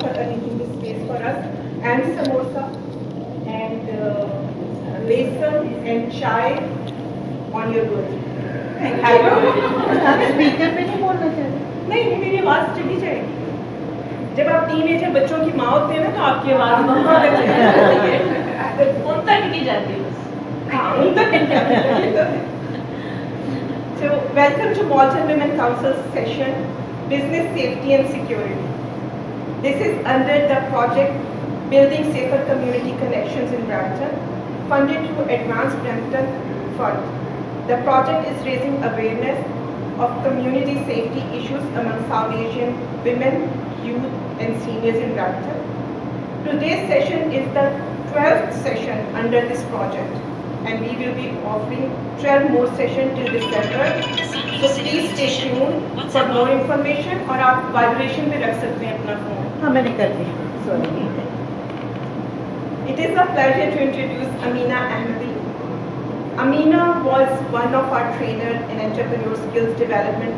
for arranging this space for us, and samosa and besan and chai on your good. Thank you. Speaker पे नहीं बोलना चाहिए। नहीं, मेरी आवाज चली जाएगी। जब आप टीनेजर बच्चों की माँ होते हैं ना, तो आपकी आवाज बहुत चली जाती है। उन तक नहीं जाती बस। हाँ, उन तक नहीं जाती। So, welcome to Malton Women Council's session, Business Safety and Security. This is under the project Building Safer Community Connections in Brampton, funded through Advanced Brampton Fund. The project is raising awareness of community safety issues among South Asian women, youth, and seniors in Brampton. Today's session is the 12th session under this project, and we will be offering 12 more sessions till December. So please stay tuned for more information. और आप vibration पे रख सकते हैं अपना phone. हाँ मैंने कर दी, sorry. It is a pleasure to introduce Amina Ahmadi. Amina was one of our trainers in entrepreneur skills development,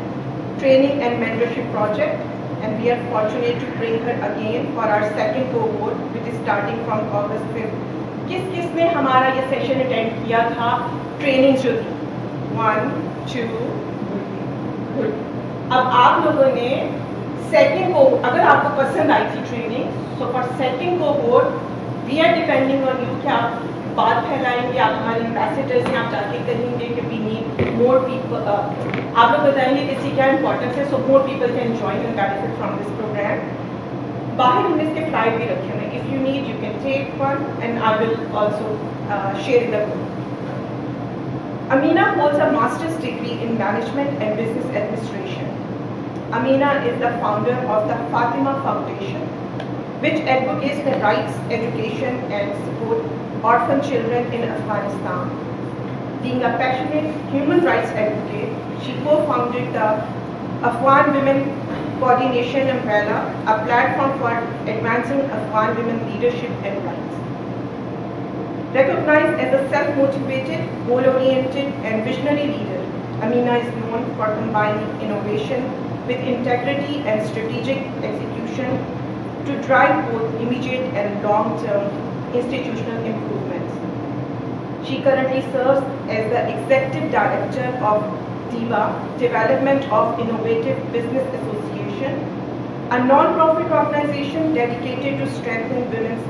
training and mentorship project, and we are fortunate to bring her again for our second cohort, which is starting from August 5th. किसने हमारा ये session attend किया था? Training जो थी 1, 2, good. अब आप लोगों ने सेकंड को, अगर आपको पसंद आई थी training, so for second cohort we are depending on you कि आप बात फैलाएंगे, आप हमारे एम्बेसडर्स हैं, आप जाके कहेंगे कि वी नीड मोर पीपल, आप लोग बताएंगे कि इसकी क्या इंपॉर्टेंस है, so more people can join and benefit from this programme. बाहर हमने इसके फ्लाइट भी रखे हैं, if you need you can take one and I will also share the book. Amina holds a master's degree in management and business administration. Amina is the founder of the Fatima Foundation, which advocates the rights, education and support orphan children in Afghanistan. Being a passionate human rights advocate, she co-founded the Afghan Women Coordination Umbrella, a platform for advancing Afghan women leadership and rights. Recognized as a self-motivated, goal-oriented and visionary leader, Amina is known for combining innovation with integrity and strategic execution to drive both immediate and long-term institutional improvements. She currently serves as the Executive Director of DIVA, Development of Innovative Business Association, a non-profit organization dedicated to strengthening women's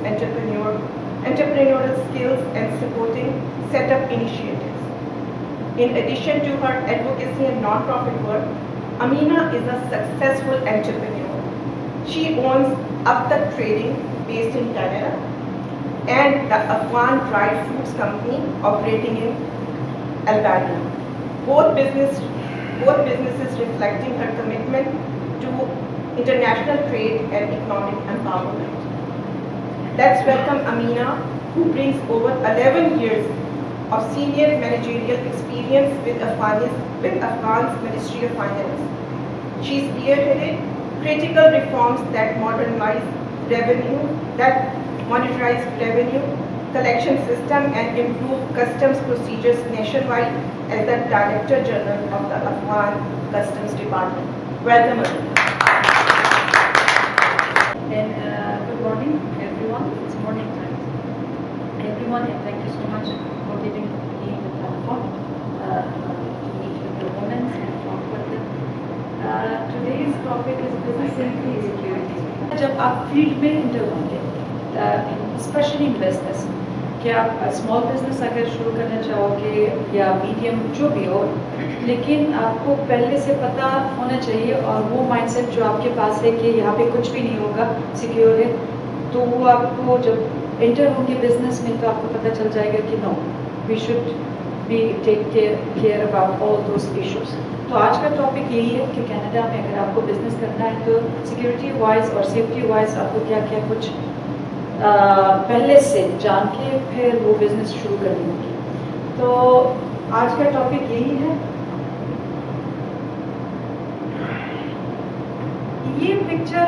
entrepreneurial skills and supporting setup initiatives. In addition to her advocacy and non-profit work, Amina is a successful entrepreneur. She owns Up The Trading based in Canada and the Afghan Dried Fruits Company operating in Albania. Both businesses reflecting her commitment to international trade and economic empowerment. Let's welcome Amina, who brings over 11 years of senior managerial experience with Afghan's Ministry of Finance. She spearheaded critical reforms that monetize revenue collection system and improve customs procedures nationwide as the Director General of the Afghan Customs Department. Welcome, Amina. Good morning, everyone. It's morning time. Everyone, and thank you so much for giving me the platform to meet with the women and talk with them. Today's topic is business safety and security. जब आप field में inter होंगे, specially in business, कि आप small business अगर शुरू करना चाहोगे या मीडियम जो भी हो, लेकिन आपको पहले से पता होना चाहिए और वो माइंडसेट जो आपके पास है कि यहाँ पे कुछ भी नहीं होगा, सिक्योर है, तो वो आपको जब इंटर होंगे बिजनेस में तो आपको पता चल जाएगा कि no, we should be take care about all those issues. तो आज का टॉपिक यही है कि कनाडा में अगर आपको बिजनेस करना है तो सिक्योरिटी वाइज और सेफ्टी वाइज आपको क्या क्या कुछ पहले से जान के फिर वो बिजनेस शुरू करनी होगी। तो आज का टॉपिक यही है। ये पिक्चर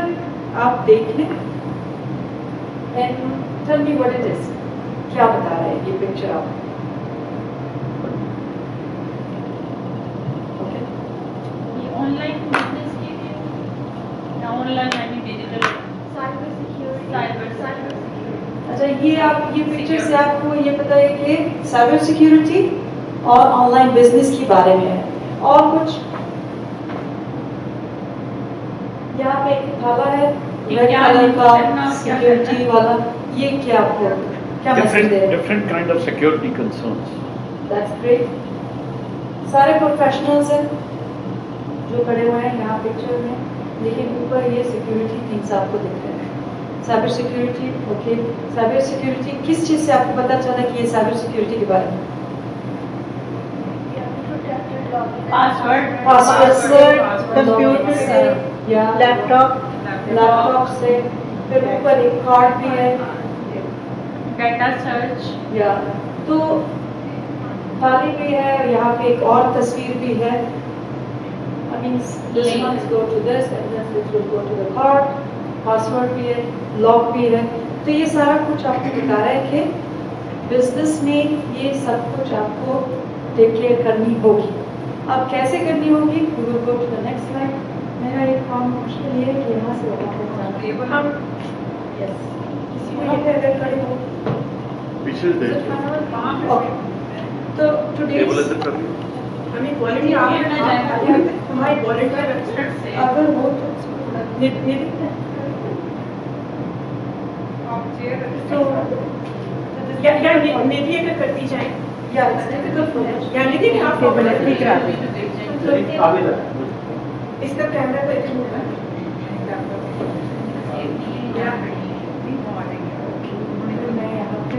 आप देख लें and tell me what it is, क्या बता रहा है ये पिक्चर आप? ऑनलाइन बिजनेस के लिए या ऑनलाइन यानी डिजिटल अच्छा, ये पिक्चर से आपको ये पता है कि साइबर सिक्योरिटी और ऑनलाइन बिजनेस के बारे में है। और कुछ यहाँ पे एक थाला है रेड कलर का सिक्योरिटी वाला, ये क्या आपको क्या मैसेज दे रहा है? different kind of security concerns. That's great. सारे प्रोफेशनल्स हैं जो खड़े हुए हैं यहाँ पिक्चर में, लेकिन ऊपर ये सिक्योरिटी थिंग्स आपको दिख रहे हैं। Cyber security, okay, cyber security किस चीज़ से आपको पता चला कि ये साइबर सिक्योरिटी के बारे में? पासवर्ड से, कंप्यूटर से, या लैपटॉप से, फिर ऊपर एक कार्ड भी है डेटा सर्च। या तो थाली भी है, यहाँ पे एक और तस्वीर भी है। I mean, this ones go to this and this will go to the card. Password भी है, लॉक भी है। तो ये सारा कुछ आपको बता रहा है कि बिजनेस में ये सब कुछ आपको टेक केयर करनी होगी। अब कैसे करनी होगी? We will go to the next slide. मेरा एक काम मुश्किल ये है कि यहाँ से वहाँ तक जाना। हम Yes. यहाँ पे अगर खड़े हो पीछे देख Okay. तो टेबल today's इधर कर लो। हमें क्वालिटी हमारी क्वालिटी अगर हो तो या निधि अगर करती जाए या it's difficult for them. या निधि आप टेबल करा दी। इसका कैमरा को इधर होगा मैं यहाँ पे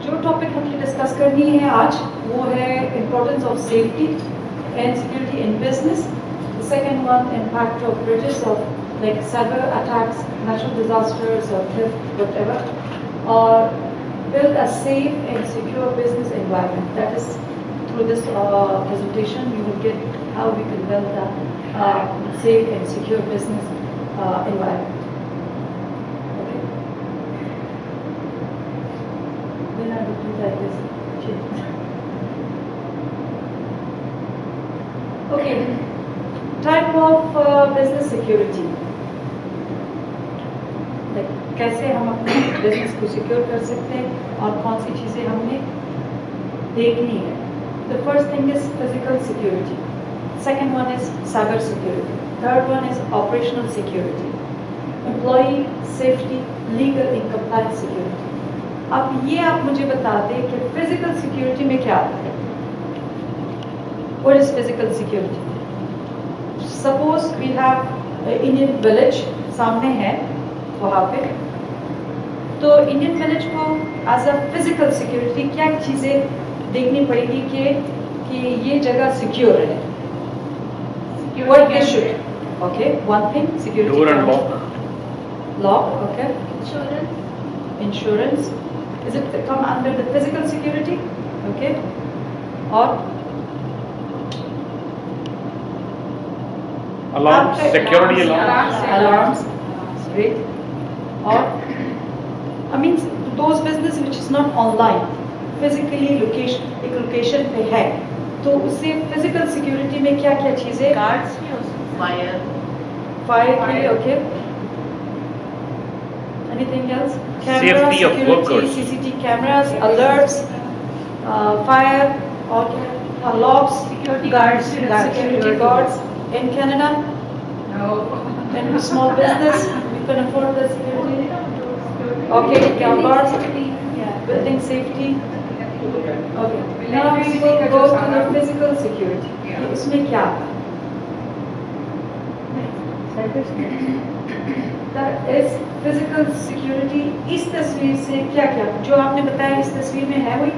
जो टॉपिक हमें डिस्कस करनी है आज वो है importance of safety and security in business. The second one impact of bridges of like cyber attacks, natural disasters और थेफ्ट व्हाटएवर, और build a safe and secure business environment. That is, through this presentation, you will get how we can build a safe and secure business environment. Okay. Then I will do like this. Okay. Type of business security. Like, कैसे हम अपने business को secure कर सकते हैं और कौन सी चीज़ें हमने देखनी है। The first thing is physical security, second one is cyber security, third one is operational security, employee safety, legal and compliance security. अब ये आप मुझे बता दें कि फिजिकल सिक्योरिटी में क्या आता है। What is physical security? Suppose we have Indian village सामने है वहाँ पे, तो इंडियन विलेज को एज अ फिजिकल सिक्योरिटी क्या चीज़ें देखनी पड़ेगी कि ये जगह सिक्योर है। What they should, okay, one thing, security. Door and lock. Lock, okay. Insurance. Is it come under the physical security? Okay. Or Alarms, security alarms. Alarms. Great. Or I mean those business which is not online, physically location, एक location पे है, तो उससे physical security में क्या क्या चीज़ें? Cards Fire की, okay. Anything else? Camera Safety of security, workers. CCTV cameras, alerts, fire, okay, locks, Security guards, guards. security guards. In Canada, when we small business, we can afford the security. Okay, guards, building safety. Okay, now we will go to the physical security. उसमें क्या आता है? That is physical security. इस तस्वीर से क्या क्या जो आपने बताया इस तस्वीर में है वही?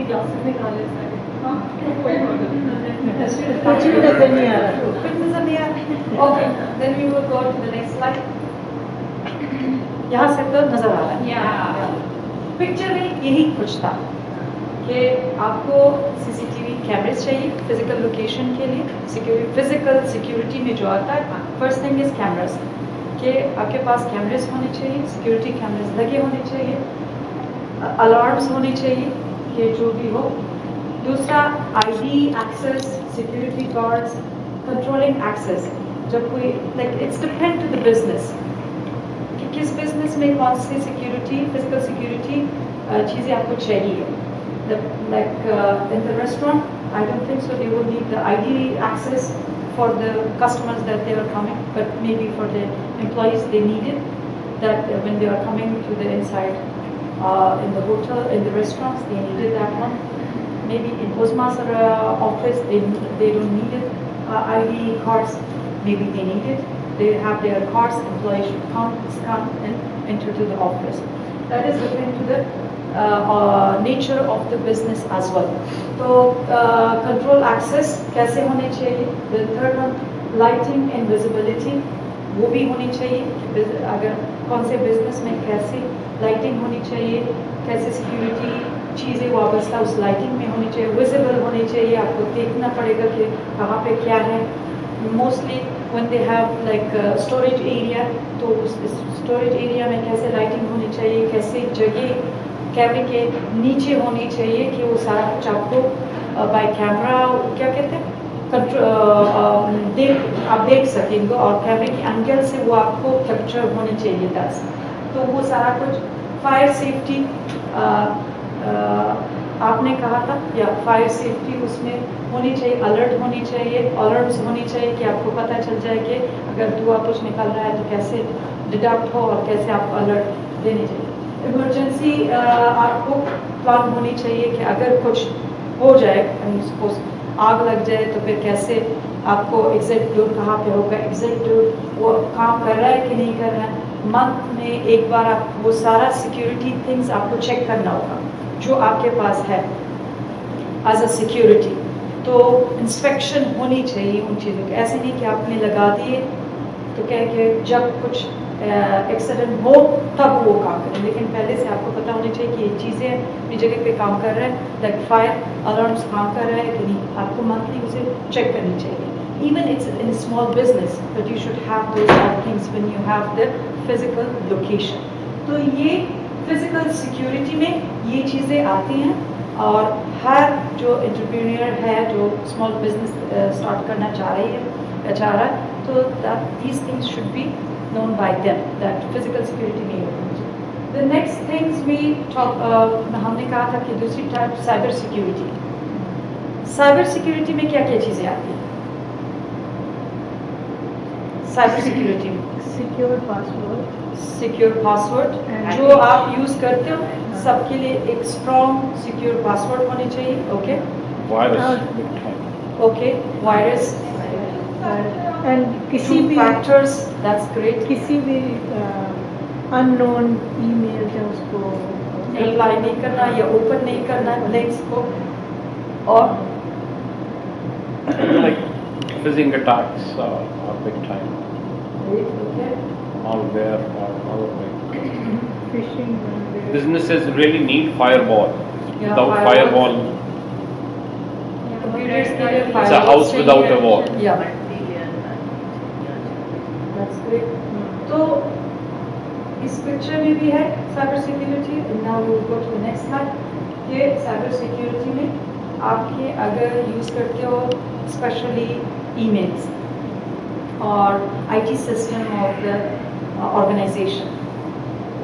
क्लासेस निकाले सारे। कुछ भी नजर नहीं आ रहा। कुछ नजर नहीं आ रहा। Okay, then we will go to the next slide. यहाँ से तो नजर आ रहा है। पिक्चर में यही कुछ था कि आपको सीसीटीवी कैमरेज चाहिए फिजिकल लोकेशन के लिए, फिजिकल सिक्योरिटी में जो आता है फर्स्ट थिंग इज कैमरास, कि आपके पास कैमरेज होने चाहिए, सिक्योरिटी कैमरेज लगे होने चाहिए, अलार्म्स होने चाहिए कि जो भी हो। दूसरा ID access, security guards, controlling access. जब कोई like it's depend to the business कि किस बिजनेस में कौन सी सिक्योरिटी, फिजिकल सिक्योरिटी चीज़ें आपको चाहिए। Like in the restaurant, I don't think so they will need the ID access for the customers that they are coming, but maybe for the employees they need it, that when they are coming to the inside in the hotel, in the restaurants, they needed that one. Maybe in Uzma's office, they don't need it. ID cards, maybe they need it. They have their cards, employees should come and enter to the office. That is referring to the nature of the business as well. तो control access कैसे होने चाहिए? The third one, lighting and visibility, वो भी होनी चाहिए। अगर कौन से बिजनेस में कैसे लाइटिंग होनी चाहिए, कैसे सिक्योरिटी चीज़ें वाबस्ता उस लाइटिंग में होनी चाहिए, विजिबल होनी चाहिए, आपको देखना पड़ेगा कि कहाँ पे क्या है। Mostly when they have like storage area, तो उस स्टोरेज एरिया में कैसे लाइटिंग होनी चाहिए, कैसे जगह कैमरे के नीचे होनी चाहिए कि वो सारा कुछ आपको बाय कैमरा क्या कहते हैं आप देख सकेंगे, और कैमरे के एंगल से वो आपको कैप्चर होने चाहिए दस। तो वो सारा कुछ फायर सेफ्टी आपने कहा था, या फायर सेफ्टी उसमें होनी चाहिए, अलर्ट होनी चाहिए, अलर्ट्स होनी चाहिए कि आपको पता चल जाए कि अगर धुआं कुछ निकल रहा है तो कैसे डिडक्ट हो और कैसे आप अलर्ट देने चाहिए। इमरजेंसी आपको प्लान होनी चाहिए कि अगर कुछ हो जाए, सपोज आग लग जाए, तो फिर कैसे आपको एग्जैक्ट डोर कहाँ पे होगा, एग्जैक्ट डोर वो काम कर रहा है कि नहीं कर रहा है। मंथ में एक बार आप वो सारा सिक्योरिटी थिंग्स आपको चेक करना होगा जो आपके पास है एज अ सिक्योरिटी। तो इंस्पेक्शन होनी चाहिए उन चीज़ों की, ऐसे नहीं कि आपने लगा दिए तो कह के जब कुछ एक्सीडेंट हो तब वो काम करें, लेकिन पहले से आपको पता होनी चाहिए कि ये चीज़ें अपनी जगह पे काम कर रहे हैं, लाइक फायर अलार्म्स काम कर रहा है कि नहीं, आपको मंथली उसे चेक करनी चाहिए। Even it's in a small business, but you should have those things when you have the physical location. तो ये physical security में ये चीज़ें आती हैं, और हर जो एंटरप्रेन्योर है जो स्मॉल बिजनेस स्टार्ट करना चाह रहा है, तो these things should be known by them, that physical security में होनी चाहिए। The next things we talk, हमने कहा था कि दूसरी type cyber security. Cyber security में क्या क्या चीज़ें आती हैं? साइबर सिक्योरिटी में सिक्योर पासवर्ड, सिक्योर पासवर्ड जो आप यूज़ करते हो सबके लिए एक स्ट्रॉन्ग सिक्योर पासवर्ड होने चाहिए। Okay, Virus. Okay, virus and किसी भी फैक्टर्स, दैट्स ग्रेट। किसी भी अननोन ईमेल है उसको रिप्लाई नहीं करना या ओपन नहीं करना लिंक्स को, और Like phishing attacks are big time. Okay, Malware or malware. Fishing Businesses really need firewall. Yeah, Without firewall. firewall, computers के लिए it's a firewall house चाहिए। without a wall. Yeah, that's great. तो इस picture में भी है cyber security. Now we will go to the next slide. ये cyber security में आपके अगर यूज़ करते हो स्पेशली ईमेल्स और IT system of the organization,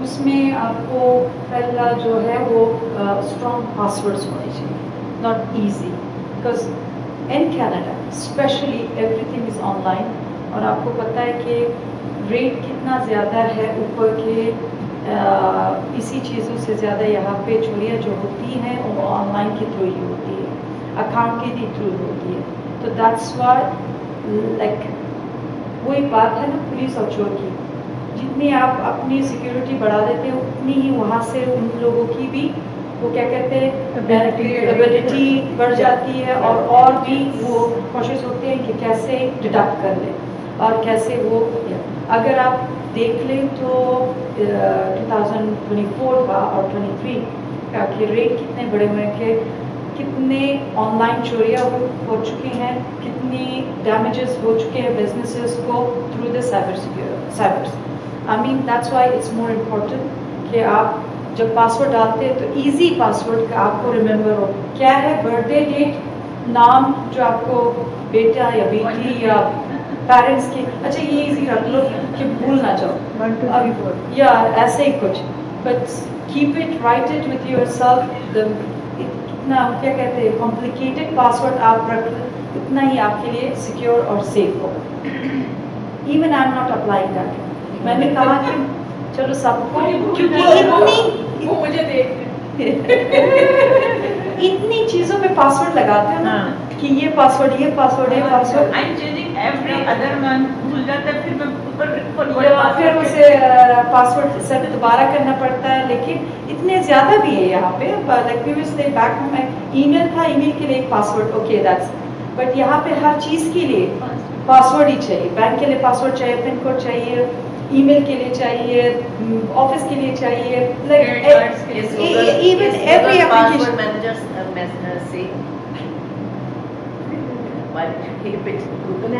उसमें आपको पहला जो है वो स्ट्रॉन्ग पासवर्ड्स होने चाहिए, not easy, because in Canada specially everything is online, और आपको पता है कि रेट कितना ज़्यादा है ऊपर के इसी चीज़ों से ज़्यादा यहाँ पे चोरियाँ जो होती हैं वो ऑनलाइन के थ्रू ही होती है, अकाउंट के थ्रू होती है। तो दैट्स व्हाई लाइक वही बात है ना पुलिस और चोर की, जितनी आप अपनी सिक्योरिटी बढ़ा देते हो उतनी ही वहाँ से उन लोगों की भी वो क्या कहते हैं एबिलिटी बढ़ जाती है, और भी वो कोशिश होते हैं कि कैसे डिडक्ट कर ले और कैसे वो। अगर आप देख लें तो 2024 का और 23 का कि रेट कितने बड़े हुए हैं कि कितने ऑनलाइन चोरियां हो चुकी हैं, कितनी डैमेजेस हो चुके हैं बिजनेसेस को through the cybers. I mean that's why it's more important कि आप जब पासवर्ड डालते हैं तो इजी पासवर्ड का आपको रिमेम्बर हो। क्या है बर्थडे डेट, नाम जो आपको बेटा या बेटी या पेरेंट्स की, अच्छा ये इजी रख लो कि भूल ना जाओ 1 2 3 4 या ऐसे ही कुछ, but keep it, right it with your self. इतना क्या कहते हैं कॉम्प्लिकेटेड पासवर्ड आप रख इतना ही आपके लिए सिक्योर और सेफ हो। Even I am not applying that. मैंने कहा कि चलो सबको, क्योंकि वो मुझे देख इतनी चीजों में पासवर्ड लगाते हैं ना हाँ। कि ये पासवर्ड ये पासवर्ड ये password, I'm changing every other month. भूल जाता है, फिर मैं ऊपर या फिर उसे पासवर्ड सेट दोबारा करना पड़ता है। लेकिन इतने ज़्यादा भी है यहाँ पे, like previously back home email था, ईमेल के लिए एक पासवर्ड, ओके दैट्स, बट यहाँ पे हर चीज़ के लिए पासवर्ड ही चाहिए। बैंक के लिए पासवर्ड चाहिए, पिन कोड चाहिए, ईमेल के लिए चाहिए, ऑफिस के लिए चाहिए, like even every application managers say why did you keep it Google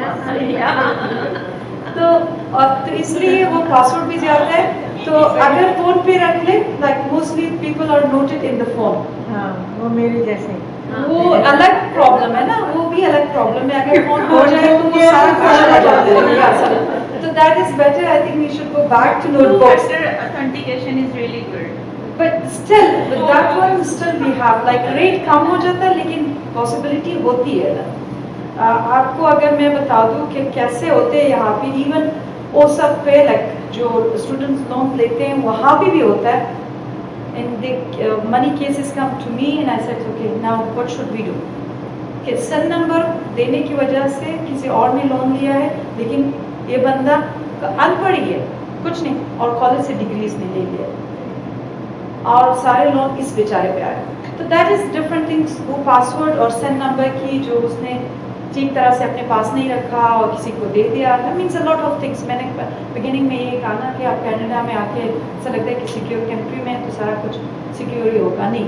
तो इसलिए वो पासवर्ड भी ज्यादा है। तो अगर फोन पे रख ले, like mostly people are noted in the phone, हाँ वो मेरे जैसे वो अलग प्रॉब्लम है ना, वो भी अलग प्रॉब्लम है। अगर फोन हो जाए तो वो सारा कुछ आ जाता है। तो that is better, I think we should go back to notebooks, Two-factor authentication is really good. But still with that one still we have like rate कम हो जाता है, लेकिन पॉसिबिलिटी होती है ना। आपको अगर मैं बता दूं कि कैसे होते हैं यहाँ पे, इवन वो सब पे लाइक जो स्टूडेंट्स लोन लेते हैं वहाँ भी होता है। And the money cases come to me and I said okay now what should we do, कि सन नंबर देने की वजह से किसी और ने लोन लिया है, लेकिन ये बंदा अनपढ़ ही है, कुछ नहीं, और कॉलेज से डिग्रीज नहीं ले लिया और सारे लोन इस बेचारे पे आए। तो दैट इज डिफरेंट थिंग्स। वो पासवर्ड और सन नंबर की जो उसने ठीक तरह से अपने पास नहीं रखा और किसी को दे दिया, that means a lot of things. मैंने बिगिनिंग में ये कहा ना कि आप कनाडा में आके ऐसा लगता है कि सिक्योर कंट्री में तो सारा कुछ सिक्योर ही होगा, नहीं,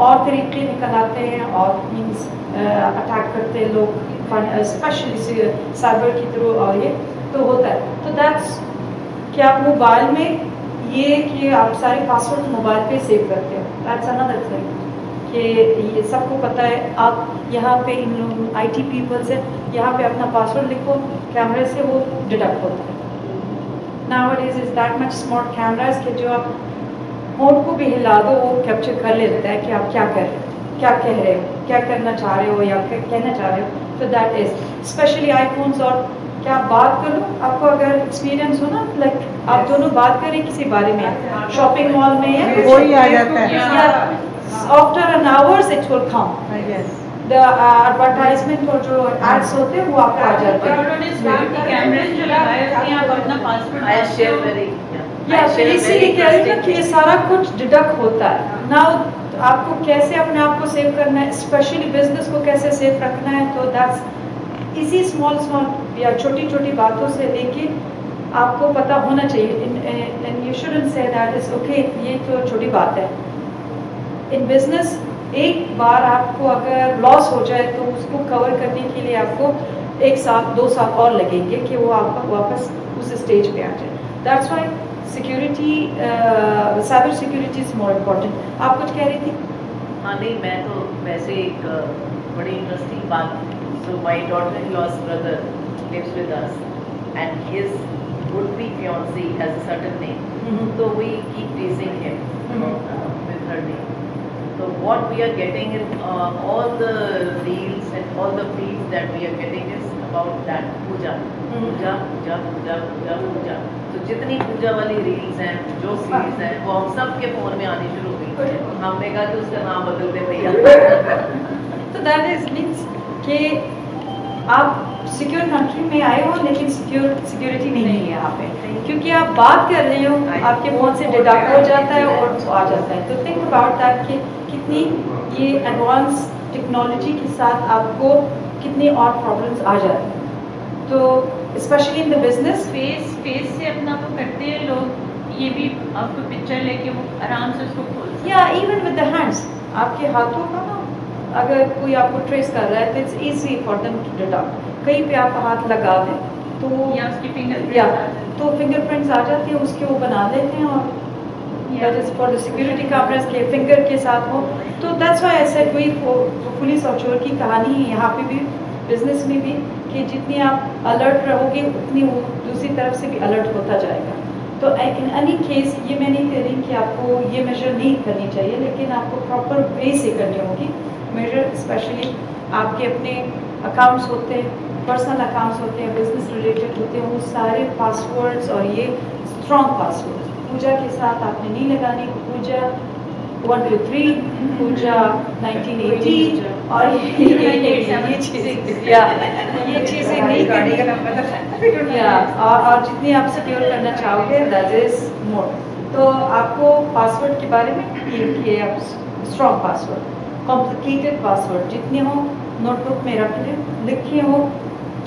और तरीके निकल आते हैं और मीन्स अटैक करते हैं लोग, स्पेशली साइबर की थ्रू, और ये तो होता है। तो दैट्स कि आप मोबाइल में ये कि आप सारे पासवर्ड मोबाइल पे सेव करते हो, दैट्स अनदर थिंग कि ये सबको पता है। आप यहाँ पे इन लोग IT पीपल्स है, यहाँ पे अपना पासवर्ड लिखो, कैमरे से वो डिटेक्ट होता है। Nowadays is that much smart cameras कि जो आप होंठ को भी हिला दो वो कैप्चर कर लेता है कि आप क्या कर रहे हो, क्या कह रहे हो, क्या करना चाह रहे हो या क्या कहना चाह रहे हो। तो दैट इज स्पेशली आईफोन्स। और क्या आप बात करो, आपको अगर एक्सपीरियंस हो ना, लाइक आप दोनों बात करें किसी बारे में, शॉपिंग मॉल में या वो ही आ जाता है। After an hours it will come yes the advertisement और जो एड्स होते हैं वो आपको आ जाते हैं। उन्होंने स्मार्ट कैमरे जो लगाए होते हैं, आप अपना पासवर्ड I share very या फिर इसीलिए कह रही हूँ कि ये सारा कुछ डिडक्ट होता है ना। आपको कैसे अपने आप को सेव करना है, स्पेशली बिजनेस को कैसे सेव रखना है, तो दैट्स इसी स्मॉल या छोटी छोटी बातों से लेके आपको पता होना चाहिए। And you shouldn't say that is okay, ये तो छोटी बात है। इन बिजनेस एक बार आपको अगर लॉस हो जाए तो उसको कवर करने के लिए आपको 1 साल 2 साल और लगेंगे कि वो आपका वापस उस स्टेज पे आ जाए। That's why security, cyber security is more important. आप कुछ कह रही थी? हाँ नहीं, मैं तो वैसे एक बड़ी इंटरेस्टिंग बात। So my daughter in law's brother lives with us and his would be fiancee has a certain name, तो we keep teasing him with her name. So what we are getting is all the reels and all the feeds that we are getting is about that puja, puja, puja, puja, puja, puja. तो जितनी पूजा वाली reels हैं, जो series हैं, वो हम सब के फोन में आनी शुरू हुई। हमने कहा कि उसका नाम बदल दे भैया। तो दैट इज मीन्स कि आप सिक्योर कंट्री में आए हो, लेकिन सिक्योरिटी नहीं है यहाँ पे, क्योंकि आप बात कर रहे हो, आपके फोन से डिडक्ट हो जाता है और आ जाता है। तो थिंक अबाउट दैट कि कितनी ये एडवांस टेक्नोलॉजी के साथ आपको कितनी और प्रॉब्लम्स आ जाती हैं। तो specially in the business face से अपना वो करते हैं लोग, ये भी आपको पिक्चर लेके वो आराम से उसको खोल सकते हैं। या इवन विद द हैंड्स, आपके हाथों का ना अगर कोई आपको ट्रेस कर रहा है तो it's easy for them to detect. कहीं पे आप हाथ लगा दें तो या उसकी फिंगर या तो फिंगरप्रिंट्स आ जाती है, उसके वो बना लेते हैं और that is for the security cameras के फिंगर के साथ हो। तो that's why I said वही पुलिस और चोर की कहानी है यहाँ पे भी, बिजनेस में भी, कि जितनी आप अलर्ट रहोगे उतनी वो दूसरी तरफ से भी अलर्ट होता जाएगा। तो इन एनी केस ये मैं नहीं कह रही कि आपको ये मेजर नहीं करनी चाहिए, लेकिन आपको प्रॉपर वे से करनी होगी मेजर। स्पेशली आपके अपने अकाउंट्स होते हैं, पर्सनल अकाउंट्स होते हैं, बिजनेस रिलेटेड होते हैं, वो सारे पासवर्ड्स और ये स्ट्रॉन्ग पासवर्ड्स पूजा के साथ आपने नहीं लगानी। पूजा 1 2 3, पूजा 1980 और ये चीज़ें नहीं करनी या और जितनी आप सिक्योर करना चाहोगे दैट इज मोर। तो आपको पासवर्ड के बारे में ये आप स्ट्रॉन्ग पासवर्ड, कॉम्प्लिकेटेड पासवर्ड जितने हो नोटबुक में रख लें, लिखे हो,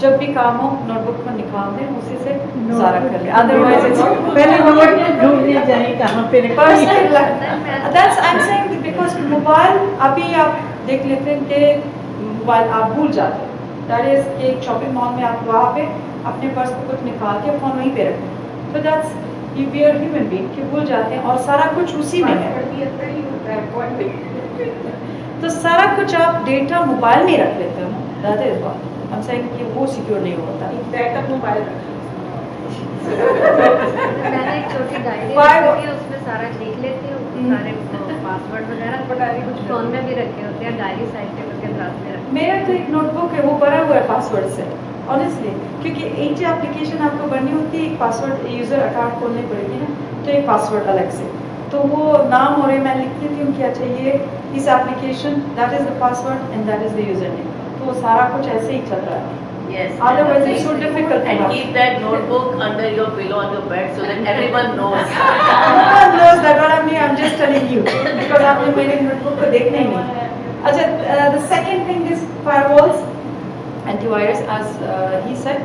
जब भी काम हो नोटबुक में निकाल दें, उसी से सारा कर लें। अदरवाइज पहले नोट ढूंढने जाए कहाँ पे रखी है। That's I am saying because mobile अभी आप देख लेते हैं कि मोबाइल आप भूल जाते हैं। दैट इज एक शॉपिंग मॉल में आप वहाँ पे अपने पर्स को कुछ निकाल के फोन वहीं पे रखें। तो that's you be are human being कि भूल जाते हैं और सारा कुछ उसी में है। तो सारा कुछ आप डेटा मोबाइल में रख लेते हो, that is what I am saying कि वो सिक्योर नहीं होता। बैकअप मोबाइल मैंने एक छोटी डायरी Why- रखी है, उसमें सारा लिख लेती हूँ, सारे पासवर्ड वगैरह कुछ फोन में भी रखे होते हैं, डायरी साइड टेबल के साथ में रखे। मेरा तो एक नोटबुक है, वो भरा हुआ है पासवर्ड से ऑनेस्टली, क्योंकि एक जो एप्लीकेशन आपको बननी होती है, एक पासवर्ड यूज़र अकाउंट खोलनी पड़ेगी ना, तो एक पासवर्ड अलग से, तो वो नाम और मैं लिख देती हूँ क्या चाहिए इस application, that is the password and that is the user name. तो वो सारा कुछ ऐसे ही चल रहा है। Yes. Otherwise it's so difficult to And have. keep that notebook under your pillow on your bed so that everyone knows. Everyone knows that what I mean, I'm just telling you because आपने मेरे notebook को देखना ही नहीं। अच्छा, the second thing is firewalls, antivirus, as he said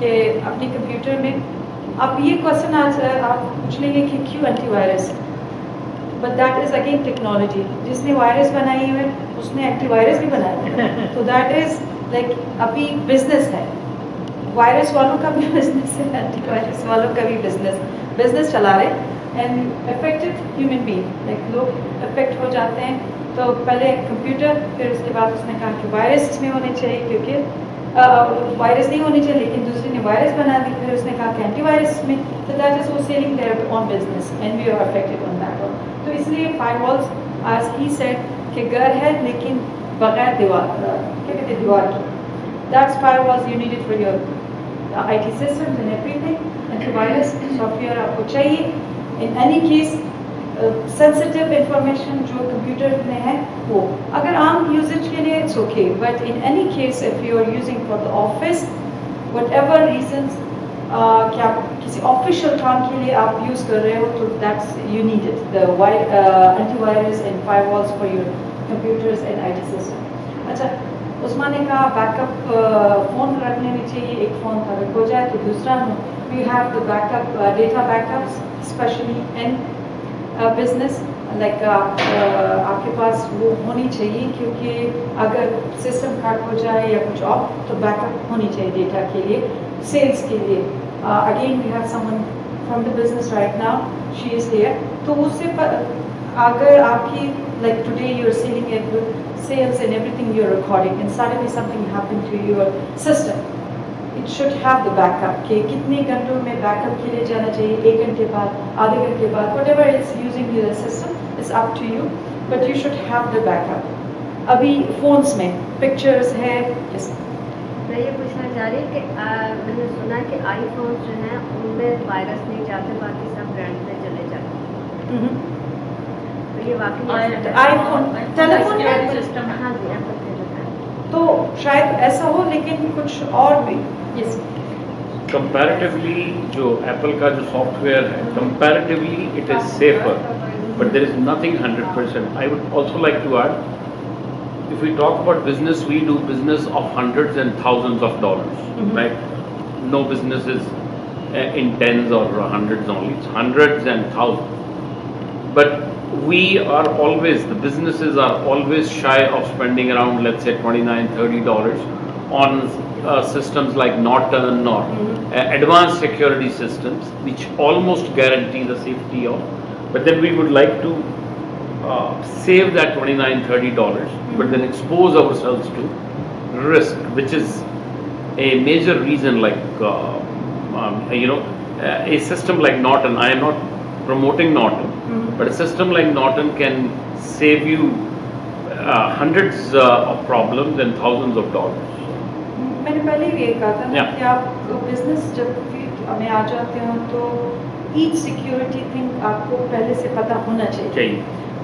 कि अपने computer में आप ये क्वेश्चन आज आप पूछ लेंगे कि क्यों एंटीवायरस है, but that is again technology. जिसने वायरस बनाई है उसने एंटीवायरस भी बनाया है, तो दैट इज लाइक अभी बिजनेस है, वायरस वालों का भी बिजनेस है, एंटीवायरस वालों का भी बिजनेस चला रहे and affected human being, like लोग अफेक्ट हो जाते हैं। तो पहले कंप्यूटर, फिर उसके बाद उसने कहा कि वायरस इसमें होने चाहिए, क्योंकि वायरस नहीं होनी चाहिए, लेकिन दूसरे ने वायरस बना दी, फिर उसने कहा कि एंटीवायरस में, तो दैट इज वो selling there on business and we are affected on that one. तो इसलिए फायरवॉल्स आज ही सेट कि घर है लेकिन बगैर दीवार, क्या कहते हैं, दीवार की, that's firewalls you need it for your IT systems and everything। Antivirus software आपको चाहिए in any case. Sensitive information जो कंप्यूटर में है वो अगर आम यूजेज के लिए it's okay, but in any case if you are using for the office whatever reasons, कि आप किसी ऑफिशियल काम के लिए आप यूज़ कर रहे हो, तो that's you need it the antivirus and firewalls for your computers and IT system. अच्छा, उस्मान ने कहा बैकअप फ़ोन रख लेनी चाहिए, एक फ़ोन अगर हो जाए तो दूसरा हो। We have the backup data backups specially in business, like आपके पास वो होनी चाहिए, क्योंकि अगर सिस्टम खराब हो जाए या कुछ और तो बैकअप होनी चाहिए डेटा के लिए, सेल्स के लिए। Again we have someone from the business right now, she is here, तो उससे अगर आपकी like today you're selling it with sales and everything you're recording and suddenly something happened to your system, it should have the backup कि कितने घंटों में backup के लिए जाना चाहिए, 1 घंटे बाद, आधे घंटे बाद, whatever it's using your system is up to you, but you should have the backup। अभी phones में pictures है, yes। मैं ये पूछना चाह रही हूँ कि मैंने सुना कि आईफोन जो है उनमें वायरस नहीं जाते, बाकी सब ब्रांड में चले जाते, तो ये वाकई आईफोन टेलीफोन में सिस्टम हाँ जी, Apple के जो है। तो शायद ऐसा हो, लेकिन कुछ और भी, yes। Comparatively, जो Apple का जो सॉफ्टवेयर है, comparatively it is safer, but there is nothing 100%. I would also like to add, if we talk about business, we do business of hundreds and thousands of dollars, right? No business is in tens or hundreds only, it's hundreds and thousands. But we are always, the businesses are always shy of spending around, let's say, $29-30 on systems like Norton or advanced security systems, which almost guarantee the safety of. But then we would like to save that $29-30, but then expose ourselves to risk, which is a major reason. Like a system like Norton, I am not promoting Norton, but a system like Norton can save you hundreds of problems and thousands of dollars. मैंने पहले भी ये कहा था ना Yeah. कि आप business जब में आ जाते हो तो ईच सिक्योरिटी थिंग आपको पहले से पता होना चाहिए,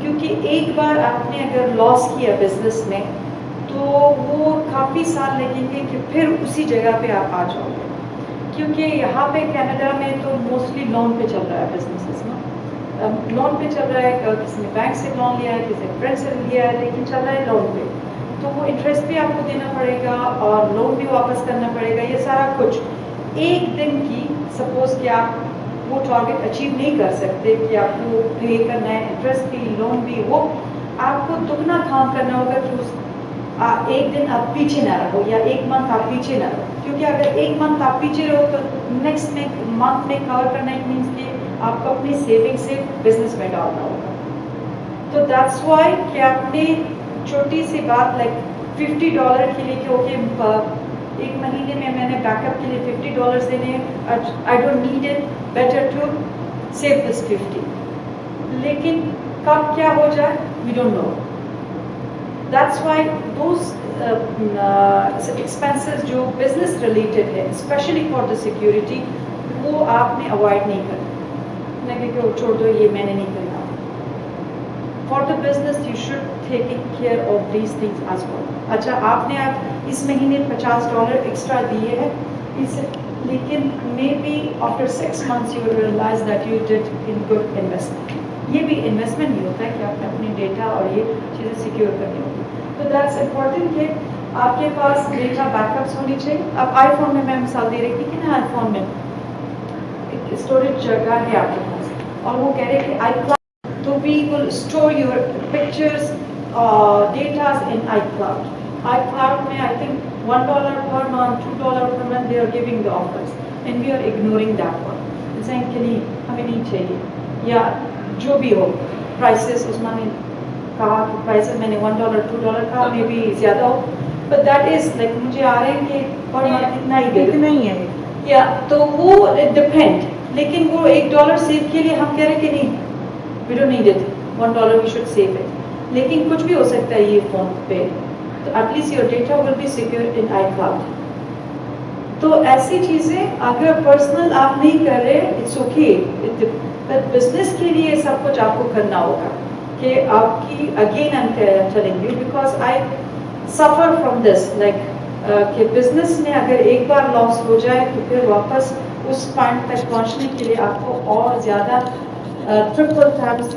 क्योंकि एक बार आपने अगर लॉस किया बिजनेस में तो वो काफ़ी साल लगेंगे कि फिर उसी जगह पे आप आ जाओगे, क्योंकि यहाँ पे कनाडा में तो मोस्टली लोन पे चल रहा है बिजनेसेस ना, लोन पे चल रहा है, किसी ने बैंक से लोन लिया है, किसी ने फ्रेंड से लिया है, लेकिन चल रहा है लोन पे, तो वो इंटरेस्ट भी आपको देना पड़ेगा और लोन भी वापस करना पड़ेगा, ये सारा कुछ एक दिन की, सपोज कि आप वो टारगेट अचीव नहीं कर सकते कि आपको पे करना है, इंटरेस्ट भी, लोन भी, वो आपको दुगना काम करना होगा कि उस एक दिन आप पीछे ना रहो या एक मंथ आप पीछे ना रहो, क्योंकि अगर एक मंथ आप पीछे रहो तो नेक्स्ट में मंथ में कवर करना इट मीन्स कि आपको अपनी सेविंग से बिजनेस में डालना होगा। तो दैट्स व्हाई कि आपने छोटी सी बात लाइक $50 के लिए कि ओके एक महीने में मैंने बैकअप के लिए $50 देने, I don't need it, better to save this 50, लेकिन कब क्या हो जाए we don't know. That's why those expenses जो बिजनेस रिलेटेड है, स्पेशली फॉर द सिक्योरिटी, वो आपने अवॉइड नहीं करना, नहीं कि छोड़ दो ये मैंने नहीं करना। For the business you should taking care of these things as well. अच्छा, आपने आप इस महीने $50 एक्स्ट्रा दिए हैं इससे, लेकिन may be after 6 months you realize that you did in good investment. ये भी इन्वेस्टमेंट ही होता है कि आपने अपनी डेटा और ये चीज़ें सिक्योर करनी होगी। तो दैट्स इम्पोर्टेंट कि आपके पास डेटा बैकअप्स होनी चाहिए। अब आईफोन में मैं मिसाल दे रही थी कि ना, आईफोन में एक स्टोरेज जगह है आपके पास और वो कह रहे हैं कि iCloud, तो we will store your pictures data in iCloud। iCloud में I think $1 per month, $2 per month they are giving the offers and we are ignoring that one, saying कि नहीं हमें नहीं चाहिए, या जो भी हो प्राइसेस, उसमें ने कहा कि प्राइसेस मैंने $1 $2 कहा, मे बी ज़्यादा हो, बट दैट इज लाइक मुझे आ रहे हैं कि पर मंथ इतना ही दे, इतना ही है, या तो वो डिपेंड, लेकिन वो $1 सेव के लिए हम कह रहे हैं कि नहीं we don't need it, $1 we should save it, लेकिन कुछ भी हो सकता है ये फोन पे, तो at least your data will be secure in iCloud। तो ऐसी चीज़ें अगर पर्सनल आप नहीं कर रहे, इट्स ओके, बट बिजनेस के लिए सब कुछ आपको करना होगा कि आपकी, again I am telling you because I suffer from this, like कि बिजनेस में अगर एक बार लॉस हो जाए तो फिर वापस उस पॉइंट तक पहुंचने के लिए आपको और ज़्यादा ट्रिपल टाइम्स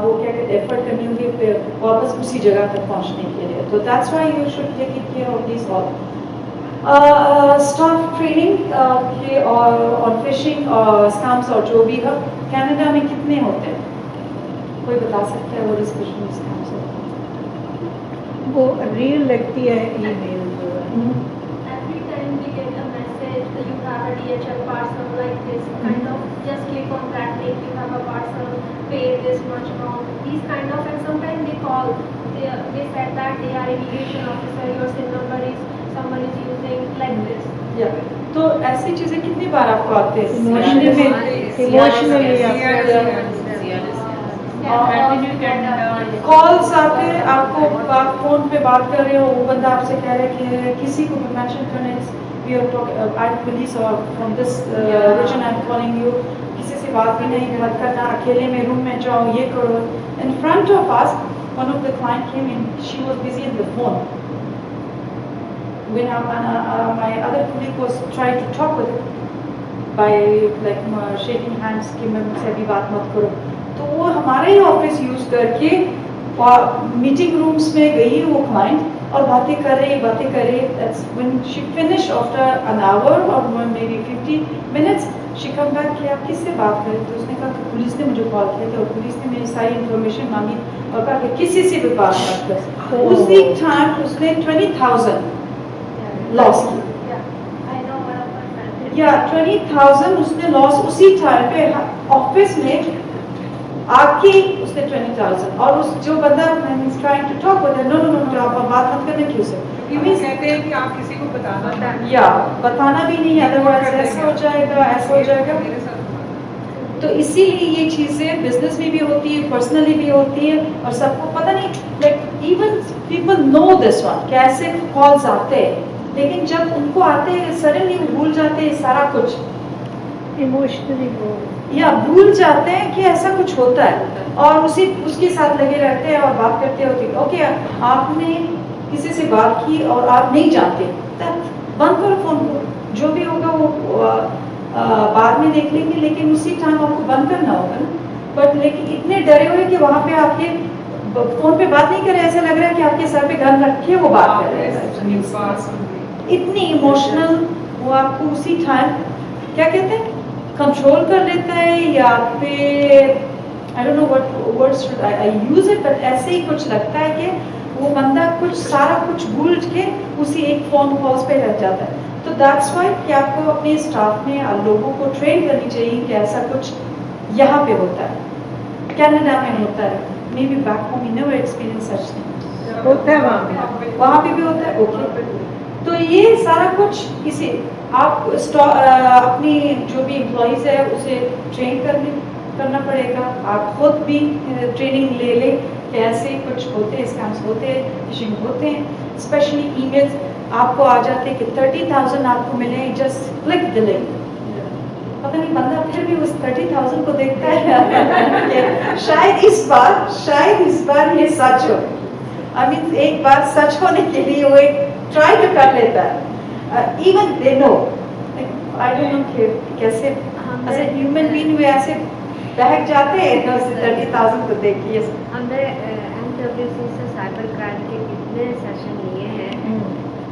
वो क्या कहते हैं एफर्ट करनी होगी फिर वापस उसी जगह तक पहुंचने के लिए। तो that's why you should take it care of this all. Staff training के और फिशिंग और स्कैम्स और जो भी है कनाडा में कितने होते हैं, कोई बता सकता है? वो फिशिंग स्कैम्स वो रील लगती है ईमेल जो है। Every time we get a message that you have a DHL parcel like this, kind of just click on that link, you have a parcel, pay this much amount, these kind of, and sometimes they call, they said that they are immigration officer, your SIN number is, someone is using like this. Yeah. तो ऐसी चीजें कितनी बार आपको आते हैं? Calls आते हैं, आपको आप फोन पे बात कर रहे हो, वो बंदा आपसे कह रहा है कि किसी को भी मेंशन करना है, we are talking I police और from this region I am calling you, किसी से बात भी नहीं मत करना, अकेले में रूम में जाओ, ये करो। In front of us one of the client came in, she was busy in the phone when my other colleague was trying to talk with her by like shaking hands कि मैं मुझसे अभी बात मत करो, तो वो हमारा ही ऑफिस यूज करके मीटिंग रूम्स में गई वो क्लाइंट और बातें कर रही। That's when she finished after an hour or maybe 50 minutes, शिकम back कि आप किससे बात करें, तो उसने कहा कि पुलिस ने मुझे कॉल किया था और पुलिस ने मेरी सारी इन्फॉर्मेशन मांगी और कहा कि किसी से भी बात मत कर। उसी टाइम उसने 20,000 लॉस की, I know one of my friends. या 20,000 उसने लॉस उसी टाइम पे ऑफिस में आके उसने 20,000। और उस जो बंदा trying to talk with no no no आप बात मत करना क्यों से, कहते हैं कि आप किसी को बताना या बताना भी नहीं, अदरवाइज ऐसा हो जाएगा ऐसा हो जाएगा। तो इसीलिए ये चीजें बिजनेस में भी होती है, पर्सनली भी होती है और सबको पता नहीं, like even people know this one कैसे कॉल्स आते हैं, लेकिन जब उनको आते हैं सडनली भूल जाते हैं सारा कुछ, इमोशनली वो या भूल जाते हैं कि ऐसा कुछ होता है और उसके साथ लगे रहते हैं और बात करते होते हैं। ओके आपने किसी से बात की और आप नहीं जानते, तब बंद करो फोन को, जो भी होगा वो बाद में देख लेंगे, लेकिन उसी टाइम आपको बंद करना होगा ना। बट लेकिन इतने डरे हुए कि वहां पे आपके फोन पे बात नहीं कर रहे, ऐसा लग रहा है कि आपके सर पे गन रखे वो बात कर रहे हैं। इतनी इमोशनल वो आपको उसी टाइम क्या कहते हैं कंट्रोल कर लेता है, या फिर I don't know what words should I use it, but ऐसे ही कुछ लगता है कि वो बंदा कुछ सारा कुछ भूल के उसी एक फोन कॉल्स पे रह जाता है। तो दैट्स वाई कि आपको अपने स्टाफ में लोगों को ट्रेन करनी चाहिए कि ऐसा कुछ यहाँ पे होता है, कनाडा में होता है, may be back home never experience such thing, होता है वहाँ पे भी होता है। ओके तो ये सारा कुछ इसे आप अपनी जो भी एम्प्लॉइज है उसे ट्रेन करना पड़ेगा, आप खुद भी ट्रेनिंग ले लें कि ऐसे कुछ होते हैं, स्कैम्स होते हैं, फिशिंग होते हैं, स्पेशली ईमेल्स आपको आ जाते हैं कि 30,000 आपको मिले, जस्ट क्लिक द लिंक। पता नहीं बंदा फिर भी उस 30,000 को देखता है शायद इस बार ये सच हो, आई मीन एक बार सच होने के लिए वो एक ट्राई तो कर लेता है, even they know, I don't know कैसे एज ए ह्यूमन बीइंग वे ऐसे बहक जाते हैं 30,000 को देख के। हमने MWC से साइबर क्राइम के इतने सेशन लिए हैं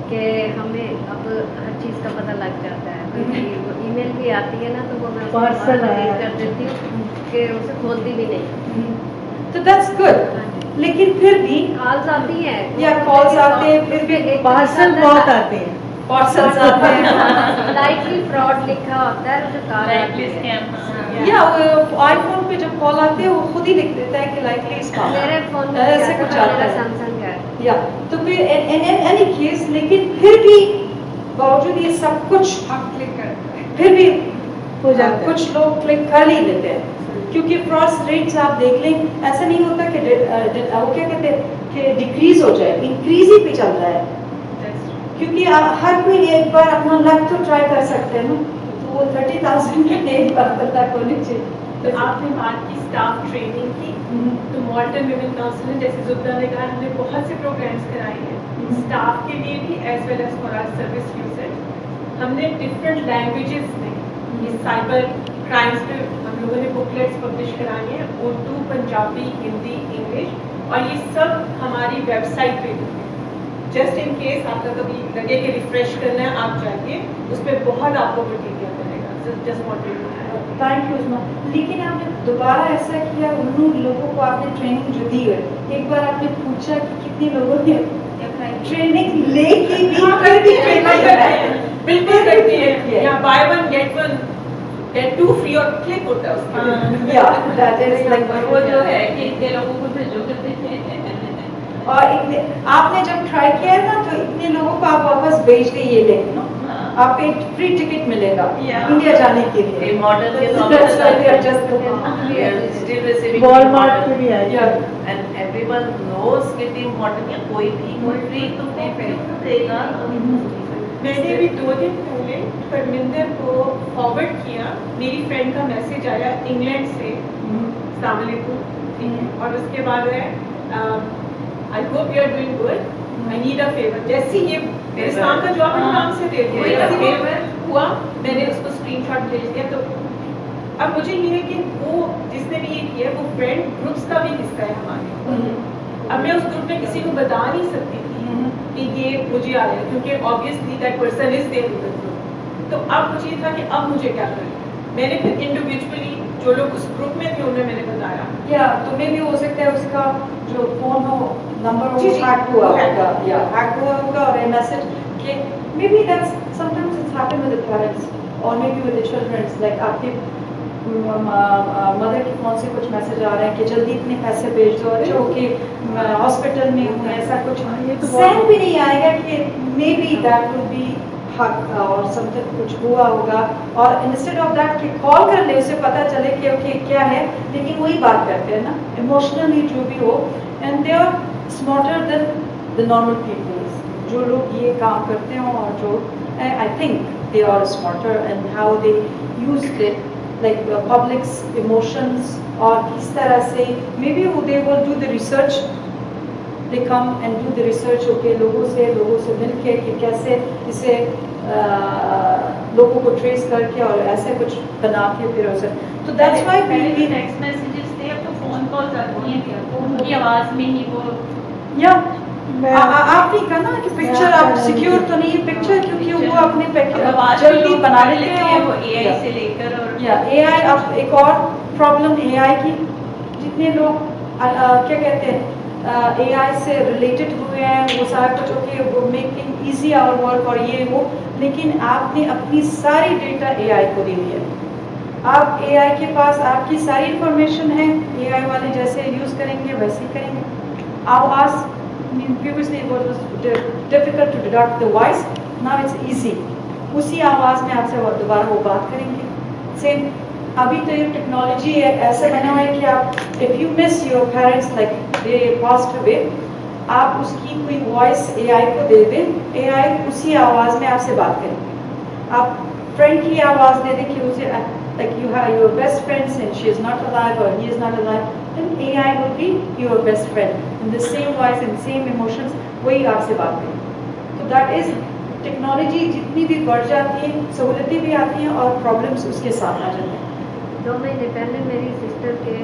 कि हमें अब हर चीज़ का पता लग जाता है। क्योंकि वो ईमेल भी आती है ना तो वो मैं Parcel आया है। कर देती हूँ कि उसे खोलती भी नहीं। तो दैट्स गुड, लेकिन फिर भी कॉल्स आती हैं या कॉल्स आते हैं, फिर भी एक पार्सल बहुत आते हैं, पार्सल्स आते हैं लाइकली फ्रॉड लिखा होता है जो कार Likely scam. या आईफोन पे जब कॉल आते हैं वो खुद ही लिख देता है कि लाइकली स्पैम, मेरे फोन में ऐसे क्या कुछ था, आता मेरा है। सैमसंग है। या तो फिर एनी केस, लेकिन फिर भी बावजूद ये सब कुछ आप क्लिक करते हैं। फिर भी हो जाता है। कुछ लोग क्लिक कर ही देते हैं, क्योंकि फ्रॉड रेट्स आप देख लें, ऐसा नहीं होता कि वो क्या कहते हैं कि डिक्रीज हो जाए, इंक्रीज ही पे चल रहा है, क्योंकि हर कोई एक बार अपना लक तो ट्राई कर सकते हैं ना, तो वो 30,000 के एक बार तक होनी चाहिए। तो आपने बात की स्टाफ ट्रेनिंग की, तो मॉल्टन विमेन काउंसिल ने, जैसे जुब्दा ने कहा, हमने बहुत से प्रोग्राम्स कराए हैं स्टाफ के लिए भी as well as for our service user. हमने डिफरेंट लैंग्वेजेस में ये साइबर क्राइम्स पे हम लोगों ने बुकलेट्स पब्लिश कराई हैं, उर्दू, पंजाबी, हिंदी, इंग्लिश, और ये सब हमारी वेबसाइट पे भी है। जस्ट इन केस आपका कभी लगे कि रिफ्रेश करना है, आप जाइए, उस पर बहुत आपको मटीरियल मिलेगा। Just want to thank you Usma. लेकिन आपने दोबारा ऐसा किया, उन लोगों को आपने ट्रेनिंग जो दी है, एक बार आपने पूछा कि कितने लोगों ने ट्रेनिंग लेके भी फिर भी ट्रेनिंग बिल्कुल करती है, या buy one get two free और क्लिक होता है उसके या दैट इज लाइक वो जो है कि इतने लोगों को भेजो करते हैं। और इतने आपने जब ट्राई किया है ना, तो इतने लोगों को आप वापस भेज दे, ये लेंगे ना, आपको एक फ्री टिकट मिलेगा इंडिया जाने के लिए। मॉडल के That's why we are just still receiving Walmart पे भी आई है। and everyone knows कि टीम मॉडल या कोई भी फ्री तुमको देगा। मैंने भी 2 दिन पहले परमिंदर को फॉरवर्ड किया, मेरी फ्रेंड का मैसेज आया इंग्लैंड से, अस्सलाम वालेकुम, ठीक है, और उसके बाद है I hope you are doing good, I need a favour. जैसे ये इस्लाम का जवाब मैंने नाम से दे दिया, फेवर हुआ, मैंने उसको स्क्रीनशॉट भेज दिया। तो अब मुझे ये है कि वो जिसने भी ये किया वो फ्रेंड ग्रुप्स का भी हिस्सा है हमारे। अब मैं उस ग्रुप में किसी को बता नहीं सकती थी कि ये मुझे आ रहा है, क्योंकि obviously that person is there with the group. तो अब मुझे था कि अब मुझे क्या करना है। मैंने फिर इंडिविजुअली जो लोग उस ग्रुप में थे उन्हें मैंने बताया। या तुम्हें भी हो सकता है उसका जो फोन हो नंबर हो जी, जी, हैक हुआ वो hack होगा या हैक हुआ होगा और मैसेज के maybe that's sometimes it's happen with the parents और maybe with the children like आपके मदर के फोन से कुछ मैसेज आ रहे हैं कि जल्दी इतने पैसे भेज दो अच्छा ओके हॉस्पिटल में हूँ ऐसा कुछ सहन भी नहीं आएगा कि may be that will be हक और समथिंग कुछ हुआ होगा और इंस्टेड ऑफ दैट कि कॉल कर ले उसे पता चले कि ओके क्या है लेकिन वही बात करते हैं ना इमोशनली जो भी हो and they are smarter than the normal peoples जो लोग ये काम करते हैं और जो I think they are smarter and how they use it like public's emotions और किस तरह से maybe they will do the research they come and do the research okay लोगों से मिलके कि कैसे इसे लोगों को ट्रेस करके और ऐसे कुछ बना के फिर उसे तो that's why we text messages थे अब तो फोन कॉल्स आती हैं उनकी आवाज में ही वो या आपने कहा ना कि पिक्चर आप सिक्योर तो नहीं है पिक्चर क्योंकि वो अपने जल्दी बना लेते हैं वो एआई से लेकर और या एआई अब एक और प्रॉब्लम एआई की जितने लोग क्या कहते हैं एआई से रिलेटेड हुए हैं वो सारा कुछ ओके वो मेकिंग इजी आवर वर्क और ये वो लेकिन आपने अपनी सारी डेटा एआई को दे दिया आप एआई के पास आपकी सारी इंफॉर्मेशन है एआई वाले जैसे यूज करेंगे वैसे ही करेंगे आवाज previously it was difficult to deduct the voice now it's easy उसी आवाज में आपसे दोबारा वो बात करेंगे सेम अभी तो ये टेक्नोलॉजी ऐसा बना हुआ है कि आप if you miss your parents like they passed away आप उसकी कोई वॉइस एआई को दे दें एआई उसी आवाज में आपसे बात करेंगे आप फ्रेंड की आवाज दे दें कि उसे like you have your best friends and she is not alive or he is not alive then AI will be your best friend in the same voice and same emotions वही आपसे बात करेंगे तो that is टेक्नोलॉजी जितनी भी बढ़ जाती है सहूलतें भी आती हैं और प्रॉब्लम्स उसके साथ आ जाते हैं 2 महीने पहले मेरी सिस्टर के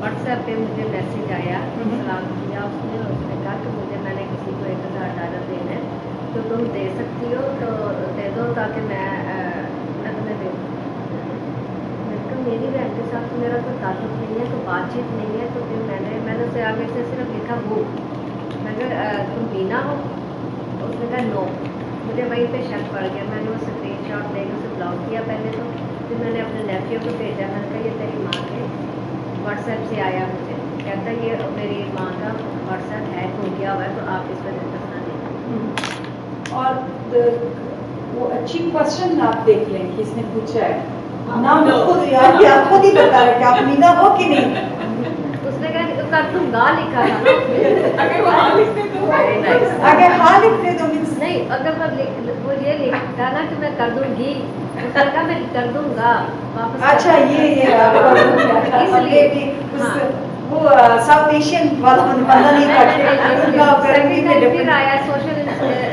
व्हाट्सएप पे मुझे मैसेज आया सलाम किया उसने कहा कि मुझे मैंने किसी को $1000 देना है तो तुम दे सकती हो तो दे दो ताकि मैं तुम्हें दे दूँ मेरी बहन के साथ तो मेरा कोई ताल्लुक नहीं है तो बातचीत नहीं है तो फिर मैंने उसे आगे से सिर्फ लिखा वो मगर तुम बीना हो तो उसने कहा नो मुझे वहीं पे शक पड़ गया मैंने वो स्क्रीनशॉट लेकर उसे ब्लॉक किया पहले तो फिर मैंने अपने नेफ्यू को भेजा मैंने कहा ये तेरी माँ के व्हाट्सएप से आया मुझे कहता ये मेरी माँ का व्हाट्सएप हैक हो गया हुआ है तो आप इस वजह से और वो अच्छी क्वेश्चन आप देख लें कि इसने पूछा है नाम खुद यार कि आप खुद ही बता रहे कि आप मीना हो कि नहीं उसने कहा कर दूंगा लिखा था ना अगर वो हाँ लिखते तो अगर हाँ लिखते तो मीन्स नहीं अगर वो ये लिखता ना कि मैं कर दूंगी उसने कहा मैं कर दूंगा वापस अच्छा ये इसलिए भी वो साउथ एशियन वाला बंदा नहीं करते फिर आया सोशल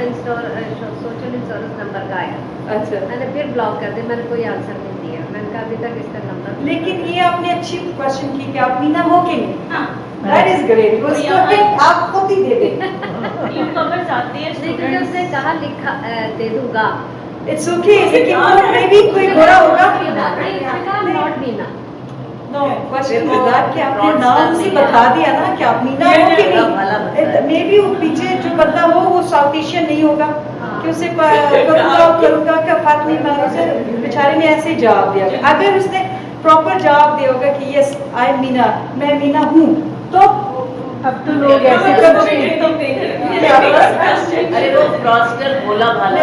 इंश्योरेंस नंबर का आया अच्छा मैंने फिर ब्लॉक कर दिया मैंने कोई आंसर नहीं दिया मैंने कहा अभी तक इसका नंबर लेकिन ये आपने अच्छी क्वेश्चन की कि आप मीना हो कि नहीं दैट इज ग्रेट आप खुद ही दे दें न्यूकमर्स आते हैं नहीं क्योंकि उसने कहा लिखा दे दूंगा इट्स ओके लेकिन वो मे भी कोई बुरा होगा नॉट मीना नो क्वेश्चन इज दैट कि आपने नाम से बता दिया ना कि आप मीना हो कि नहीं मे बी वो पीछे जो बंदा हो वो साउथ एशियन नहीं होगा कि उसे करूंगा क्या फर्क नहीं मैं उसे बेचारे ने ऐसे ही जवाब दिया अगर उसने प्रॉपर जवाब दिया होगा कि यस आई मीना मैं मीना हूँ तो अब तो लोग ऐसे करते हैं अरे वो फ्रॉस्टर भोला भाला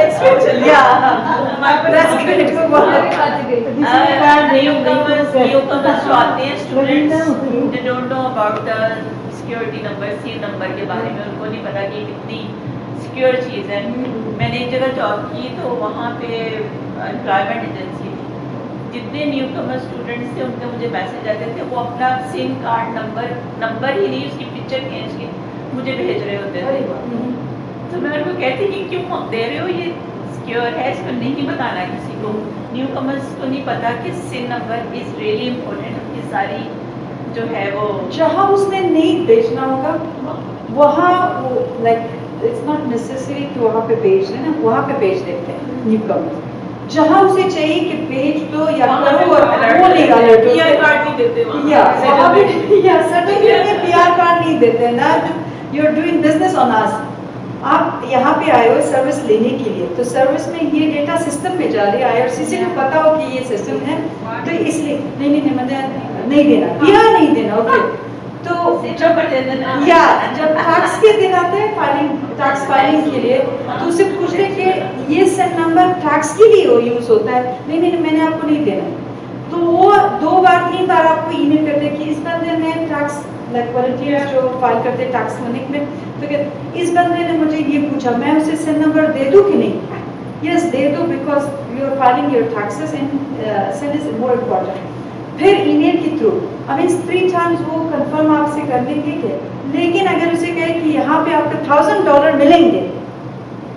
newcomers जो आते हैं students they don't know about the security number C number के बारे में उनको नहीं पता कि कितनी सिक्योर चीज़ है मैंने एक जगह जॉब की तो वहाँ पे एम्प्लॉयमेंट एजेंसी थी जितने न्यूकमर स्टूडेंट्स थे उनके मुझे मैसेज आते थे वो अपना सिम कार्ड नंबर ही नहीं उसकी पिक्चर खींच के मुझे भेज रहे होते थे तो मैं उनको कहती कि क्यों दे रहे हो ये सिक्योर है इसको नहीं बताना किसी को न्यूकमर्स को नहीं पता कि SIM number is really important उनकी सारी जो है वो जहाँ उसने नहीं भेजना होगा वहाँ वो लाइक इट्स नॉट नेसेसरी कि वहाँ पे भेज दें ना वहाँ पे भेज देते हैं न्यूकमर्स जहाँ उसे चाहिए कि भेज दो या करो और वो नहीं अलर्ट पीआर कार्ड नहीं देते वहाँ। या वहाँ भी या सर्टिफिकेट में पीआर कार्ड नहीं देते ना, you are doing business on us. आप यहाँ पे आए हो सर्विस लेने के लिए, तो सर्विस में ये डेटा सिस्टम में जा रही है, IRCC को पता हो कि ये सिस्टम है, तो इसलिए नहीं मतलब नहीं देना, पीआर नहीं देना, ओके। तो या जब टैक्स के दिन आते हैं टैक्स फाइलिंग के लिए, तो उसे पूछते कि ये सेट नंबर टैक्स के लिए यूज होता है, नहीं मैंने आपको नहीं देना। तो वो 2 बार 3 बार आपको ईमेल करते हैं कि इस बंदे ने टैक्स वॉलंटियर्स जो फाइल करते हैं टैक्स क्लिनिक में, तो इस बंदे ने मुझे ये पूछा, मैं उसे सेट नंबर दे दूँ कि नहीं? यस दे दो, because you are filing your taxes and set is more important. फिर ईमेल के थ्रू, आई मीन 3 टाइम्स वो कंफर्म आपसे करने के थे, लेकिन अगर उसे कहे कि यहाँ पे आपको $1000 मिलेंगे,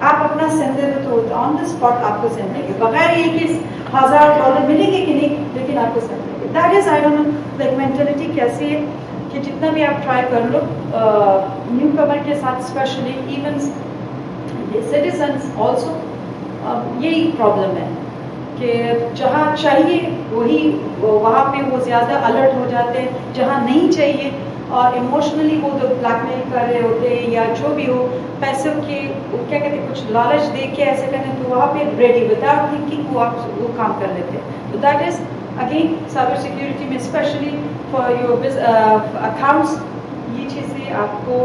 आप अपना सेंड दे दो तो ऑन द स्पॉट आपको सेंड देंगे, बगैर ये कि $1000 मिलेंगे कि नहीं, लेकिन आपको सेंड देंगे। That is I don't know like mentality कैसी है कि जितना भी आप ट्राई कर लो न्यू कमर के साथ, स्पेशली इवन सिटीजन्स ऑल्सो, यही प्रॉब्लम है कि जहाँ चाहिए वही वहाँ पे वो ज़्यादा अलर्ट हो जाते हैं, जहाँ नहीं चाहिए और इमोशनली वो तो ब्लैकमेल कर रहे होते हैं या जो भी हो, पैसों के क्या कहते हैं कुछ लालच दे के ऐसे करने, तो वहाँ पे रेडी विदाउट थिंकिंग वो काम कर लेते हैं। तो that is again cyber security में स्पेशली फॉर योर अकाउंट्स, ये चीज़ें आपको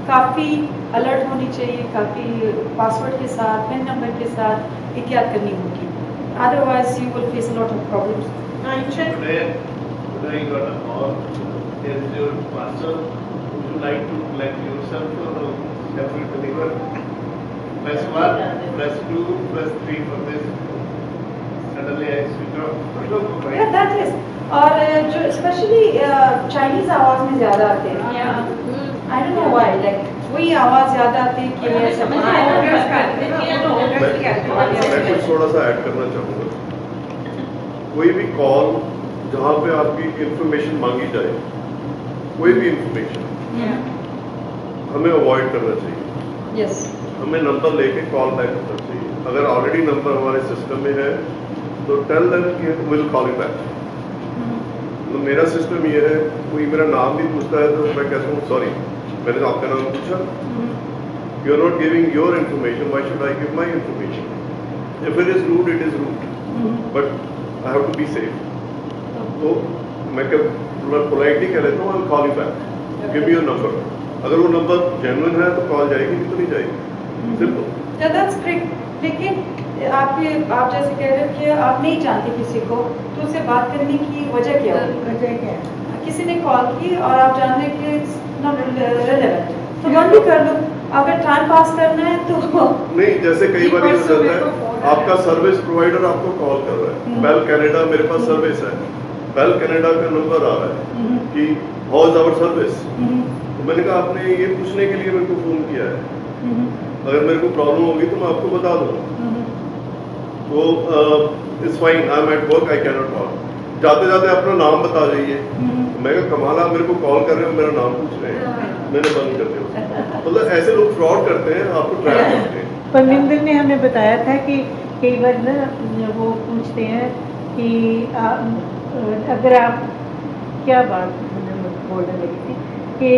काफ़ी अलर्ट होनी चाहिए, काफ़ी पासवर्ड के साथ, पिन नंबर के साथ एहतियात करनी होगी, otherwise you will face a lot of problems. Today you got a call. Here is your parcel. Would you like to collect yourself or have you delivered? Press 1, press 2, press 3 for this. Suddenly I switch off. Yeah, that is. और जो specially Chinese आवाज में ज्यादा आते हैं, I don't know why, like वही आवाज ज्यादा आती है कि मैं कुछ थोड़ा सा ऐड करना चाहूँगा। कोई भी कॉल जहाँ पे आपकी इंफॉर्मेशन मांगी जाए, कोई भी इंफॉर्मेशन हमें अवॉइड करना चाहिए। यस, हमें नंबर लेके कॉल बैक करना चाहिए। अगर ऑलरेडी नंबर हमारे सिस्टम में है तो टेल देम कि विल कॉल यू बैक। तो मेरा सिस्टम ये है, कोई मेरा नाम भी पूछता है तो मैं कहता हूँ सॉरी, मैंने आपका नाम पूछा, you are not giving your information, why should I give my information? If it is rude it is rude, but I have to be safe. तो मैं पोलाइटली कह लेता हूँ I will call you back, give me your number. अगर वो number genuine है तो call जाएगी, नहीं तो नहीं जाएगी, सिंपल। That's great. लेकिन आप जैसे कह रहे हो कि आप नहीं जानते किसी को, तो उससे बात करने की वजह क्या है? वजह क्या है? किसी ने कॉल की और आप जानते हैं कि इट्स नॉट रेलेवेंट, तो बंद भी कर लो। अगर टाइम पास करना है तो नहीं, जैसे कई बार ये हो जाता है, आपका सर्विस प्रोवाइडर आपको कॉल कर रहा है, बेल कनाडा मेरे पास सर्विस है, बेल कनाडा का नंबर आ रहा है कि हाउ इज आवर सर्विस। तो मैंने कहा आपने ये पूछने के लिए मेरे को फोन किया है, अगर मेरे को प्रॉब्लम होगी तो मैं आपको बता दूंगा। तो it's fine, I am at work, I can not talk. जाते जाते अपना नाम बता जाइए। मैं कहा कमाल, आप मेरे को कॉल कर रहे हो, मेरा नाम पूछ रहे हैं, मैंने बंद कर दिया। मतलब ऐसे लोग फ्रॉड करते हैं, आपको ट्रैप करते हैं। परमिंदर ने हमें बताया था कि कई बार ना वो पूछते हैं कि अगर आप क्या बात बोलने लगी थी कि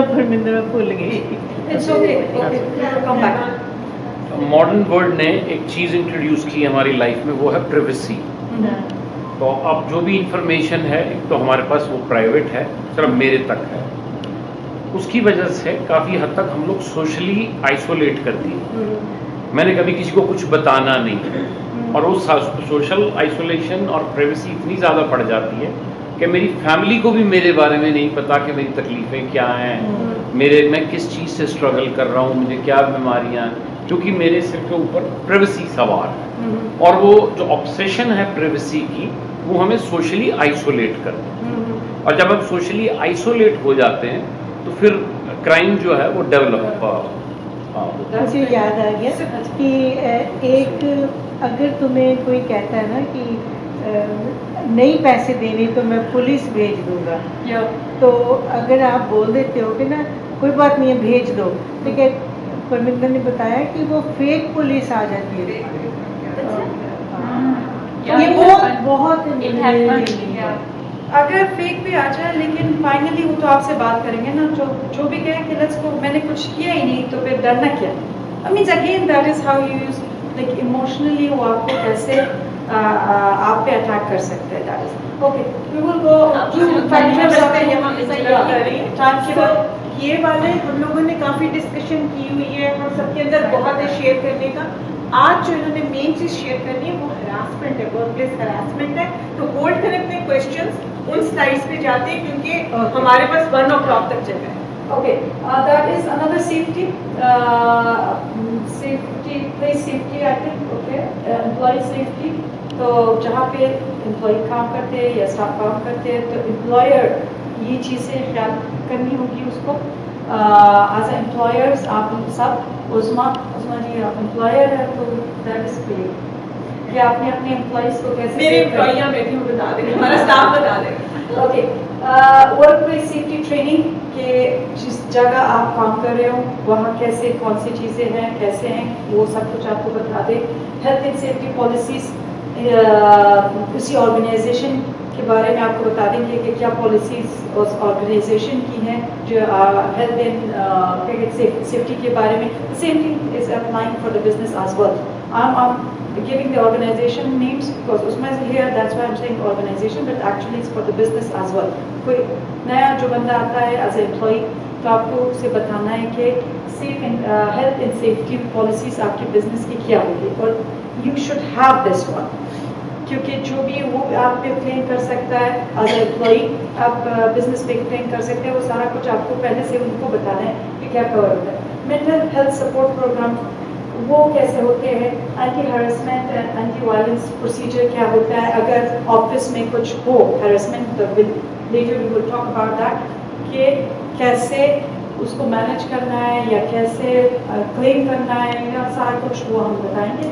परमिंदर में भूल गई। It's okay, come back. Modern world ने एक चीज़ इंट्रोड्यूस की हमारी लाइफ में, वो है प्राइवेसी। तो अब जो भी इंफॉर्मेशन है, एक तो हमारे पास वो प्राइवेट है, सिर्फ मेरे तक है, उसकी वजह से काफ़ी हद तक हम लोग सोशली आइसोलेट कर दिए। मैंने कभी किसी को कुछ बताना नहीं, और वो सोशल आइसोलेशन और प्राइवेसी इतनी ज़्यादा बढ़ जाती है कि मेरी फैमिली को भी मेरे बारे में नहीं पता कि मेरी तकलीफ़ें क्या हैं, मैं किस चीज़ से स्ट्रगल कर रहा हूँ, मुझे क्या बीमारियाँ, क्योंकि मेरे सिर के ऊपर प्राइवेसी सवार है। और वो जो ऑब्सेशन है प्राइवेसी की, वो हमें सोशली आइसोलेट करती है, और जब हम सोशली आइसोलेट हो जाते हैं तो फिर क्राइम जो है वो डेवलप मुझे याद आ गया कि एक अगर तुम्हें कोई कहता है ना कि नहीं पैसे देने तो मैं पुलिस भेज दूंगा, तो अगर आप बोल देते हो कि ना कोई बात नहीं है भेज दो, ठीक है, परमिंदर ने बताया कि वो फेक पुलिस आ जाती है। Yeah, ये it वो happened. बहुत It happened. Yeah. अगर फेक भी आ जाए लेकिन फाइनली वो तो आपसे बात करेंगे ना, जो भी कहे कि लेट्स गो, मैंने कुछ किया ही नहीं तो फिर डरना क्या। I mean again that is how you use like emotionally वो आपको कैसे आप पे अटैक कर सकते हैं। That is okay, we will go to factors of time के बाद। ये वाले हम लोगों ने काफी डिस्कशन की हुई है, हम सबके अंदर बहुत है शेयर करने का। आज जो इन्होंने मेन चीज शेयर करनी है वो हरासमेंट है, वर्कप्लेस हरासमेंट है। तो होल्ड करें अपने क्वेश्चंस, उन स्लाइड्स पे जाते हैं क्योंकि हमारे पास 1 o'clock तक जगह है। Okay, that is another safety, place safety I think, okay, employee safety. तो जहाँ पे employee काम करते हैं या staff काम करते हैं तो employer ये चीज़ें ख्याल करनी होगी उसको। As an employers आप सब उस्मा जी आप employer है तो that is clear कि आपने अपने employees को कैसे मेरे save करना है। एम्प्लॉइयाँ बैठी हूँ बता देंगे, हमारा स्टाफ बता देगा। ओके, वर्कप्लेस सेफ्टी ट्रेनिंग के जिस जगह आप काम कर रहे हो वहाँ कैसे कौन सी चीज़ें हैं कैसे हैं वो सब कुछ आपको बता दे। हेल्थ एंड सेफ्टी पॉलिसीज किसी ऑर्गेनाइजेशन के बारे में आपको बता देंगे कि क्या पॉलिसीज उस ऑर्गेनाइजेशन की हैं जो हेल्थ एंड सेफ्टी के बारे में। Same thing is applying for the business as well. I'm giving the organization names because Usma is here, that's why I'm saying organization, but actually it's for the business as well. कोई नया जो बंदा आता है as an employee तो आपको उसे बताना है कि safe and health and safety policies आपके बिजनेस की क्या होगी और you should have this one, क्योंकि जो भी वो आप पे क्लेम कर सकता है एज ए एम्प्लॉई, आप बिजनेस पे क्लेम कर सकते हैं, वो सारा कुछ आपको पहले से उनको बताना है कि क्या कवर होता है। मेंटल हेल्थ सपोर्ट प्रोग्राम वो कैसे होते हैं, anti harassment and anti violence procedure क्या होता है अगर ऑफिस में कुछ हो harassment, later we will talk about that कि कैसे उसको मैनेज करना है या कैसे क्लेम करना है या सारा कुछ वो हम बताएंगे।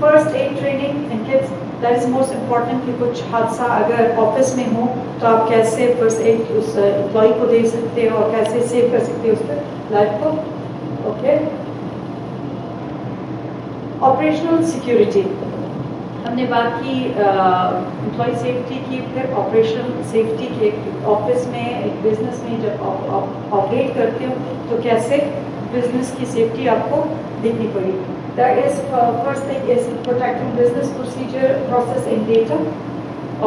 First aid training in kids, that is most important कि कुछ हादसा अगर ऑफिस में हो तो आप कैसे फर्स्ट एड उस एम्प्लॉय को दे सकते हो और कैसे सेव कर सकते हो उसकी लाइफ को। ओके, ऑपरेशनल सिक्योरिटी हमने बात की, एम्प्लॉय सेफ्टी की, फिर ऑपरेशनल सेफ्टी के। ऑफिस में एक बिजनेस में जब ऑपरेट करते हो तो कैसे बिजनेस की सेफ्टी आपको देखनी पड़ेगी। That is first thing is protecting business procedure process and data.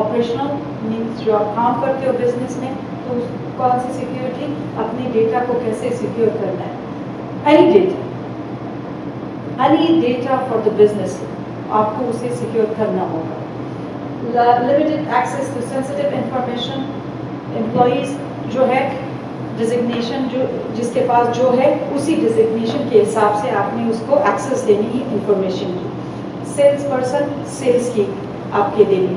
Operational means जो आप काम करते हो बिजनेस में तो कौन सी सिक्योरिटी, अपने डेटा को कैसे सिक्योर करना है। Any data for the business आपको उसे सिक्योर करना होगा। Limited access to sensitive information, employees जो है डिजिग्नेशन जो जिसके पास जो है उसी डिजिग्नेशन के हिसाब से आपने उसको एक्सेस देनी है इंफॉर्मेशन की। सेल्स पर्सन सेल्स की आपके देनी,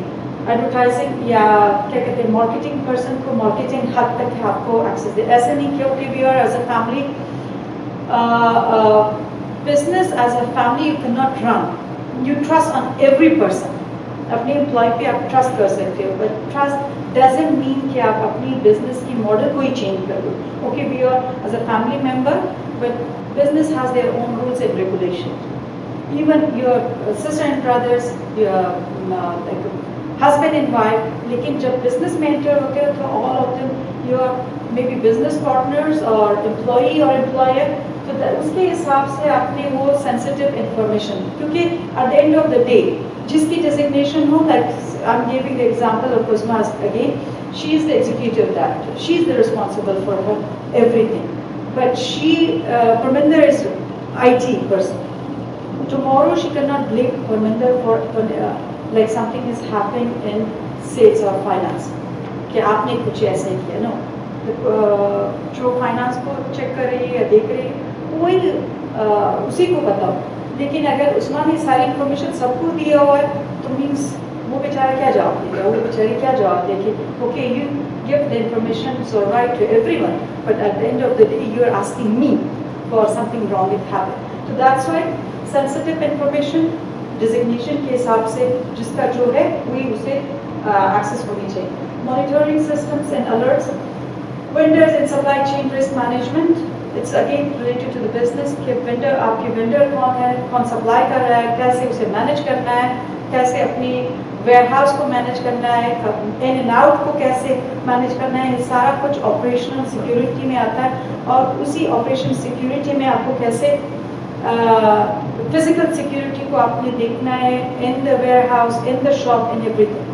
एडवर्टाइजिंग या क्या कहते हैं मार्केटिंग पर्सन को मार्केटिंग हद तक आपको एक्सेस दे। ऐसे नहीं क्योंकि we are as a family business as a family you cannot run. You trust on every person. अपने एम्प्लॉय पे आप ट्रस्ट कर सकते हो, बट ट्रस्ट डजंट मीन कि आप अपनी बिजनेस की मॉडल को ही चेंज कर दो। Okay, we are as a family member but business has their own rules and regulation. Even your sister and brothers, husband and wife, लेकिन जब बिजनेस में एंटर होते हो तो all of them you are may be business partners और employee और employer, तो उसके हिसाब से आपने वो सेंसिटिव इंफॉर्मेशन, क्योंकि at the end of the day जिसकी डेजिग्नेशन हो, that I am giving the example of Usma again, she is the executive director, she is the responsible for her everything, but she Parminder is IT person. Tomorrow she cannot blame Parminder for like something is happening in sales or finance कि आपने कुछ ऐसे किया। No, जो finance को check कर रही है या देख रही है वही उसी को बताओ, लेकिन अगर उस्मा ने सारी इन्फॉर्मेशन सबको दिया हुआ है तो मीन्स वो बेचारा क्या जवाब देगा, वो बेचारी क्या जवाब देगी। Okay, you give the information so right to everyone, but at the end of the day you are asking me for something wrong it happened. तो that's why sensitive information designation के हिसाब से जिसका जो है वही उसे एक्सेस होनी चाहिए। Monitoring systems and alerts, vendors and supply chain risk management, it's again related to the business कि वेंडर, आपके वेंडर कौन है, कौन सप्लाई कर रहा है, कैसे उसे मैनेज करना है, कैसे अपनी वेयरहाउस को मैनेज करना है, इन एंड आउट को कैसे मैनेज करना है, ये सारा कुछ ऑपरेशनल सिक्योरिटी में आता है। और उसी ऑपरेशन सिक्योरिटी में आपको कैसे फिजिकल सिक्योरिटी को आपने देखना है in the warehouse, in the shop, in everything.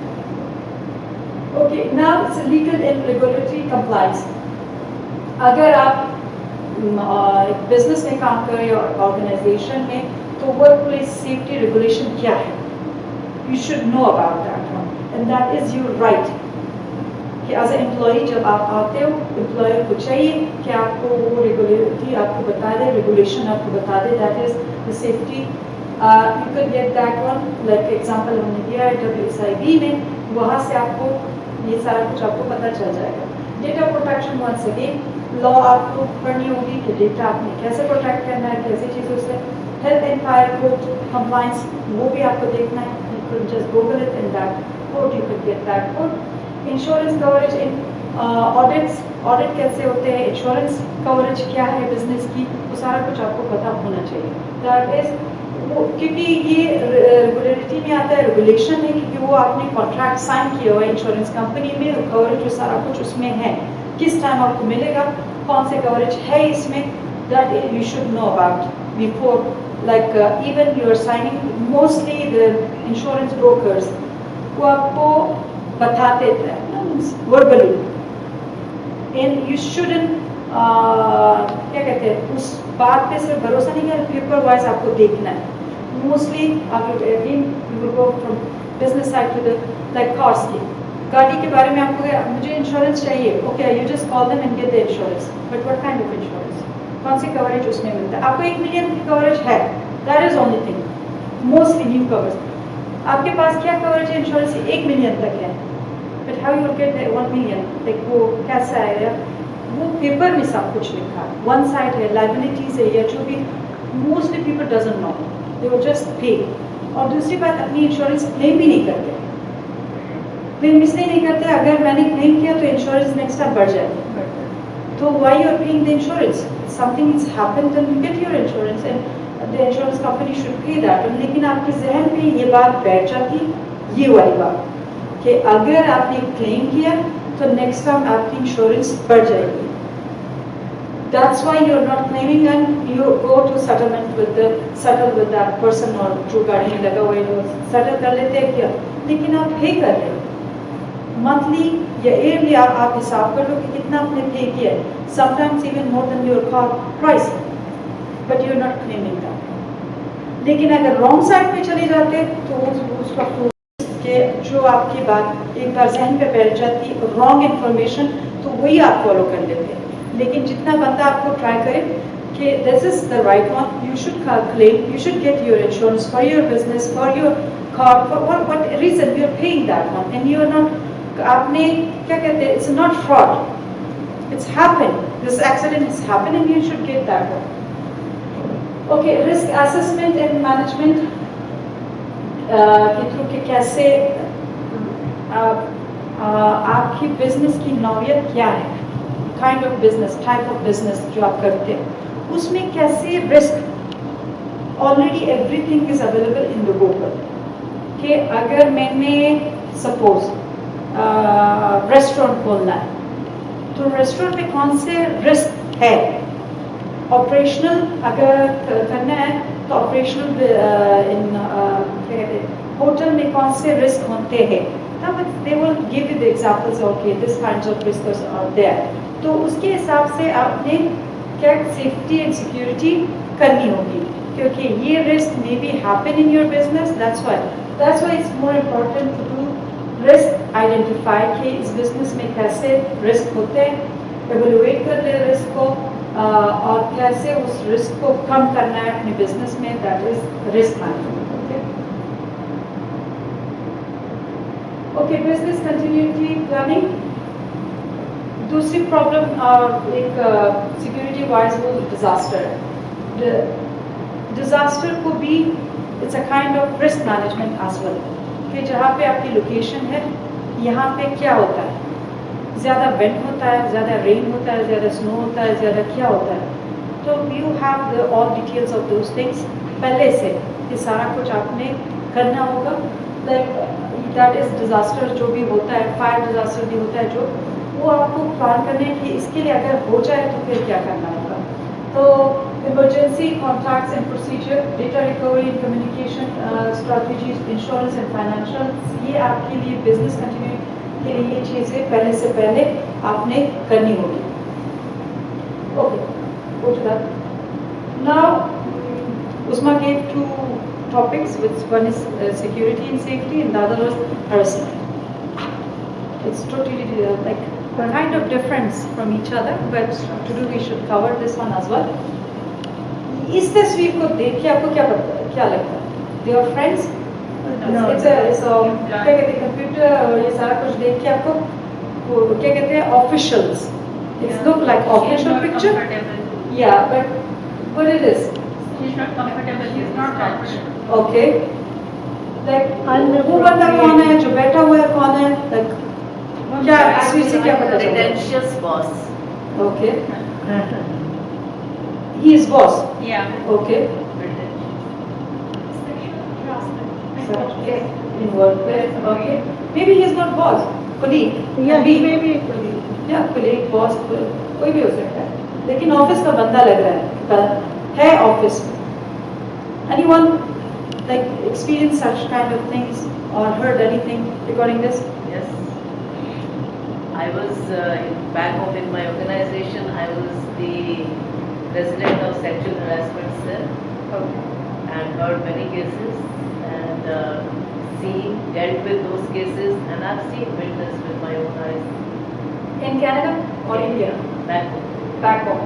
Okay, now it's legal and regulatory compliance. अगर आप बिजनेस में काम कर रहे हो ऑर्गेनाइजेशन में, तो वर्क प्लेस सेफ्टी रेगुलेशन क्या है, you should know about that one, and that is your right कि एज ए एम्प्लॉई जब आप आते हो, एम्प्लॉयर को चाहिए कि आपको वो रेगुलेटरी आपको बता दे, रेगुलेशन आपको बता दे, that is the safety. You can get that one, like example हमने दिया है WSIB में, वहाँ से आपको ये सारा कुछ आपको पता चल जाएगा। Data protection once again, law आपको पढ़नी होगी कि डेटा आपने कैसे प्रोटेक्ट करना है, कैसी चीज़ों से। Health and fire code compliance, वो भी आपको देखना है, you can just Google it in that code, you can get that code. Insurance coverage in audits, audit कैसे होते हैं, इंश्योरेंस कवरेज क्या है बिजनेस की, वो सारा कुछ आपको पता होना चाहिए। दैट इज वो, क्योंकि ये रेगुलेटरी में आता है, रेगुलेशन है, क्योंकि वो आपने कॉन्ट्रैक्ट साइन किया हुआ है इंश्योरेंस कंपनी में, कवरेज जो सारा कुछ उसमें है, किस टाइम आपको मिलेगा, कौन से कवरेज है इसमें, that you should know about before, like even you are signing. Mostly the insurance brokers वो आपको बताते थे वर्बली, एंड यू शुडंट क्या कहते हैं, उस बात पे सिर्फ भरोसा नहीं है, पेपर वाइज आपको देखना है। Mostly again you will go from business side to the like cars की, गाड़ी के बारे में आपको मुझे इंश्योरेंस चाहिए, okay you just call them and get the insurance, but what kind of insurance, कौन सी कवरेज उसमें मिलता है, आपको 1 मिलियन की कवरेज है, that is only thing. Mostly new covers आपके पास क्या कवरेज है इंश्योरेंस, 1 मिलियन तक है, but how you get the 1 million, like वो कैसा है, वो पेपर में सब कुछ लिखा है, वन साइड है, लाइबिलिटीज है, या जो भी, mostly people doesn't know, they will just पे। और दूसरी बात, अपनी इंश्योरेंस क्लेम भी नहीं करते, क्लेम इसलिए नहीं करते, अगर मैंने क्लेम किया तो इंश्योरेंस नेक्स्ट टाइम बढ़ जाएगी, तो why you are paying the insurance, something is happened then you get your insurance and the insurance company should pay that. लेकिन आपके जहन में ये बात बैठ जाती, ये वाली बात कि अगर आपने क्लेम किया तो नेक्स्ट टाइम आपकी इंश्योरेंस बढ़ जाएगी। That's why you're not claiming and you go to settlement with that person, और जो गाड़ी में लगा हुआ है वो सेटल कर लेते हैं क्या, लेकिन आप पे कर रहे हो मंथली या ईयरली, आप हिसाब कर लो कि कितना आपने पे किया है, sometimes even more than your car price, but you are not claiming that. लेकिन अगर रॉन्ग साइड पे चले जाते तो उसका कि जो आपकी बात एक बार जहन पे बैठ जाती, रॉन्ग इन्फॉर्मेशन, तो वही आप फॉलो कर लेते हैं। लेकिन जितना बंदा आपको ट्राई करे कि this is the right one, you should claim, you should get your insurance for your business, for your car, for what reason you are paying that one, and you are not, आपने क्या कहते हैं, it's not fraud, it's happened, this accident is happened and you should get that one. Okay, risk assessment and management के through कि कैसे आपकी business की नौयत क्या है, kind of business, type of business जो आप करते हैं, उसमें कैसे risk, already everything is available in the Google, कि अगर मैंने सपोज रेस्टोरेंट खोलना है, तो रेस्टोरेंट में कौन से रिस्क है, ऑपरेशनल अगर करना है तो ऑपरेशनल होटल में कौन से रिस्क होते हैं, तब they will give you the examples, okay this kinds of risks are there, तो उसके हिसाब से आपने क्या सेफ्टी एंड सिक्योरिटी करनी होगी, क्योंकि ये risk may be happen in your business, that's why it's more important to do risk identify कि इस बिजनेस में कैसे रिस्क होते हैं, एवेलुएट कर ले रिस्क को, और कैसे उस रिस्क को कम करना है अपने बिजनेस में, that is risk management. Okay, business continuity planning. दूसरी प्रॉब्लम एक सिक्योरिटी वाइज वो डिजास्टर है। डिजास्टर को भी it's a kind of risk management as well, कि जहाँ पे आपकी लोकेशन है, यहाँ पे क्या होता है, ज़्यादा विंड होता है, ज़्यादा रेन होता है, ज़्यादा स्नो होता है, ज़्यादा क्या होता है, तो you have the all details of those things पहले से, ये सारा कुछ आपने करना होगा। लाइक दैट इज डिजास्टर जो भी होता है, फायर डिजास्टर भी होता है जो, वो आपको प्लान करने कि इसके लिए अगर हो जाए तो फिर क्या करना होगा। तो emergency contracts and procedure, data recovery and communication strategies, insurance and financial, ये आपके लिए बिजनेस कंटिन्यू के लिए ये चीज़ें पहले से पहले आपने करनी होगी। Okay, go to that. Now, Usma gave two topics, which one is security and safety, and the other was harassment. It's totally like a kind of difference from each other, but to do we should cover this one as well. इस तस्वीर को देख के आपको क्या लगता है? They are friends? It's क्या कहते हैं, कंप्यूटर और ये सारा कुछ देख के आपको क्या कहते हैं, officials. It's look like official picture. Yeah, but what it is? He's not comfortable. He's not comfortable. Okay. Like वो बंदा कौन है, जो बैठा हुआ है कौन है? Like क्या तस्वीर से क्या पता चलता है? Pretentious boss. Okay. He is boss. Yeah. Okay. Okay. In workplace. Okay. Maybe he is not boss. Colleague. Yeah, he may be a colleague. या colleague, boss, कोई भी हो सकता है, लेकिन ऑफिस का बंदा लग रहा है ऑफिस में। Anyone like experienced such kind of things or heard anything regarding this? Yes. I was back home in my organization. I was the president of sexual harassment cell and heard many cases and dealt with those cases, and I've seen witnessed with my own eyes. In Canada or India? Back home. Back home.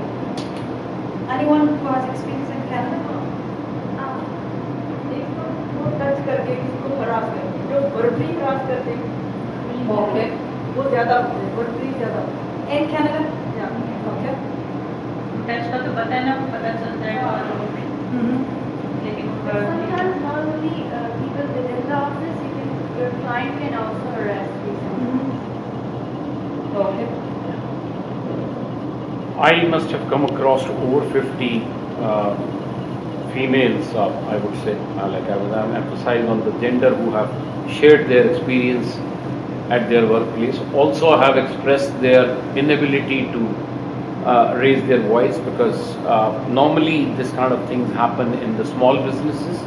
Anyone who has experience in Canada? वो touch करके इसको harass करते, जो verbally harass करते हैं Okay. वो ज़्यादा verbally ज़्यादा। In Canada? Yeah. Okay. Touch का तो पता है ना, पता चलता है और लेकिन Sometimes not only people within the office, your client can also harass you. Okay. I must have come across over 50 females, I would say, I'm emphasizing on the gender, who have shared their experience at their workplace. Also have expressed their inability to raise their voice, because normally this kind of things happen in the small businesses,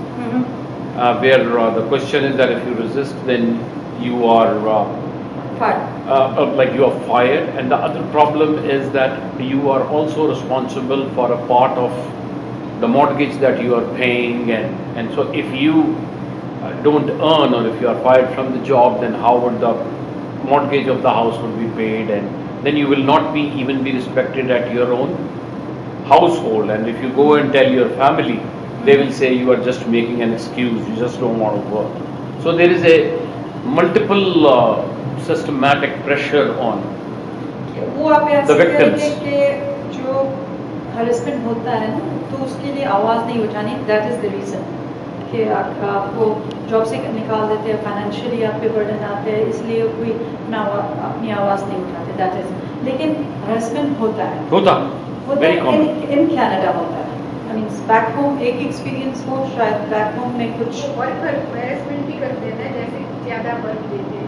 where the question is that if you resist, then you are like you are fired. And the other problem is that you are also responsible for a part of the mortgage that you are paying, and so if you don't earn, or if you are fired from the job, then how would the mortgage of the house would be paid, and then you will not be even be respected at your own household. And if you go and tell your family, they will say you are just making an excuse, you just don't want to work. So there is a multiple systematic pressure on वो आप the victims. कि जो harassment होता है ना, तो उसके लिए आवाज़ नहीं उठानी, दैट इज़ द रीज़न कि आपको जॉब से निकाल देते हैं, फाइनेंशियली आप पे बर्डन आते हैं, इसलिए कोई अपनी आवाज़ नहीं उठाते, दैट इज। लेकिन हरेसमेंट होता है, very common. इन कनाडा होता है। आई मीन बैक होम एक एक्सपीरियंस हो, शायद बैक होम में कुछ हरेसमेंट भी करते हैं, जैसे ज़्यादा वर्क देते हैं।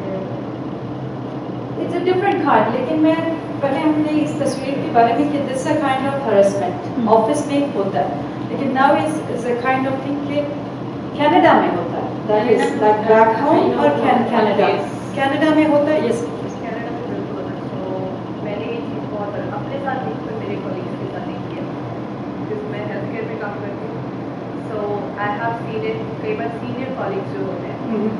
It's a different card. लेकिन मैं पहले हमने इस तस्वीर के बारे में कि this a kind of harassment office में होता है, लेकिन now is a kind of thing कि कनाडा में होता है, that is like back home और कनाडा में होता है। यस, कनाडा में बिल्कुल होता है। तो मैंने ये चीज़ बहुत अपने साथ नहीं, पर मेरे कॉलीग्स के साथ नहीं किया, क्योंकि मैं हेल्थ केयर में काम करती हूँ। सो आई हैव सीन इट, कई बार सीनियर कॉलीग्स जो होते हैं,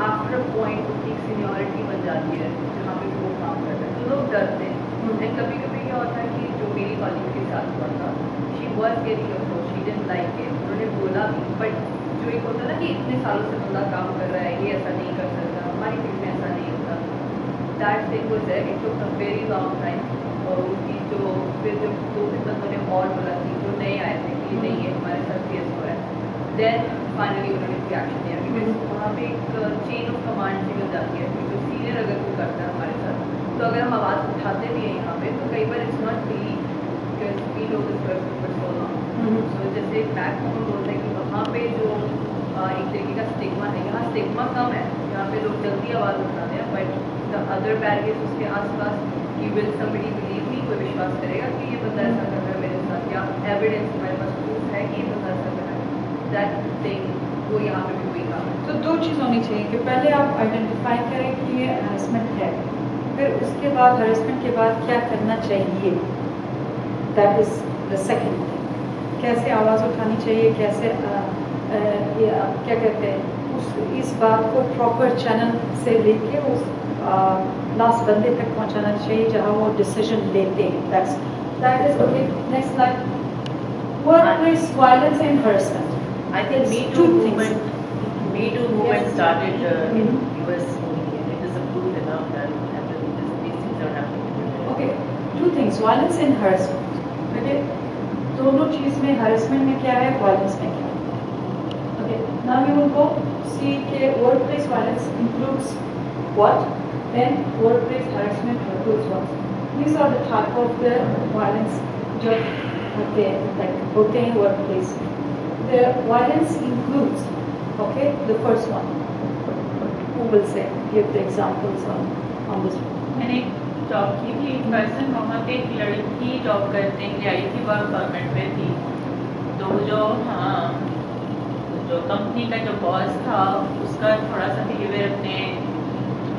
आफ्टर अ पॉइंट उनकी सीनियरिटी बन जाती है जहाँ पे वो काम करते हैं, तो लोग डरते हैं। एंड कभी कभी क्या होता है कि जो मेरी कॉलीग के साथ हुआ था, she was getting approach, she didn't like it, उन्होंने बोला भी, बट जो एक होता है ना कि इतने सालों से बंदा काम कर रहा है, ये ऐसा नहीं कर सकता, हमारी फील्ड में ऐसा नहीं होता, that thing was there. It took a very long time. और उसकी जो फिर जब 2-3 बंदों ने और बोला थी, जो नए आए थे कि नहीं ये हमारे साथ केस हो रहा है, देन फाइनली उन्होंने कोई एक्शन लिया, बिकॉज वहाँ पे एक चेन ऑफ कमांड सी मिल जाती है, क्योंकि सीनियर अगर कोई करता है हमारे साथ, तो अगर हम आवाज़ उठाते भी हैं यहाँ पे, तो कई बार it's not believe because we know this person for so long. So जैसे back home बोलते हैं कि वहाँ पे जो एक तरीके का स्टिग्मा है, यहाँ स्टिग्मा कम है, यहाँ पे लोग जल्दी आवाज़ उठाते हैं, but the other baggage उसके आसपास कि will somebody believe me, कोई विश्वास करेगा कि ये बंदा ऐसा कर रहा है मेरे साथ, या evidence हमारे पास proof है कि ये बंदा ऐसा कर रहा है, that thing वो यहाँ पे भी हुई काम है. तो दो चीज़ होनी चाहिए कि पहले आप आइडेंटिफाई करें कि ये हरासमेंट है, फिर उसके बाद हरासमेंट के बाद क्या करना चाहिए, that is the second thing. कैसे आवाज़ उठानी चाहिए, कैसे क्या कहते हैं उस इस बात को प्रॉपर चैनल से लेके उस लास्ट बंदे तक पहुंचाना चाहिए जहां वो डिसीजन लेते हैं. That is okay. Next line, workplace violence and harassment. I think Me Too movement started in US only, and it is a proof enough that these things are happening. Okay, two things, violence and harassment. Okay, दोनों चीज में harassment में क्या है, violence में क्या है. Okay, now we will go see कि workplace violence includes what, then workplace harassment includes what. These are the type of the violence जो होते हैं workplace. The violence includes, okay, the first one. Who will say, give the examples on this one. मैंने job की थी, एक person वहाँ पे एक लड़की जॉब करने के लिए आई थी, वर्क परमिट पे थी. तो जो कंपनी का जो बॉस था उसका थोड़ा सा बिहेवियर अपने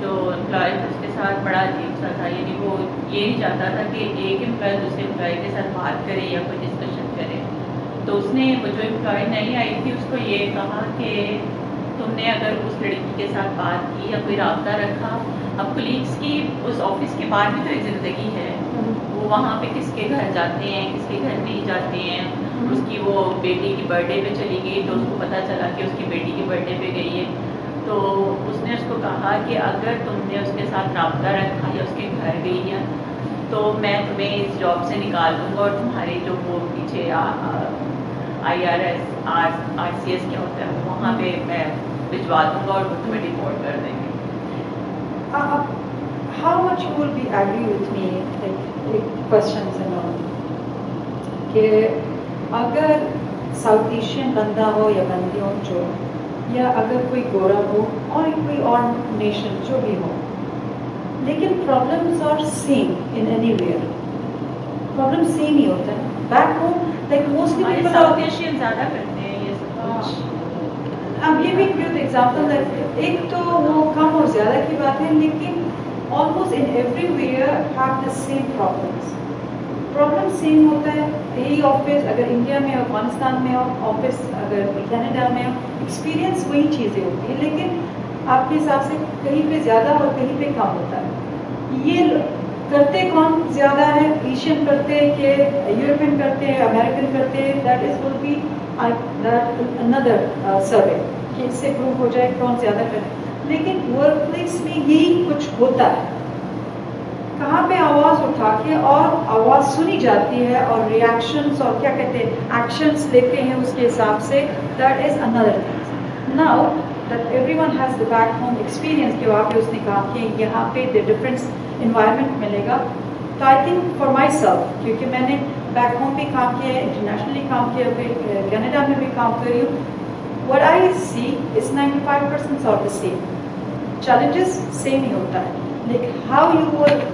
जो एम्प्लॉय थे उसके साथ बड़ा अजीब सा था. यानी वो ये नहीं चाहता था कि एक एम्प्लॉय दूसरे एम्प्लॉय के साथ बात करे या कोई डिस्कशन करे. तो उसने वो जो एम्प्लॉय नहीं आई थी उसको ये कहा कि तुमने अगर उस लड़की के साथ बात की या कोई राब्ता रखा, अब कोलीग्स की उस ऑफिस के बाद भी तो एक ज़िंदगी है, वो वहाँ पे किसके घर जाते हैं, किसके घर नहीं जाते हैं. उसकी वो बेटी की बर्थडे पे चली गई तो उसको पता चला कि उसकी बेटी की बर्थडे पे गई है. तो उसने उसको कहा कि अगर तुमने उसके साथ राब्ता रखा या उसके घर गई है तो मैं तुम्हें इस जॉब से निकाल दूँगा और तुम्हारे जो वो पीछे IRS RCS क्या होता है वहाँ पे मैं भिजवा दूँगा और वो तुम्हें रिपोर्ट कर देंगे. How much you will be agree with me, like questions and all, कि अगर साउथ एशियन बंदा हो या बंदी हो जो, या अगर कोई गोरा हो और कोई और नेशन जो भी हो, लेकिन problems are same in anywhere. Problem same ही होता है. Back home like mostly people South Asian ज़्यादा करते हैं ये सब कुछ. अब ये भी एक एग्जाम्पल है. एक तो वो कम और ज़्यादा की बात है, लेकिन almost in everywhere have the same problems. Problem same होता है. यही ऑफिस अगर इंडिया में हो, अफगानिस्तान में हो, ऑफिस अगर कनाडा में हो, एक्सपीरियंस वही चीज़ें होती हैं, लेकिन आपके हिसाब से कहीं पे ज़्यादा और कहीं पे कम होता है. ये करते कौन ज़्यादा है, एशियन करते हैं कि यूरोपियन करते हैं, अमेरिकन करते हैं, that is will be another survey कि इससे प्रूव हो जाए कौन ज़्यादा करे. लेकिन वर्क प्लेस में यही कुछ होता है. कहाँ पे आवाज़ उठा के और आवाज़ सुनी जाती है और रिएक्शंस और क्या कहते हैं एक्शंस लेते हैं उसके हिसाब से, that is another thing. Now that everyone has the back home experience कि वहाँ पे उसने कहा कि यहाँ पे द डिफरेंस इन्वायरमेंट मिलेगा. तो I think for my self, क्योंकि मैंने बैक होम भी काम किया है, इंटरनेशनली काम किया, फिर कनाडा में भी काम कर रही हूँ. What I see is 95% of the same. Challenges same ही होता है, लेकिन हाउ यू विल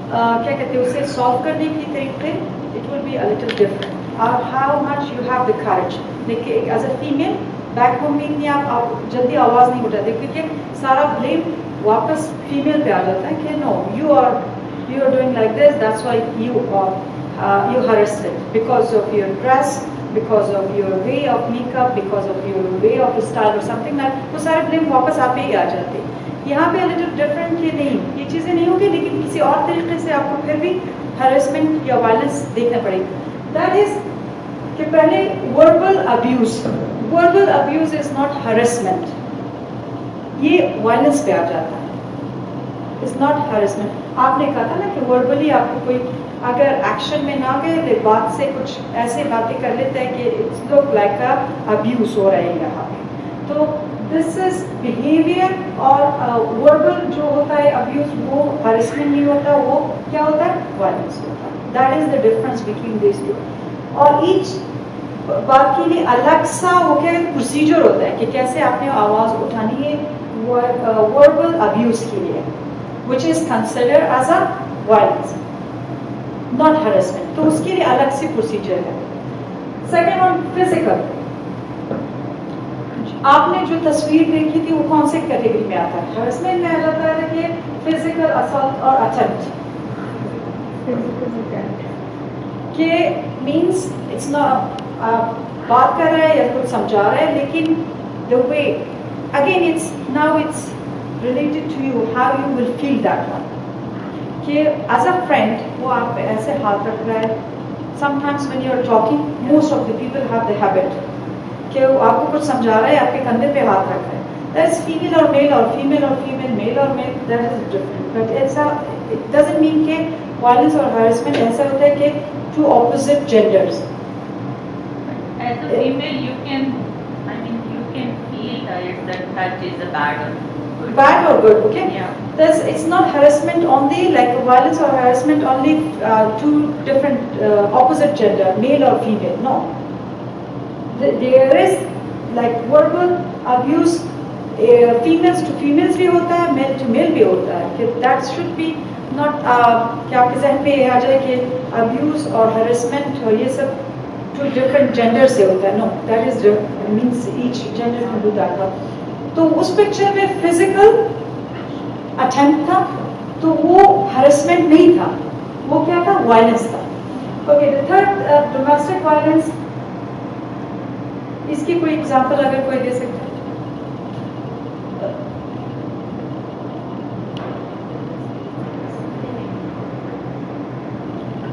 क्या कहते हैं उसे सॉल्व करने की तरीके it will be a little different. और how much you have the courage. देखिए as a female back home में इतनी आप जल्दी आवाज़ नहीं उठाते, क्योंकि सारा ब्लेम वापस फीमेल पे आ जाता है कि no you are doing like this, that's why you harassed it because of your dress, because of your way of makeup, because of your way of style or something like. वो सारे blame वापस आप पे ही आ जाते हैं. यहाँ पे little different कि नहीं ये चीज़ें नहीं होगी, लेकिन किसी और तरीके से आपको फिर भी हरेसमेंट या वायलेंस देखना पड़ेगा. दैट इज कि पहले verbal abuse. Verbal abuse is not harassment, ये वायलेंस पे आ जाता है. It's not harassment. आपने कहा था ना कि वर्बली आपको कोई अगर एक्शन में ना गए तो बात से कुछ ऐसे बातें कर लेता है कि it's look like a abuse हो रहा है यहाँ पे. तो दिस इज बिहेवियर. और वर्बल जो होता है अब्यूज वो हरेसमेंट नहीं होता, वो क्या होता है वायलेंस होता है. That is the difference between this two. और ईच बात के लिए अलग सा वो क्या प्रोसीजर होता है कि कैसे आपने आवाज़ उठानी है वर्बल अब्यूज के लिए, which is consider as a violence not harassment, तो उसके लिए अलग से प्रोसीजर है। सेकेंड वन फिजिकल, आपने जो तस्वीर देखी थी वो कौन से कैटेगरी में आता है? हरेसमेंट में आ जाता है कि फिजिकल असॉल्ट और अटेम्प्ट के मीन्स इट्स नॉट बात कर रहा है या कुछ समझा रहा है, लेकिन the way again it's now it's related to you how you will feel that one, कि एज अ फ्रेंड वो आप पे ऐसे हाथ रख रहा है। Sometimes when you are talking most of the people have the habit कि वो आपको कुछ समझा रहा है, आपके कंधे पे हाथ रख रहा है। दैट इज फीमेल और मेल और फीमेल और फीमेल, मेल और male, that is different, but it doesn't mean कि वायलेंस और हरेसमेंट ऐसा होता है कि two opposite genders. As a female, you can feel that touch is a bad or good. Bad or good, okay? Yeah. It's not harassment only, like violence or harassment only two different opposite gender, male or female. No. There is like verbal abuse, females to females भी होता है, male to male भी होता है, कि that should be not कि आपके जहन में ये आ जाए कि abuse और harassment और ये सब two different gender से होता है। No, that is means each gender can do that one. तो उस पिक्चर में फिजिकल अटेम्प्ट था, तो वो हरेसमेंट नहीं था, वो क्या था? वायलेंस था। Okay, the third domestic violence, इसकी कोई एग्जांपल अगर कोई दे सकता है?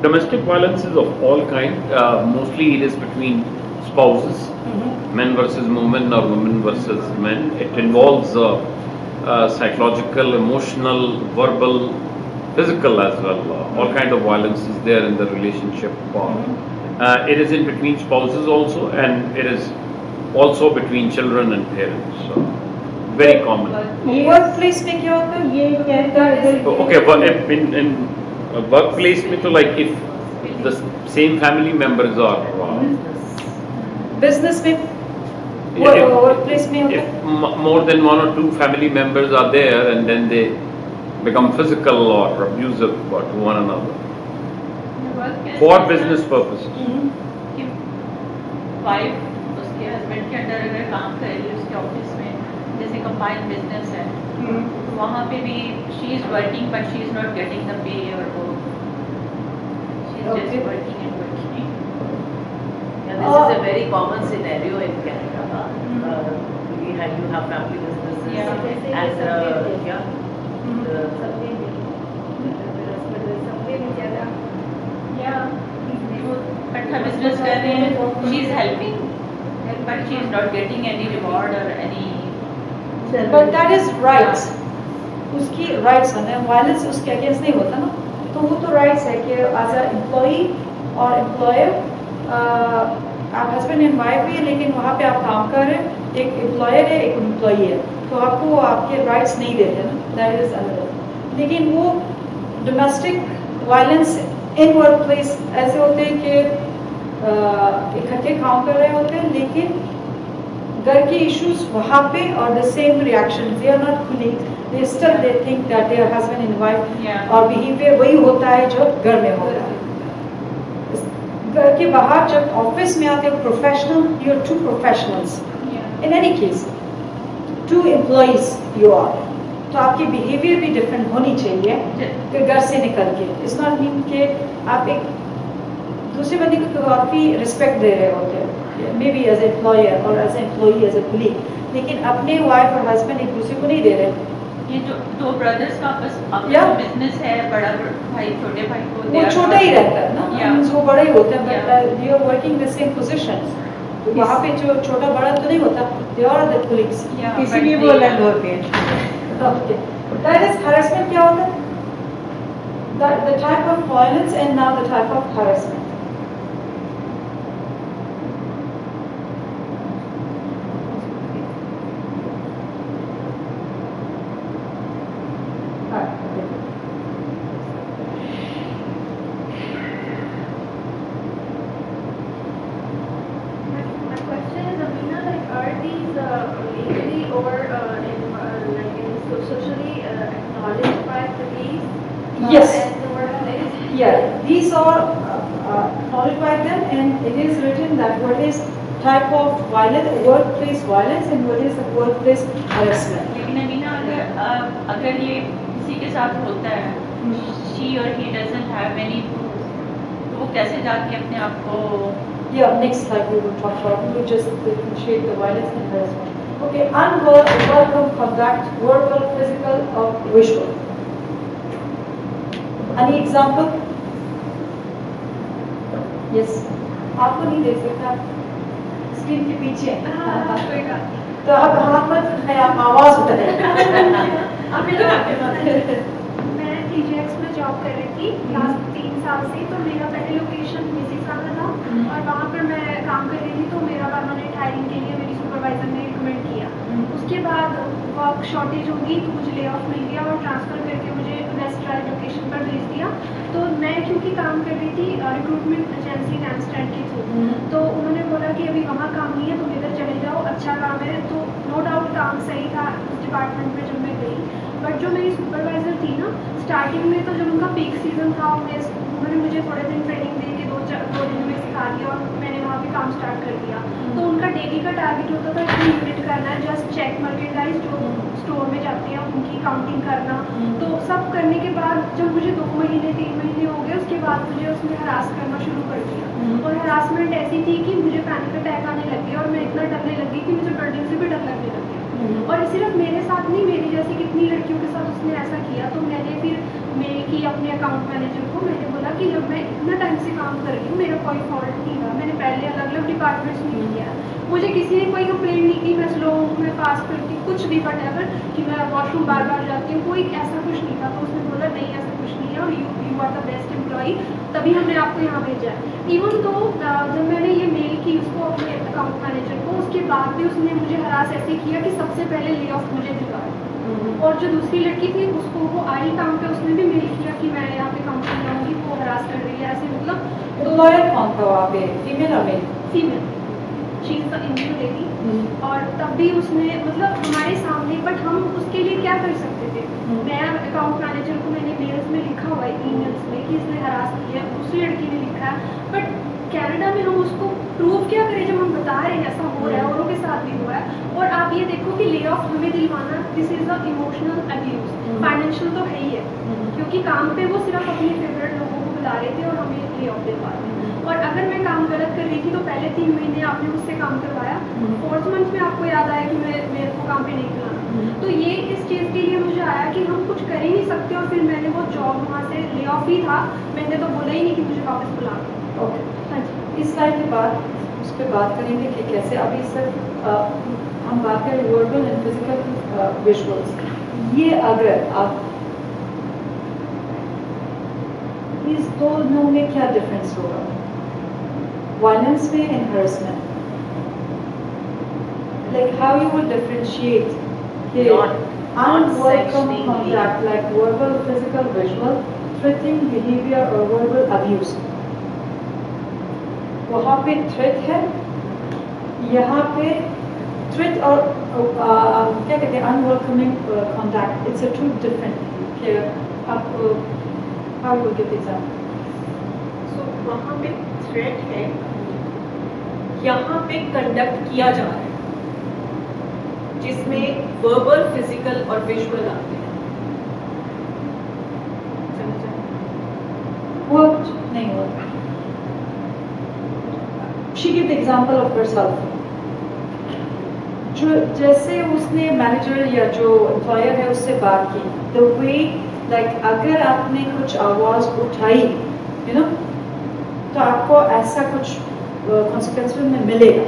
Domestic violence is of all kind. Mostly it is between spouses, men versus women or women versus men. It involves psychological, emotional, verbal, physical as well. All kind of violence is there in the relationship. It is in between spouses also, and it is also between children and parents. Very common. Work place में क्या होता है? ये क्या है? Okay, but in workplace में तो like if the same family members are business में if- वर्क प्लेस में होता है? if more than one or two family members are there and then they become physical or abusive to one another for business purposes. कि wife उसके husband के under अगर काम कर रही है उसके ऑफिस में, जैसे कंबाइंड बिजनेस है, वहाँ पे भी she is working but she is not getting the pay, और वो she is Okay. Just working and working. Yeah, this is a very common scenario in Canada. You have family businesses, Yeah. and yeah, the, सबने भी ज़्यादा इकट्ठा business कर रहे हैं, she is helping but she is not getting any reward और any. But that is rights, उसकी rights है, वायलेंस उसके अगेंस्ट नहीं होता ना, तो वो तो राइट्स है कि एज अ एम्प्लॉई और एम्प्लॉयर, आप हस्बैंड एंड वाइफ भी है, लेकिन वहाँ पे आप काम कर रहे हैं, एक एम्प्लॉयर है एक एम्प्लॉई है, तो आपको आपके राइट्स नहीं देते ना, दैट इज अनदर। लेकिन वो domestic violence in work place ऐसे होते हैं कि इकट्ठे काम कर रहे होते हैं, लेकिन घर के इश्यूज वहाँ पे और the same reaction, they are not colleagues, they still they think that they are husband and wife, Yeah. और बिहेवियर वही होता है जो घर में होता है। घर के बाहर जब ऑफिस में आते हो professional, you are two professionals in any case, two employees you are, तो आपकी बिहेवियर भी डिफरेंट होनी चाहिए कि घर से निकल के। इट्स नॉट मीन कि आप एक दूसरे बंदे को काफ़ी रिस्पेक्ट दे रहे होते हैं, मे बी एज एम्प्लॉयर और as employee as a colleague, लेकिन अपने वाइफ और हस्बैंड एक दूसरे को नहीं दे रहे। ये जो दो ब्रदर्स का आपस Yeah. बिजनेस है, बड़ा भाई छोटे भाई को वो छोटा ही रहता है ना, Yeah. means वो बड़ा ही होता है, Yeah. But you are working the same position, वहाँ पे जो छोटा बड़ा तो नहीं होता, दे आर द कलीग्स। इसीलिए वो अलग होते हैं। Okay, that is harassment. क्या होता है? The type of violence and now the type of harassment. Yes. and what is Yeah, these are acknowledged by them, and it is written that what is type of violence, workplace violence, and what is the workplace harassment. लेकिन अमीना अगर ये किसी के साथ होता है, she or he doesn't have any proof, तो वो कैसे जाके अपने आप को Yeah, next slide we will talk about. We will just differentiate the violence and harassment. Okay, unwelcome conduct, verbal, physical, or visual. Any example? Yes. आपको नहीं देख सकता, स्क्रीन के पीछे है। तो आप हाथ मत उठाएं, आप आवाज उठाएं। मैं TJX में जॉब कर रही थी लास्ट 3 साल से, तो मेरा पहले लोकेशन मिसिसागा था और वहाँ पर मैं काम कर रही थी, तो मेरा परमानेंट हायरिंग के लिए मेरी सुपरवाइजर ने रिकमेंड किया। उसके बाद वर्क शॉर्टेज होगी तो मुझे ले ऑफ मिल गया और ट्रांसफ़र करके मुझे वेस्ट ड्राइव लोकेशन पर भेज दिया। तो मैं क्योंकि काम कर रही थी रिक्रूटमेंट एजेंसी नैमस्टैंड के थ्रू, तो उन्होंने बोला कि अभी वहाँ काम नहीं है, तुम इधर चले जाओ, अच्छा काम है। तो नो डाउट काम सही था उस डिपार्टमेंट में जब मैं गई, बट जो मेरी सुपरवाइज़र थी ना, स्टार्टिंग में तो जब उनका पीक सीजन था, उन्होंने मुझे थोड़े दिन ट्रेनिंग दे के 2 दिन में सिखा दिया और मैंने वहाँ पे काम स्टार्ट कर दिया। तो उनका डेली का टारगेट होता था कि यूनिट करना है, जस्ट चेक मर्केंडाइज जो स्टोर में जाते हैं उनकी काउंटिंग करना। तो सब करने के बाद जब मुझे 2 महीने 3 महीने हो गए, उसके बाद मुझे उसमें हरास करना शुरू कर दिया। और हरासमेंट ऐसी थी कि मुझे पैनिक अटैक आने लग गया और मैं इतना डरने लगी कि मुझे बिल्डिंग से भी डर लगने लग गया। और सिर्फ मेरे साथ नहीं, मेरी जैसी कितनी लड़कियों के साथ उसने ऐसा किया। तो मैंने फिर मेल की अपने अकाउंट मैनेजर को, मैंने बोला कि जब मैं इतना टाइम से काम कर रही हूँ, मेरा कोई फॉल्ट नहीं था, मैंने पहले अलग अलग डिपार्टमेंट्स में किया, मुझे किसी ने कोई कंप्लेंट नहीं की, मैं स्लो हूँ, मैं फास्ट करती हूँ, कुछ भी बट कि मैं वॉशरूम बार बार जाती हूँ, कोई ऐसा कुछ नहीं था। तो उसने बोला नहीं ऐसा कुछ नहीं है और you are the best employee, तभी हमने आपको यहाँ भेजा है। इवन तो जब मैंने ये मेल की उसको अपने अकाउंट मैनेजर को, उसके बाद भी उसने मुझे हरास ऐसे किया कि सबसे पहले ले ऑफ मुझे दिलवाया। और जो दूसरी लड़की थी उसको वो आई काम पे, उसने भी मेल किया कि मैं यहाँ पे काम कर जाऊँगी, वो हरास कर रही है ऐसे, मतलब लॉयर कौन था वहाँ पे, फीमेल और male? Female, she is the Indian lady. और तब भी उसने मतलब हमारे सामने, बट हम उसके लिए क्या कर सकते थे? मैं अकाउंट मैनेजर को मैंने मेल्स में लिखा हुआ है, ईमेल्स में, कि इसने हरास किया, दूसरी लड़की ने लिखा है, बट कनाडा में हम उसको प्रूव क्या करें जब हम बता रहे हैं ऐसा हो रहा है, औरों के साथ भी हुआ है। और आप ये देखो कि ले ऑफ हमें दिलवाना, this is the emotional abuse, financial तो है ही है, क्योंकि काम पे वो सिर्फ अपने फेवरेट लोगों को बुला रहे थे और हमें ले ऑफ दिलवा रहे थे। और अगर मैं काम गलत कर रही थी तो पहले 3 महीने आपने मुझसे काम करवाया, 4th मंथ में आपको याद आया कि मेरे को काम पे नहीं बुलाना। तो ये इस चीज़ के लिए मुझे आया कि हम कुछ कर ही नहीं सकते। और फिर मैंने वो जॉब वहाँ से ले ऑफ ही था, मैंने तो बोला ही नहीं कि मुझे वापस बुला। ओके, हाँ जी। इस स्लाइड के बाद उस पर बात करेंगे कि कैसे अभी सर हम बात करें वर्बल एंड फिजिकल विजुअल्स। ये अगर आप इस दोनों में क्या डिफरेंस होगा, वायलेंस में and harassment? Like how you will differentiate unwelcome contact like verbal, physical, visual, threatening behavior or verbal abuse. वहाँ पे थ्रेट है, यहाँ पे थ्रेट और क्या कहते हैं unwelcoming contact, it's a two different. आप how will give example? So वहाँ पे थ्रेट है, यहाँ पे कंडक्ट किया जा रहा है, जिसमें वर्बल, फिजिकल और विजुअल आते हैं। वो नहीं हुआ। She gave the example of herself. जो जैसे उसने मैनेजर या जो एम्प्लॉयर है उससे बात की, the way like अगर आपने कुछ आवाज उठाई, you know, तो आपको ऐसा कुछ consequences में मिलेगा।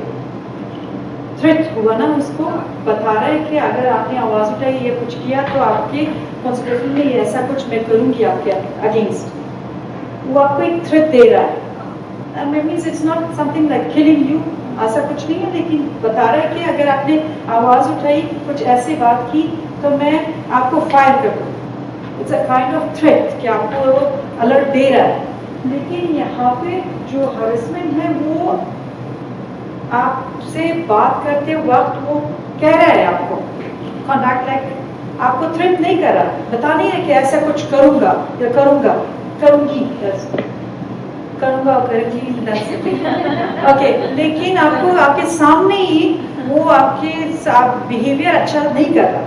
थ्रेट हुआ ना, उसको बता रहा है कि अगर आपने आवाज उठाई या कुछ किया तो आपके consequences में ये ऐसा कुछ मैं करूँगी आपके अगेंस्ट। वो आपको एक थ्रेट दे रहा है। Means it's not something like killing you, ऐसा कुछ नहीं है, लेकिन बता रहा है कि अगर आपने आवाज उठाई, कुछ ऐसी बात की, तो मैं आपको फायर कर दूँ। It's a kind of threat कि आपको अलर्ट दे रहा है। लेकिन यहाँ पे जो हरेसमेंट है वो आपसे बात करते वक्त वो कह रहा है आपको कॉन्टैक्ट लाइक आपको थ्रेट नहीं कर रहा, बता नहीं है कि ऐसा कुछ करूंगा या करूंगा, करूंगी, करूंगा और करूंगी, ओके, लेकिन आपको आपके सामने ही वो आपके बिहेवियर अच्छा नहीं कर रहा,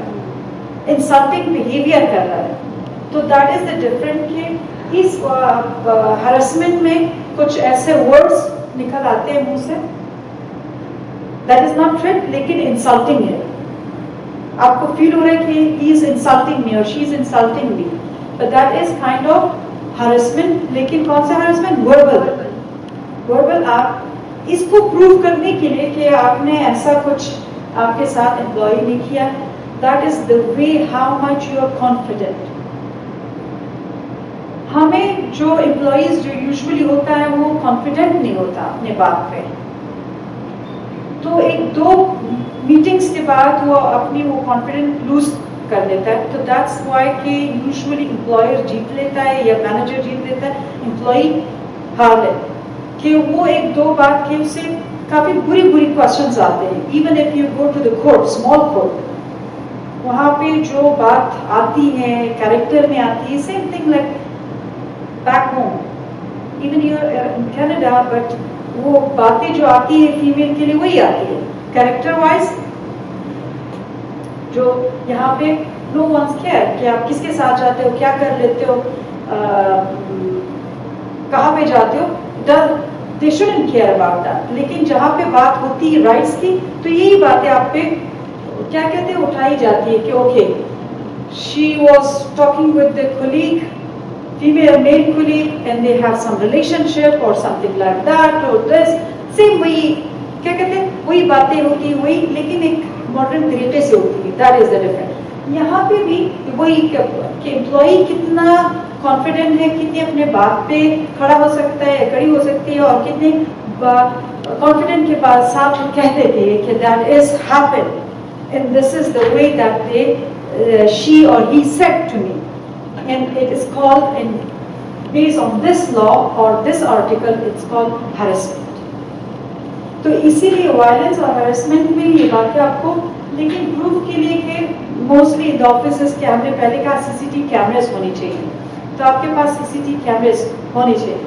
इंसल्टिंग बिहेवियर कर रहा है, तो दैट इज द डिफरेंट कि इस हरासमेंट में कुछ ऐसे वर्ड्स निकल आते हैं मुंह से, दैट इज नॉट थ्रेट लेकिन इंसल्टिंग है, आपको फील हो रहा है कि ही इज इंसल्टिंग मी और she is insulting me, but that is kind of harassment, लेकिन कौन सा हरासमेंट? वर्बल। आप इसको प्रूव करने के लिए कि आपने ऐसा कुछ आपके साथ एम्प्लॉय ने किया, that is the way how much you are confident. हमें जो एम्प्लॉयज जो यूजुअली होता है वो कॉन्फिडेंट नहीं होता अपने बात पे, तो एक दो मीटिंग्स के बाद वो अपनी वो कॉन्फिडेंस लूज कर लेता है, तो दैट्स व्हाई कि यूजुअली एम्प्लॉयर जीत लेता है या मैनेजर जीत लेता है, एम्प्लॉय हार ले, कि वो एक दो बात के उससे काफी बुरी क्वेश्चंस आते हैं। Even if you go to the court, small court, वहाँ पे जो बात आती है कैरेक्टर में आती है, same thing like back home, even in Canada, but वो बातें जो आती है फीमेल के लिए वही आती है कैरेक्टर वाइज, जो यहाँ पे नो वंस केयर कि आप किसके साथ जाते हो, क्या कर लेते हो, कहाँ पे जाते हो, दे शुडंट केयर अबाउट दैट। लेकिन जहाँ पे बात होती है राइट्स की, तो यही बातें आप पे क्या कहते हैं उठाई जाती है कि okay, she was talking with the colleague, female male colleague, and they have some relationship or something like that or this, same वही क्या कहते हैं वही बातें होती वही, लेकिन एक मॉडर्न तरीके से होती है, दैट इज द डिफरेंस। यहाँ पे भी वही कि एम्प्लॉई कितना कॉन्फिडेंट है, कितने अपने बात पे खड़ा हो सकता है, खड़ी हो सकती है, और कितने कॉन्फिडेंट के बाद साथ कह देते हैं कि that is happen and this is the way that they she और he said to me, and it is called, and based on this law or this article, it's called harassment. तो इसीलिए वायलेंस और harassment में ये बातें आपको, लेकिन proof के लिए कि मोस्टली इन द ऑफिस कैमरे, पहले कहा सीसीटीवी कैमरेस होनी चाहिए, तो आपके पास सीसीटीवी कैमरेस होनी चाहिए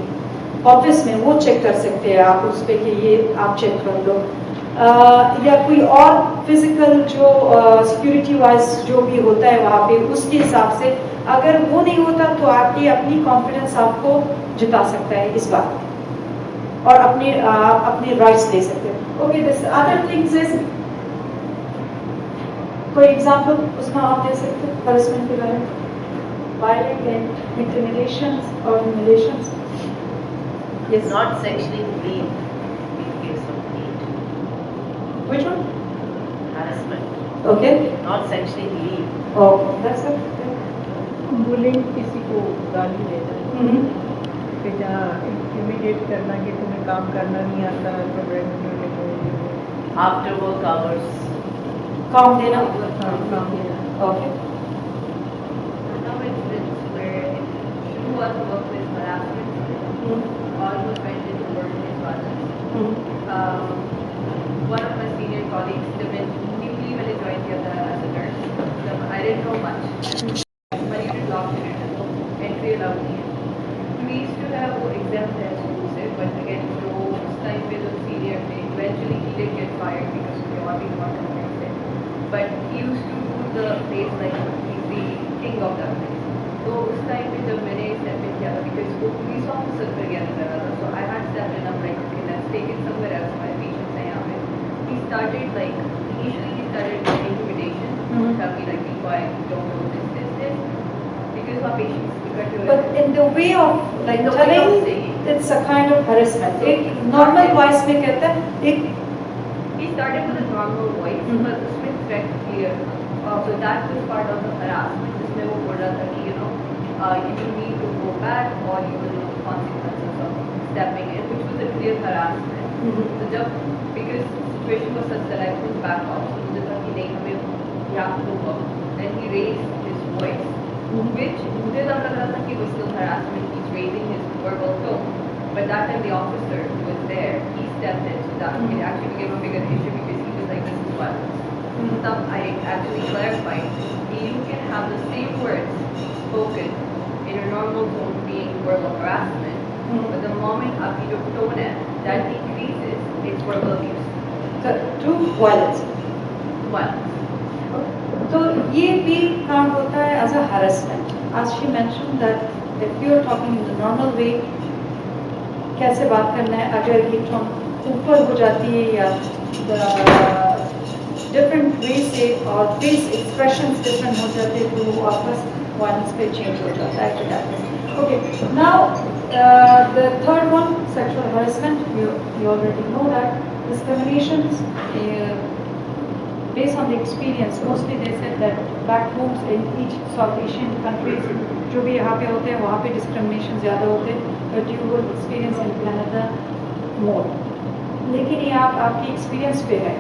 ऑफिस में, वो चेक कर सकते हैं आप उस पर कि ये आप चेक कर लो, या कोई और फिजिकल जो सिक्योरिटी वाइज जो भी होता है वहाँ पे, उसके हिसाब से अगर वो नहीं होता तो आपकी अपनी कॉन्फिडेंस आपको जिता सकता है इस बात में, और अपने राइट्स दे सकते हैं। Okay, this other things is, कोई एग्जांपल उसका आप दे सकते हैं हरासमेंट के बारे में, वायलेंट एंड इंटिमिडेशंस और humiliations. Yes. Not sexually believed in case of hate. Which one? Harassment. Okay. Not sexually believed. Okay, that's it. Bullying किसी को गाली देना, कि जहाँ इंटिमिडेट करना कि तुम्हें काम करना नहीं आता, After work hours. काम देना, काम देना। Okay, Now it's where she was worked with harassment, almost went into work in projects. One of my senior colleagues, Devin, newly when he joined here as a nurse, so I didn't know much. But he did law entry allowed नहीं है. We used to have वो exam test school से, but again जो उस time पे जो senior थे, eventually he did get fired because उसके और भी बहुत complaints थे. But he used to do the place like he's the king of that place. तो उस time पे जब मैंने step in किया था, because वो police officer पर गया था मेरा, so I had stepped in, I'm like, okay, let's take it somewhere else, my patients हैं यहाँ पे. He started like, initially he started with intimidation, tell me like, why don't do this, because my patients but in the way of like telling, it's a kind of harassment. एक normal voice में कहता है, एक he started with a normal voice, but उसमें threat clear था. So that was part of the harassment, जिसमें वो बोल रहा था कि you need to go back or you will know the consequences of stepping in, which was a clear harassment. So जब because situation was such that I couldn't back off, so मुझे था कि नहीं हमें we have to go up. Then he raised his voice, which मुझे तब लग रहा था कि was still harassment. He's raising his verbal tone, but that time the officer who was there, he stepped in, so that it actually became a bigger issue because he was like, this is violence. तब I actually clarified that you can have the same words spoken in a normal tone being verbal harassment, but the moment आपकी जो tone है that increases it's verbal abuse. to violence. Violence. तो ये भी काम होता है as a harassment. As she mentioned that if you are talking in the normal way, कैसे बात करना है, अगर ये tone ऊपर हो जाती है या different way से और face expressions different हो जाते हैं तो वो आपस violence पे change हो जाता है. Okay, now the third one, sexual harassment. You already know that discriminations. Based on the experience, mostly they said that back homes in each South Asian countries, जो भी यहाँ पे होते हैं वहाँ पे discrimination ज़्यादा होते हैं, but you will experience in Canada more. लेकिन ये आपकी experience पे है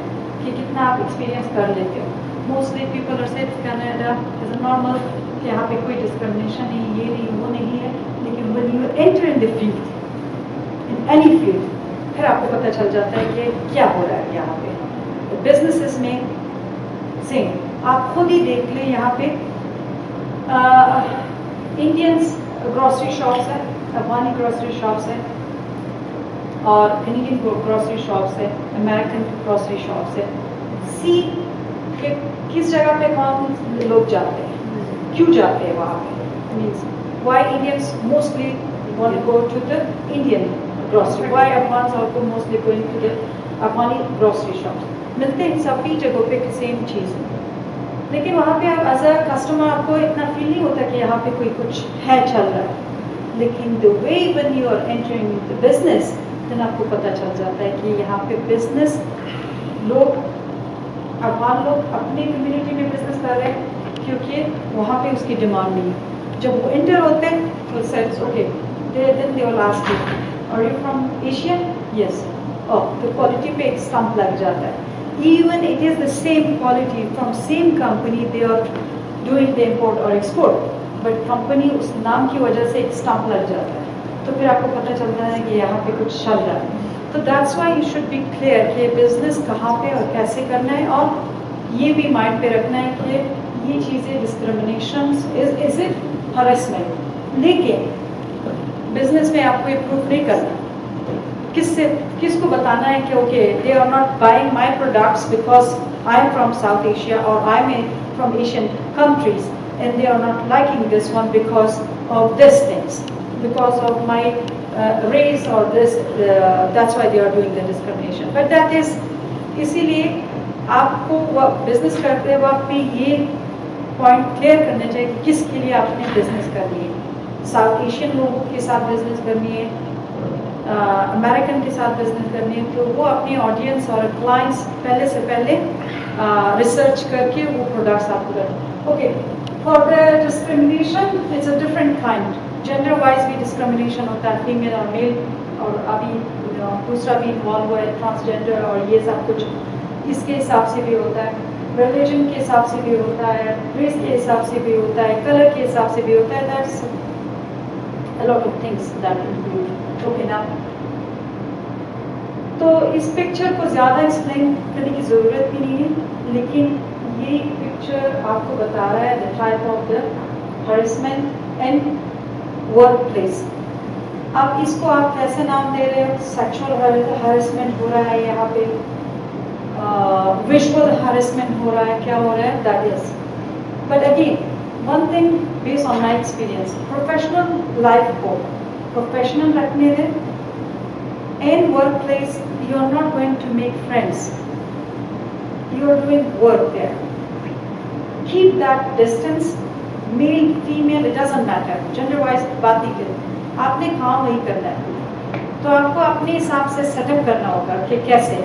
कि कितना आप experience कर लेते हो. Mostly people are saying Canada is a normal, कि यहाँ पे कोई discrimination नहीं, ये नहीं, वो नहीं है. लेकिन when you enter in the field, in any field, फिर आपको पता चल जाता है कि क्या हो रहा है यहाँ पे. Businesses में same. आप खुद ही देख लें यहाँ पे इंडियंस ग्रोसरी शॉप्स है, अफगानी ग्रोसरी शॉप्स है और कैनेडियन ग्रोसरी शॉप्स है, अमेरिकन ग्रोसरी शॉप्स है. सी कि किस जगह पे कौन लोग जाते हैं, क्यों जाते हैं वहाँ पे. Means why Indians mostly want to go to the Indian grocery. Why Afghans also mostly going to the Afghani grocery shops. मिलते हैं सभी जगहों पे सेम चीज़, लेकिन वहाँ पे आप एज अ कस्टमर आपको इतना फील नहीं होता कि यहाँ पे कोई कुछ है चल रहा है. लेकिन the way when you are entering the business then आपको पता चल जाता है कि यहाँ पे बिजनेस लोग, अफगान लोग अपने कम्युनिटी में बिजनेस कर रहे हैं क्योंकि वहाँ पे उसकी डिमांड नहीं है. जब वो एंटर होते हैं तो sales okay, then they will ask you are you from Asia, yes, तो क्वालिटी पे एक स्टम्प लग जाता है. Even it is the same quality from same company, they are doing the import or export, but company उस नाम की वजह से एक स्टम्प लग जाता है, तो फिर आपको पता चलता है कि यहाँ पे कुछ चल रहा है. तो that's why you should be clear कि बिजनेस कहाँ पे और कैसे करना है, और ये भी माइंड पे रखना है कि ये चीज़ें डिस्क्रिमिनेशन इज इट हरेसमेंट. लेकिन बिजनेस में आपको ये प्रूफ नहीं करना, किसको बताना है कि okay they are not buying my products because I am from South Asia और I am from Asian countries and they are not liking this one because of this things, because of my race और this, that's why they are doing the discrimination. But that is, इसीलिए आपको business करते वक्त भी ये point clear करना चाहिए कि किसके लिए आपने बिजनेस करनी है. साउथ एशियन लोगों के साथ बिजनेस करनी है, अमेरिकन के साथ बिजनेस करनी है, तो वो अपनी ऑडियंस और क्लाइंट्स पहले से पहले रिसर्च करके वो प्रोडक्ट्स आपको करें. Okay, for the discrimination it's a different kind. Gender wise भी डिस्क्रिमिनेशन होता है, फीमेल और मेल, और अभी दूसरा भी इन्वॉल्व हुआ है ट्रांसजेंडर और ये सब कुछ, इसके हिसाब से भी होता है, रिलीजन के हिसाब से भी होता है, रेस के हिसाब से भी होता है, कलर के हिसाब से भी होता है. That's a lot of things that include. Okay, now तो इस पिक्चर को ज़्यादा एक्सप्लेन करने की ज़रूरत भी नहीं है, लेकिन ये पिक्चर आपको बता रहा है the type of the harassment and work place. अब इसको आप कैसे नाम दे रहे हो, सेक्सुअल हरेसमेंट हो रहा है यहाँ पे, विजुअल हरेसमेंट हो रहा है, क्या हो रहा है, that is. But again one thing based on my experience, professional life को professional रखने दें. In workplace you are not going to make friends, you are doing work there. Keep that distance, male female it doesn't matter, gender wise बात नहीं करें, आपने काम वही करना है. तो आपको अपने हिसाब से सेटअप करना होगा कि कैसे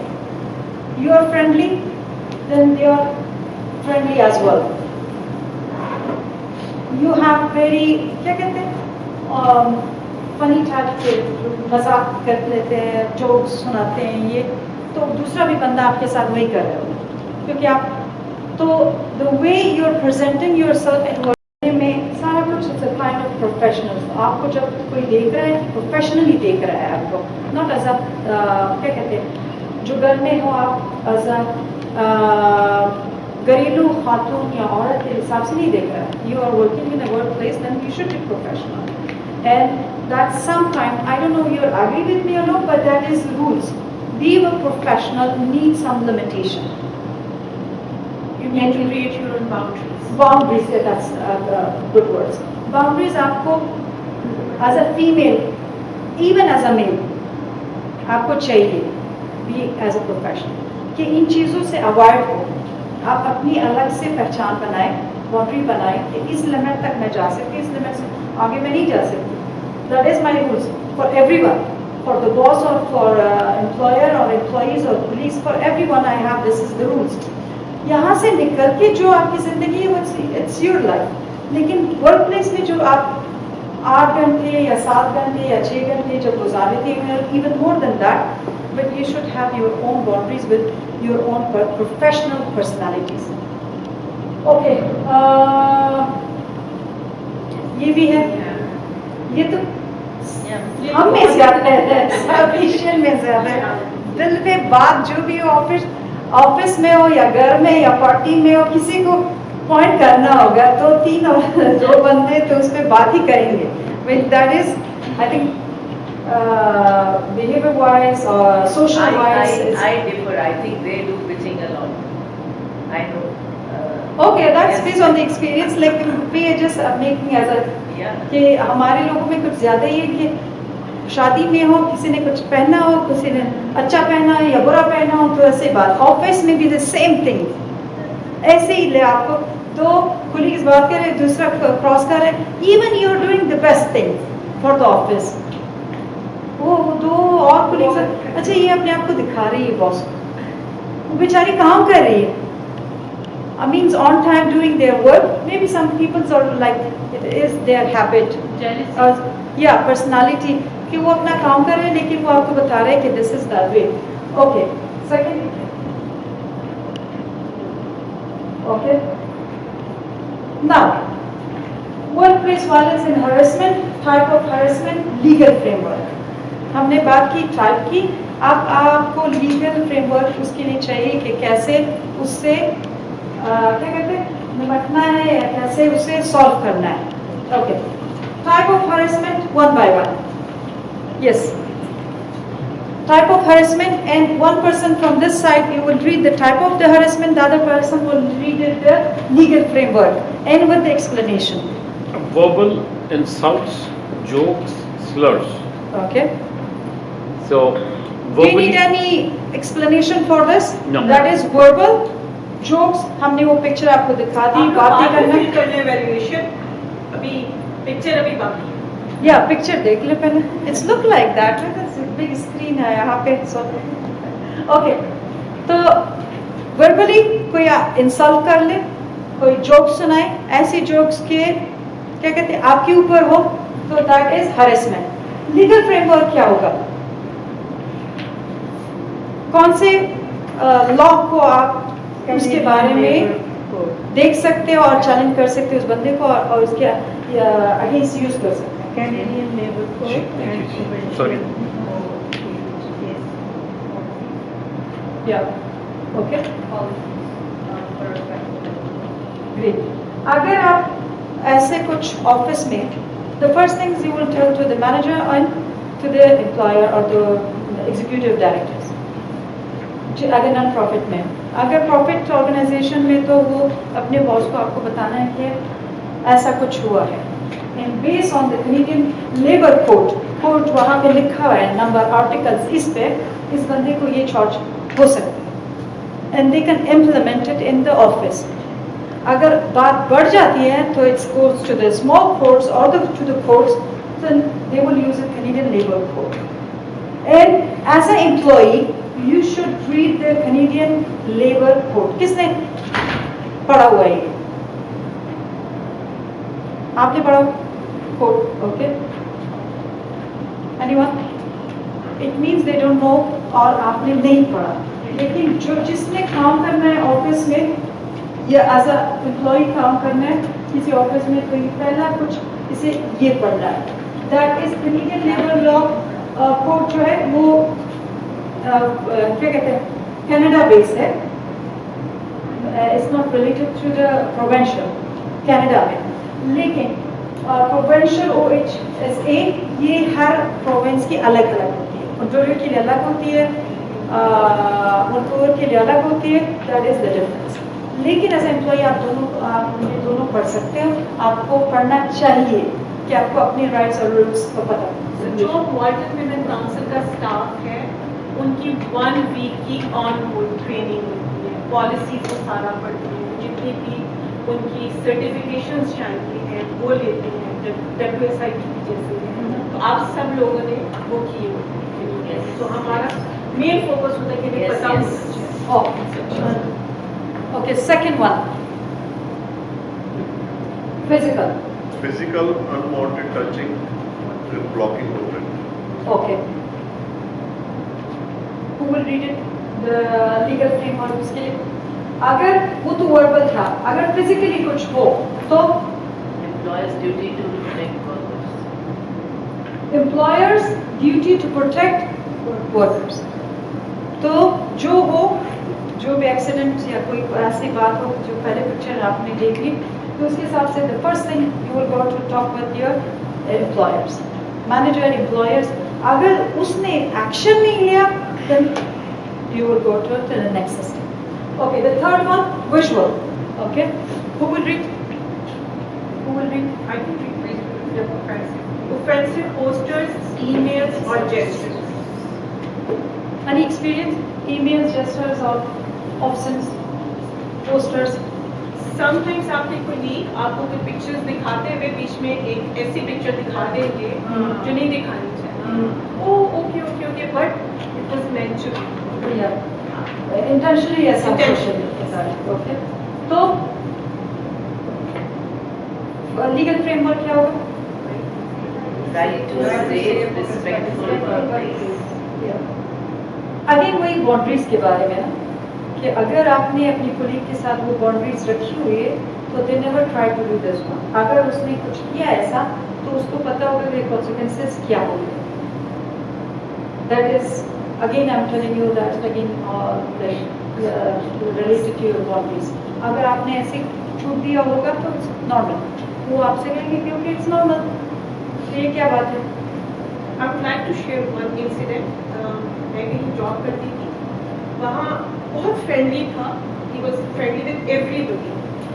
you are friendly, then they are friendly as well. You have very, क्या कहते हैं, फनी टाइप के मजाक कर लेते हैं, जोक्स सुनाते हैं, ये तो दूसरा भी बंदा आपके साथ वही कर रहा है, क्योंकि आप तो the way you are presenting yourself at work में सारा कुछ it's a kind of professional. आपको जब कोई देख रहा है प्रोफेशनली देख रहा है आपको, नॉट एज अ क्या कहते हैं, जो घर में हो आप एज अ घरेलू खातून या औरत के हिसाब से नहीं देख रहा है. You are working in a workplace, then you should be professional. And that's some kind, I don't know if you agree with me or not, but that is rules. Being a professional needs some limitation. You need to create your own boundaries. Boundaries, yeah, that's good words. Boundaries आपको as a female, even as a male, आपको चाहिए be as a professional कि इन चीज़ों से avoid हो. आप अपनी अलग से पहचान बनाएं, बाउंड्री बनाएं कि इस लिमिट तक मैं जा सकती, इस लिमिट से आगे मैं नहीं जा सकती. That is my rules for everyone, for the boss or for employer or employees or police, for everyone I have this is the rules. यहाँ से निकल के जो आपकी जिंदगी है वो it's your life. लेकिन वर्क प्लेस में जो आप 8 घंटे या 7 घंटे या 6 घंटे जब गुजारे थे, even more than that, but you should have your own boundaries with your own professional personalities. Okay, ये भी है, ये तो हम में ज्यादा है, सफिशिएंट में ज्यादा है. दिल पे बात जो भी हो, ऑफिस में हो या घर में या पार्टी में हो, किसी को पॉइंट करना होगा तो 3 और 2 बंदे तो उस पर बात ही करेंगे. That is, I think, behavior wise or social wise. I differ. I think they do pitching a lot. I know. Okay, that's based on the experience. Like we are just making as a कि हमारे लोगों में कुछ ज्यादा ही है कि शादी में हो, किसी ने कुछ पहना हो, किसी ने अच्छा पहना है या बुरा पहना हो, तो ऐसे बात. ऑफिस में भी द सेम थिंग, ऐसे ही ले आपको. तो कोलीग्स बात कर रहे, दूसरा क्रॉस कर रहे, even you are doing the best thing for the office. वो 2 और कोलीग्स, अच्छा ये अपने आप को दिखा रही है बॉस, वो बेचारी काम कर रही है. Means on time doing their work. Maybe some people are like it is their habit. Jealousy. Yeah, personality. कि वो अपना काम कर रहे हैं लेकिन वो आपको बता रहे हैं कि this is the way. Okay. Second. Okay. Now, workplace violence and harassment, type of harassment, legal framework. हमने बात की टाइप की. आपको लीगल फ्रेमवर्क उसके लिए चाहिए कि कैसे उससे क्या कहते हैं निपटना है या कैसे उसे सॉल्व करना है. Okay, type of harassment 1 by 1. Yes, type of harassment, and one person from this side you will read the type of the harassment, the other person will read the legal framework and with the explanation. Verbal insults, jokes, slurs. Okay. So Do you need any explanation for this? No. That is verbal. Jokes हमने वो picture आपको दिखा दी. बातें करना, valuation अभी picture अभी बाकी है. या पिक्चर देख ले पहले. It's look like that, big screen है यहाँ पे. ओके, तो वर्बली कोई इंसल्ट कर ले, कोई जोक सुनाए, ऐसे जोक्स के क्या कहते हैं आपके ऊपर हो, तो that is harassment. Legal framework क्या होगा, कौन से लॉ को आप उसके बारे में देख सकते हो और चैलेंज कर सकते हो उस बंदे को और उसके अगेंस्ट यूज कर सकते हैं. Canadian labour code. Sorry. या ओके, ग्रेट. अगर आप ऐसे कुछ ऑफिस में, the first things you will tell to the manager and to the employer और द एग्जीक्यूटिव डायरेक्टर्स. अगर नॉन प्रॉफिट में, अगर प्रॉफिट ऑर्गेनाइजेशन में तो वो अपने बॉस को आपको बताना है कि ऐसा कुछ हुआ है. And based on the Canadian labour code वहाँ पे लिखा हुआ है नंबर आर्टिकल्स, इस पे इस बंदे को ये चार्ज हो सकता है and they can implement it in the office. अगर बात बढ़ जाती है तो it's goes to the small courts और to the courts, then they will use the Canadian labour code. And as a employee you should read the Canadian Labour Code. किसने पढ़ा हुआ है? आपने पढ़ा code? Okay. Anyone? It means they don't know और आपने नहीं पढ़ा. लेकिन जो जिसने काम करना है ऑफिस में या एज अ एम्प्लॉय काम करना है किसी ऑफिस में, तो पहला कुछ इसे ये पढ़ना है. That is Canadian Labour Law Code जो है वो क्या कहते हैं कनाडा बेस है. It's not related to the provincial Canada में, लेकिन प्रोवेंशियल OHSA ये हर प्रोविंस की अलग अलग होती है, ओंटारियो के लिए अलग होती है, मोंट्रियल के लिए अलग होती है, दैट इज द डिफरेंस। लेकिन एज एम्प्लॉय आप ये दोनों पढ़ सकते हो, आपको पढ़ना चाहिए कि आपको अपने राइट्स और रूल्स को पता हो। जो वाल्टन विमेन काउंसिल का स्टाफ है उनकी 1 वीक की ऑन बोर्ड ट्रेनिंग होती है, पॉलिसी को सारा पढ़ते हैं, जितनी भी उनकी सर्टिफिकेशंस चाहिए हैं वो लेते हैं, WSI की जैसे है, तो आप सब लोगों ने वो किए होते हैं। तो हमारा मेन फोकस होता है कि हमें पता होना चाहिए। Okay, second one, physical. Physical unwanted touching with blocking movement. Okay. Who will read it? The legal framework उसके लिए। अगर वो तो वर्बल था, अगर फिजिकली कुछ हो तो Employer's duty to protect workers. employers duty to protect workers। तो जो हो, जो भी एक्सीडेंट या कोई ऐसी बात हो, जो पहले पिक्चर आपने देख ली, तो उसके हिसाब से the first thing you will go to talk with your employers, manager and employers। अगर उसने एक्शन नहीं लिया then you will go to the next system। Okay, the third one, visual। Okay, who will read? Who will read? I can read offensive posters, emails or gestures। Any experience? Emails, gestures or options, posters? Sometimes आपके colleague आपको कोई pictures दिखाते हुए बीच में एक ऐसी picture दिखा देंगे जो नहीं दिखानी चाहिए। Okay okay okay, but it was meant to be. Intentionally ऐसा ओके। तो लीगल फ्रेमवर्क क्या होगा? Right to safe, respectful workplace. Again वही बाउंड्रीज के बारे में ना, कि अगर आपने अपनी कोलीग के साथ वो बाउंड्रीज रखी हुई है तो they never try to do this one. अगर उसने कुछ किया ऐसा तो उसको पता होगा कि कॉन्सिक्वेंसेस क्या होंगे। That is again I am telling you that again related to your boundaries. अगर आपने ऐसे छूट दिया होगा तो इट्स नॉर्मल, वो आपसे कहेंगे क्योंकि इट्स नॉर्मल, तो ये क्या बात है? I would like to share one incident. मैं कहीं जॉब करती थी, वहाँ बहुत फ्रेंडली था, he was friendly with everybody,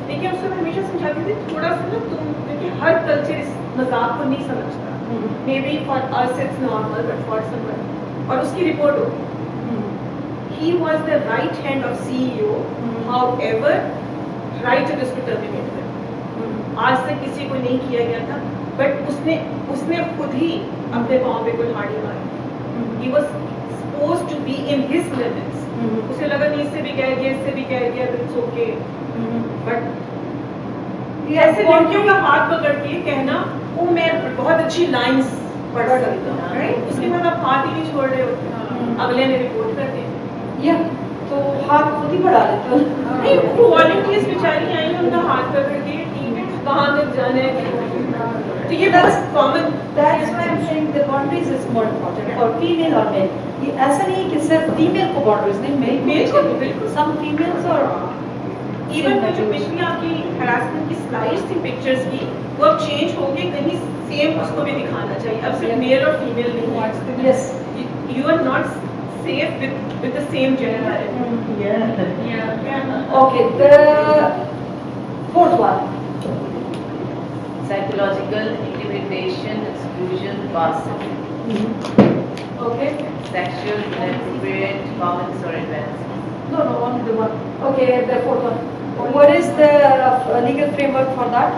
लेकिन उसको मैं हमेशा समझाती थी थोड़ा सा ना तुम, क्योंकि हर कल्चर इस मजाक को नहीं समझता, maybe for us it's normal but for someone, और उसकी रिपोर्ट होगी। He was the right hand of CEO, however right to उसको टर्मिनेट कर। आज तक किसी को नहीं किया गया था, बट उसने खुद ही अपने पाँव पे कुल्हाड़ी मारी। He was supposed to be in his limits. उसे लगा नहीं इससे भी कह दिया, इससे भी कह दिया, इट्स ओके, बट ऐसे लड़कियों का हाथ पकड़ के कहना वो मैं बहुत अच्छी लाइंस पढ़ सकता हूँ, राइट? उसके बाद आप हाथ ही नहीं छोड़ रहे होते, अगले ने रिपोर्ट कर दिया, या तो हाथ खुद ही बढ़ा लेते हो। नहीं वो वॉलंटियर्स बेचारी आई, उनका हाथ पकड़ के ठीक है कहाँ तक जाना है, तो ये बस common. That's why I'm saying the boundaries is more important for female or male। ये ऐसा नहीं है कि सिर्फ फीमेल को बाउंड्रीज नहीं, मेल को बिल्कुल। सम फीमेल्स और इवन वो जो पिछली आपकी हरासमेंट की स्लाइड्स थी पिक्चर्स की, वो अब चेंज हो गई, कहीं सेम उसको भी दिखाना चाहिए, अब सिर्फ मेल और फीमेल नहीं है। Yes, you are not safe with the same gender. Okay, the fourth one, Psychological intimidation, exclusion, coercion. okay, Sexual inappropriate comments or advances. no only the one, okay, the fourth one, what is the legal framework for that?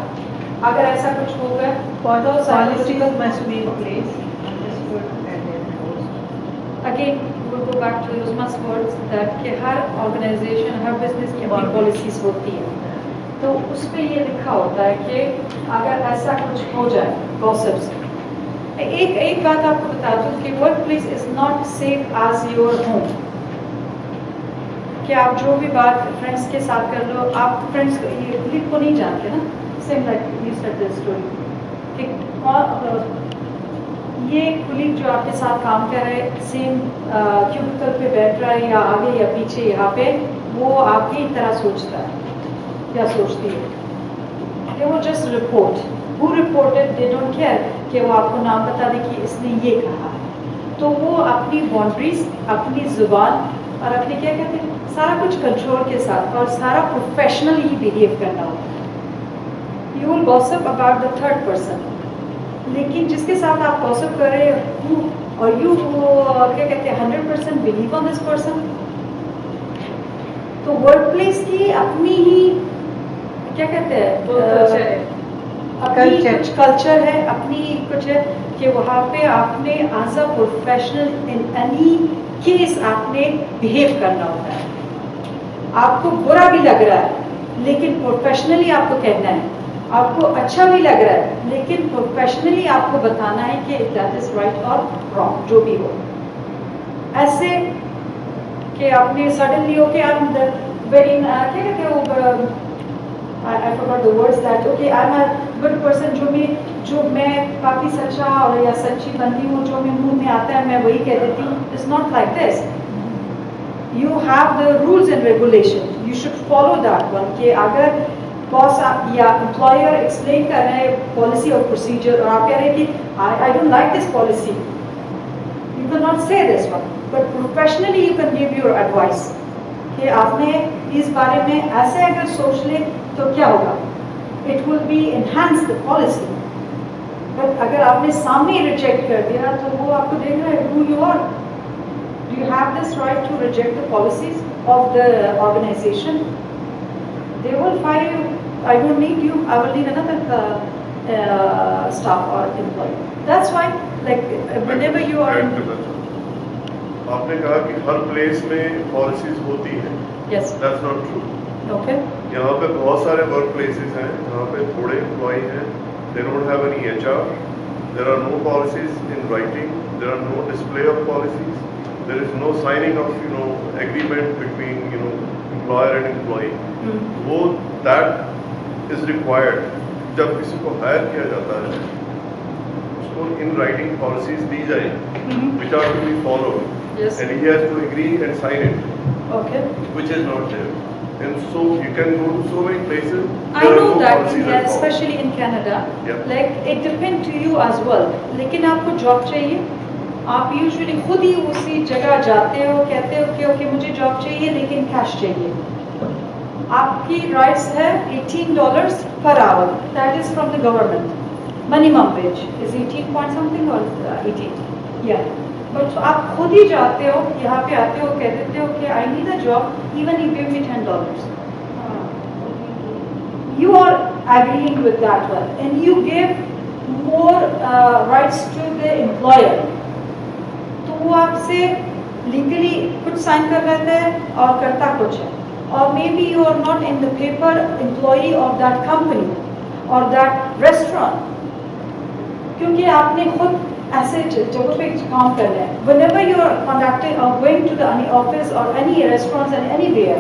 अगर ऐसा कुछ होगा तो Policies must be in place, understood and enforced। again we'll go back to those must words that कि हर organization, हर business की अपनी policies होती है, तो उसमें ये लिखा होता है कि अगर ऐसा कुछ हो जाए गॉसिप्स। एक बात आपको बता दूं कि work place is not safe as your home. कि आप जो भी बात फ्रेंड्स के साथ कर लो, आप फ्रेंड्स को ये कुलीग को नहीं जानते ना, same like you said this story कि ये कुलीग जो आपके साथ काम कर रहे हैं सेम क्यूबिकल पे बैठ रहा है या आगे या पीछे यहाँ पे, वो आपकी तरह सोचता है क्या सोचती है. They will just report. Who reported? They don't care कि वो आपको नाम बता दे कि इसने ये कहा. तो वो अपनी बाउंड्रीज, अपनी जुबान और अपने क्या कहते हैं सारा कुछ कंट्रोल के साथ और सारा प्रोफेशनल ही बिहेव करना होता है. You will gossip about the third person. लेकिन जिसके साथ आप gossip कर रहे हो और you क्या कहते हैं 100% believe on this person. तो वर्क प्लेस की अपनी ही क्या कहते हैं अपनी कुछ कल्चर है, अपनी कुछ है कि वहाँ पे आपने as a professional in any case आपने बिहेव करना होता है. आपको बुरा भी लग रहा है लेकिन प्रोफेशनली आपको कहना है, आपको अच्छा भी लग रहा है लेकिन प्रोफेशनली आपको बताना है कि दैट इज राइट और रॉन्ग जो भी हो. ऐसे कि आपने suddenly okay I am the very क्या कहते हैं वो I forgot the words that okay I'm a good person जो मैं काफी सच्चा और या सच्ची बंदी हूँ जो मेरे मुंह में आता है मैं वही कह देती हूँ. It's not like this. You have the rules and regulations. You should follow that one. कि अगर बॉस या एम्प्लॉयर एक्सप्लेन कर रहे हैं पॉलिसी और प्रोसीजर और आप कह रहे हैं कि I don't like this policy. You cannot say this one. But professionally you can give your advice. कि आपने इस बारे में ऐसे अगर सोच ले तो क्या होगा. It will B enhance the policy. But अगर आपने सामने रिजेक्ट कर दिया तो वो आपको देख रहा है who you are. Do you have this right to reject the policies of the organization? They will fire you. I don't need you. I will need another staff or employee. That's why, like whenever you are. आपने कहा कि हर place में policies होती हैं. Yes. That's not true. Okay. यहाँ पे बहुत सारे वर्क प्लेसेस हैं जहाँ पे थोड़े एम्प्लॉई हैं. They don't have any HR. There are no policies in writing. There are no display of policies. There is no signing of agreement between employer and employee. वो that is required. जब किसी को higher किया जाता है उसको in writing policies दी जाए which are to be followed. Yes. And he has to agree and sign it. Okay. Which is not there. And so you can go to so many places. I there are know no that, policies yeah, at all. especially in Canada. Yeah. Like it depends to you as well. लेकिन आपको job चाहिए. आप usually खुद ही उसी जगह जाते हो, कहते हो कि ओके मुझे जॉब चाहिए लेकिन कैश चाहिए. आपकी राइट्स है $18 per hour. That is from the government. Minimum wage is 18 point something or 18. Yeah. But आप खुद ही जाते हो यहाँ पे आते हो कह देते हो कि आई need a job even you give me $10. You are agreeing with that one and you give more rights to the employer. तो वो आपसे लीगली कुछ साइन कर लेते हैं और करता कुछ है. और maybe you are not in the paper employee of that company और दैट रेस्टोरेंट क्योंकि आपने खुद ऐसे जगहों पे काम कर रहे हैं. Whenever you are conducting or going to the any office or any restaurants and anywhere,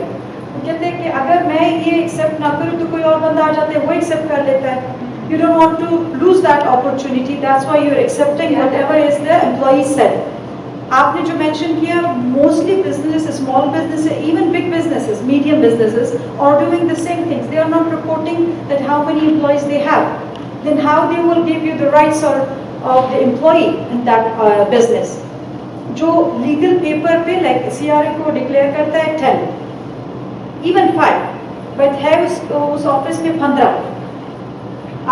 वो कहते हैं कि अगर मैं ये एक्सेप्ट ना करूँ तो कोई और बंदा आ जाता है वो एक्सेप्ट कर लेता है. You don't want to lose that opportunity. That's why you're accepting whatever is the employee said. आपने जो mention किया, mostly businesses, small businesses, even big businesses, medium businesses, are doing the same things. They are not reporting that how many employees they have. Then how they will give you the rights or of the employee in that business. जो legal paper पे like CRA को declare करता है 10, even 5, but है उस office में 15.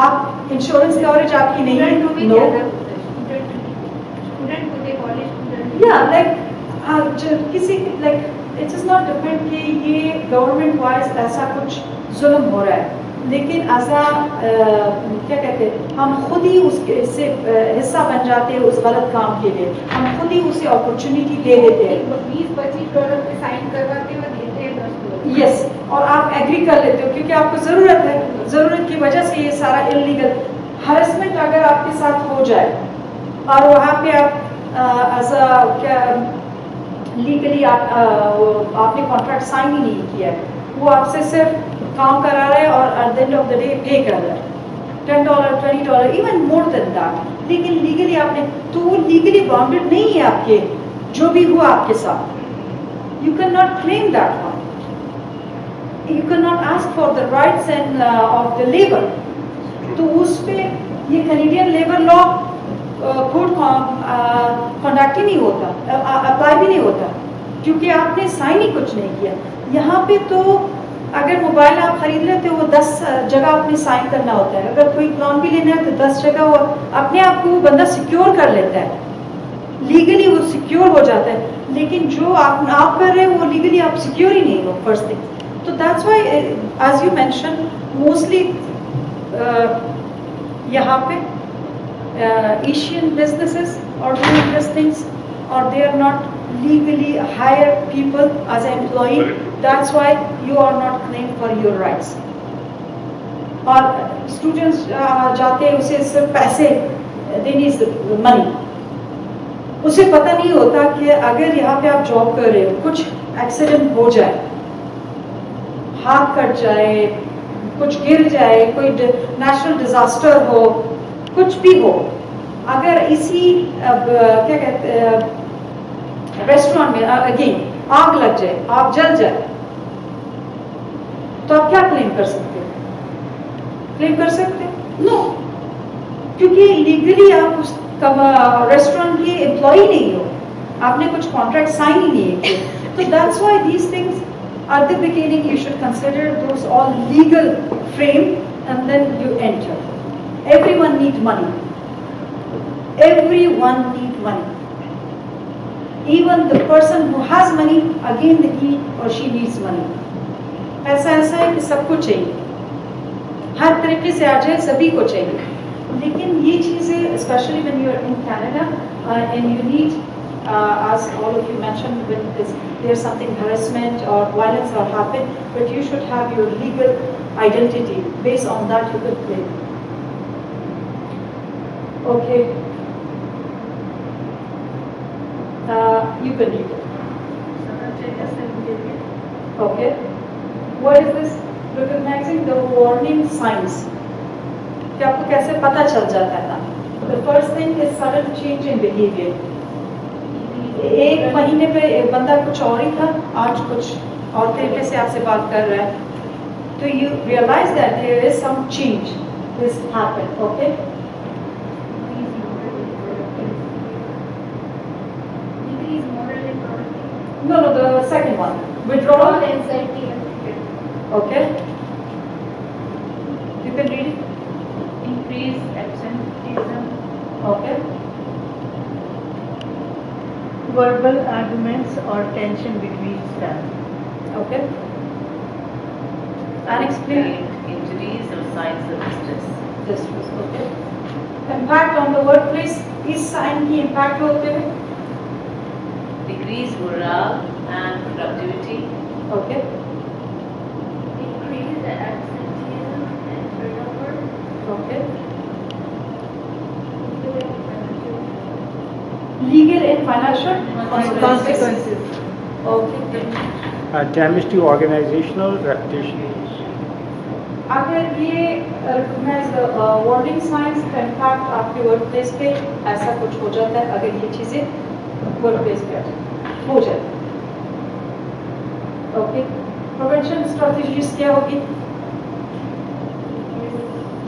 आप insurance coverage आपकी नहीं है. No. स्टूडेंट को दे कॉलेज स्टूडेंट. Yeah, like किसी like it is not depend कि ये government wise ऐसा कुछ जुल्म हो रहा है. लेकिन ऐसा क्या कहते हैं हम खुद ही उसके से हिस्सा बन जाते हैं उस गलत काम के लिए. हम खुद ही उसे अपॉर्चुनिटी दे देते हैं. $20-25 पे साइन करवाते हुए देते हैं $10. यस. और आप एग्री कर लेते हो क्योंकि आपको ज़रूरत है. ज़रूरत की वजह से ये सारा इलीगल हरेसमेंट अगर आपके साथ हो जाए और वहाँ पे आप एज अ क्या लीगली आपने कॉन्ट्रैक्ट साइन ही नहीं किया है. वो आपसे सिर्फ काम करा रहे हैं और eight the end of the day पे कर रहे हैं $10, $20, इवन मोर देन दैट. लेकिन लीगली आपने तो वो लीगली बाउंडेड नहीं है आपके जो भी हुआ आपके साथ. You can not claim that one. you cannot ask for the rights and of the labor. तो उस पे ये Canadian labour law code conduct ही नहीं होता, अप्लाई भी नहीं होता, क्योंकि आपने साइन ही कुछ नहीं किया। यहाँ पे तो अगर मोबाइल आप खरीद लेते हो, वो 10 जगह आपने साइन करना होता है। अगर कोई लॉन भी लेना है तो 10 जगह वो अपने आप को वो बंदा सिक्योर कर लेता है, लीगली वो सिक्योर हो जाता है। लेकिन जो आप कर रहे हो वो लीगली आप सिक्योर ही नहीं हो, फर्स्ट थिंग। तो that's why as you mention mostly यहाँ पे एशियन बिजनेसेस और doing these things, or they are not legally hire people as an employee. That's why you are not claiming for your rights. और students जाते हैं, उसे सिर्फ पैसे, they need the money. उसे पता नहीं होता कि अगर यहाँ पे आप जॉब कर रहे हो, कुछ एक्सीडेंट हो जाए, हाथ कट जाए, कुछ गिर जाए, कोई नेचुरल डिजास्टर हो, कुछ भी हो, अगर इसी क्या कहते हैं रेस्टोरेंट में अगेन आग लग जाए, आप जल जाए, तो आप क्या क्लेम कर सकते हो? क्लेम कर सकते नो, क्योंकि लीगली आप उस रेस्टोरेंट के एम्प्लॉय नहीं हो, आपने कुछ कॉन्ट्रैक्ट साइन ही नहीं किया। तो that's why these things at the beginning you should consider those all legal frame, and then you enter. Everyone needs money. Everyone needs money. Even the person who has money, again he or she needs money. ऐसा है कि सबको चाहिए, हर तरीके से आ जाए, सभी को चाहिए। लेकिन ये चीज़ें especially when you are in Canada and you need as all of you mentioned, when there's something harassment or violence or happen, but you should have your legal identity. Based on that, you could claim. Okay. You can read it. Okay. What is this? Recognizing the warning signs. कि आपको कैसे पता चल जाता है? The first thing is sudden change in behavior. एक महीने पे एक बंदा कुछ और ही था, आज कुछ और तरीके से आपसे बात कर रहा है, तो you realize that there is some change this happened. Okay. Increase moral and productivity. No, the second one, withdrawal. Anxiety. Okay. You can read it. Increase absenteeism. Okay. Verbal arguments or tension between staff. Okay. Unexplained injuries or signs of distress. distress. Okay. Impact on the workplace. इस sign की impact होते हैं. Decrease morale and productivity. Okay. Increase absenteeism and turnover. Okay. Legal and financial Consequences. Okay. Damage to organizational reputation. अगर ये recognize the warning signs का impact आपके workplace पे ऐसा कुछ हो जाता है, अगर ये चीजें workplace पे हो जाए, okay. Prevention strategies क्या होगी?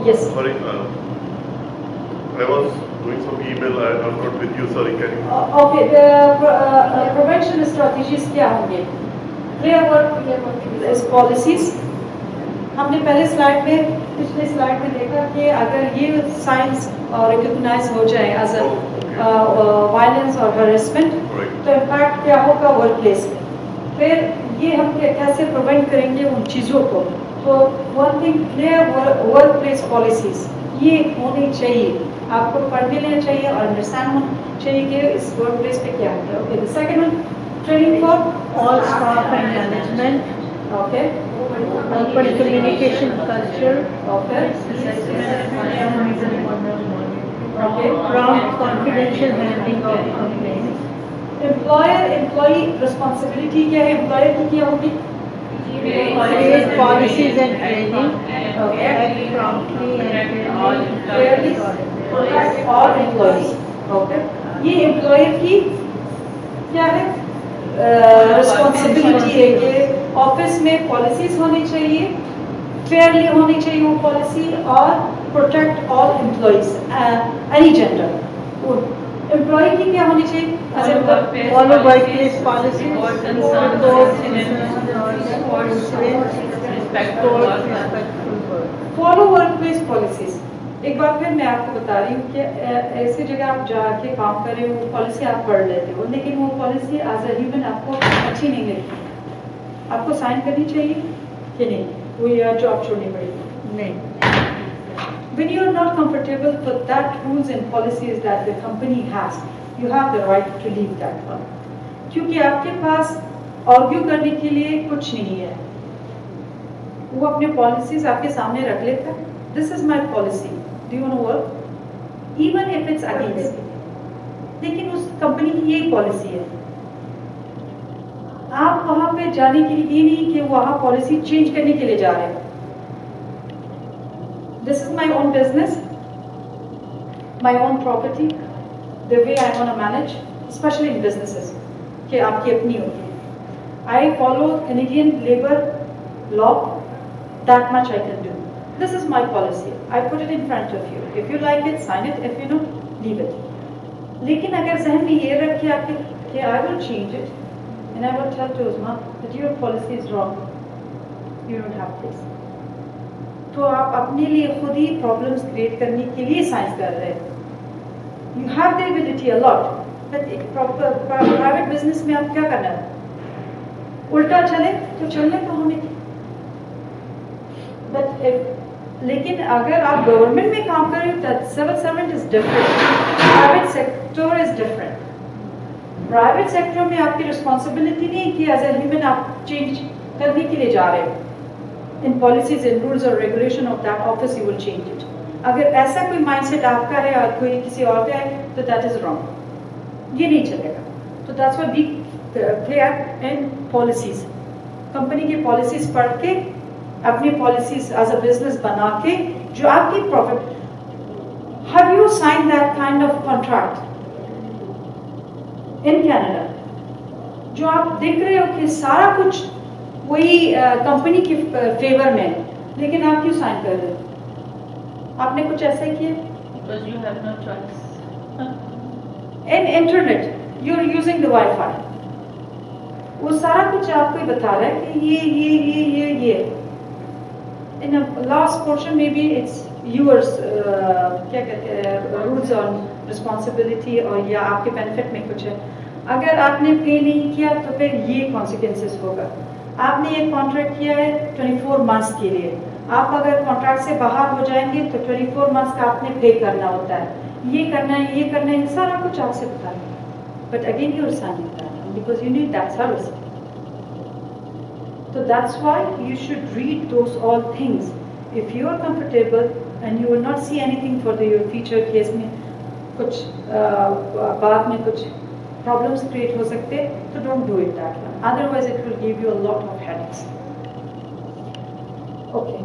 Yes. Sorry, I was doing some email. I'm not with you. Sorry, can you? Okay. The prevention strategies क्या होंगे? Clear work policies. हमने पहले स्लाइड में, पिछले स्लाइड में देखा कि अगर ये साइंस रिकॉग्नाइज हो जाए एज अ वायलेंस और हरेसमेंट, तो इम्पैक्ट क्या होगा वर्क प्लेस में। फिर ये हम कैसे प्रिवेंट करेंगे उन चीज़ों को। तो one thing, clear work place policies ये होनी चाहिए, आपको पढ़ने लेना चाहिए और अंडरस्टैंड होना चाहिए कि इस वर्क प्लेस पे क्या होता है। Okay, the second one, training for All staff and management. Okay, Open communication culture. Okay, okay, Prompt confidential handling of complaints. Employee responsibility क्या है, एम्प्लॉयर की क्या होगी? Create policies and training. Act promptly and Fairly protect all employees. Okay, ये employer की क्या है responsibility है कि ऑफिस में पॉलिसीज होनी चाहिए, फेयरली होनी चाहिए वो पॉलिसी, और protect all employees any gender. Employee की क्या होनी चाहिए? Follow workplace policies, Board code, respect for work. respectful work. Follow workplace policies. एक बार फिर मैं आपको बता रही हूँ कि ऐसी जगह आप जाके काम कर रहे हो, वो पॉलिसी आप पढ़ लेते हो, लेकिन वो पॉलिसी एज अ ह्यूमन आपको अच्छी नहीं लगती, आपको साइन करनी चाहिए कि नहीं, वो या जॉब छोड़नी पड़ेगी? नहीं। When you are not comfortable with that rules and policies that the company has, you have the right to leave that one. क्योंकि आपके पास आर्ग्यू करने के लिए कुछ नहीं है, वो अपने पॉलिसीज आपके सामने रख लेता है। This is my policy, do you want to work, even if it's against, लेकिन उस कंपनी की यही पॉलिसी है। आप वहां पे जाने के लिए, ये नहीं कि वहां पॉलिसी चेंज करने के लिए जा रहे हैं। This is my own business, my own property, the way I want to manage, especially in businesses, कि आपकी अपनी होती है। I follow Canadian labor law, that much I can do. This is my policy. I put it in front of you. If you like it, sign it. If you don't, leave it. लेकिन अगर जहन में ये रख के आपके कि I will change it, and I will tell to Uzma that your policy is wrong. You don't have this. तो आप अपने लिए खुद ही प्रॉब्लम्स क्रिएट करने के लिए साइंस कर रहे हैं। You have the ability a lot, but एक प्राइवेट बिजनेस में आप क्या करना है? उल्टा चले तो चलने को हमें, बट लेकिन अगर आप गवर्नमेंट में काम कर रहे हो, civil servant is different, private sector is different. Private sector में आपकी रिस्पॉन्सिबिलिटी नहीं कि एज ए ह्यूमन आप चेंज करने के लिए जा रहे हो। In policies and rules or regulation of that office, you will change it. अगर ऐसा कोई माइंडसेट आपका है और कोई किसी और का है, तो that is wrong. ये नहीं चलेगा। तो that's why be clear in policies. Company की पॉलिसीज पढ़ के, अपनी पॉलिसीज एज अ बिजनेस बना के, जो आपकी profit, have you signed that kind of contract in Canada? जो आप देख रहे हो कि सारा कुछ वही कंपनी के फेवर में, लेकिन आप क्यों साइन कर रहे हो? आपने कुछ ऐसा किया? Because you have no choice. In internet you are using the wifi, वो सारा कुछ आपको बता रहा है कि ये इन लास्ट पोर्शन में भी इट्स यूअर्स, क्या कहते हैं, रूल्स ऑन रिस्पॉन्सिबिलिटी, और या आपके बेनिफिट में कुछ है। अगर आपने पे नहीं किया तो फिर ये कॉन्सिक्वेंसेस होगा। आपने एक कॉन्ट्रैक्ट किया है 24 मंथ्स के लिए, आप अगर कॉन्ट्रैक्ट से बाहर हो जाएंगे तो 24 मंथ्स का आपने पे करना होता है, ये करना है, ये करना है, सारा कुछ आपसे बता है। But again you are signing that because you need that service. तो that's why you should read those all things. If you are comfortable and you will not see anything for your future case में कुछ बाद में कुछ problems create हो सकते, so don't do it that way. Otherwise, it will give you a lot of headaches. Okay.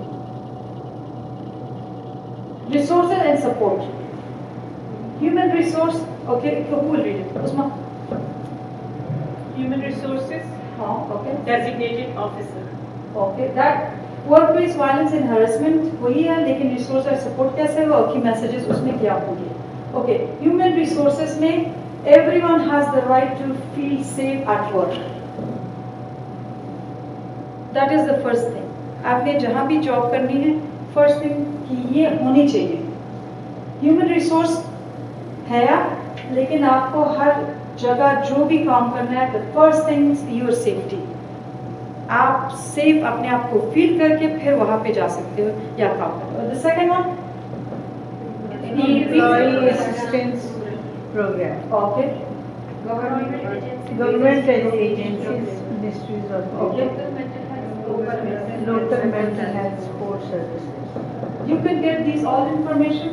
Resources and support. Human resource. Okay, who will read it? Usma. Human resources, Okay. designated officer. Okay. That workplace violence and harassment वही है, लेकिन resource और support कैसे होगा? की messages उसमें क्या होंगे? Okay. Human resources में everyone has the right to feel safe at work. That is the first thing. आपने जहाँ भी जॉब करनी है, first thing कि ये होनी चाहिए। Human resource है आप, लेकिन आपको हर जगह जो भी काम करना है, the first thing is your safety. आप सेफ अपने आप को फील करके फिर वहाँ पे जा सकते हो या काम करो। The second one, Employee assistance program. Okay. Government agencies, ministries of Okay. local mental health support services. You can get these all information,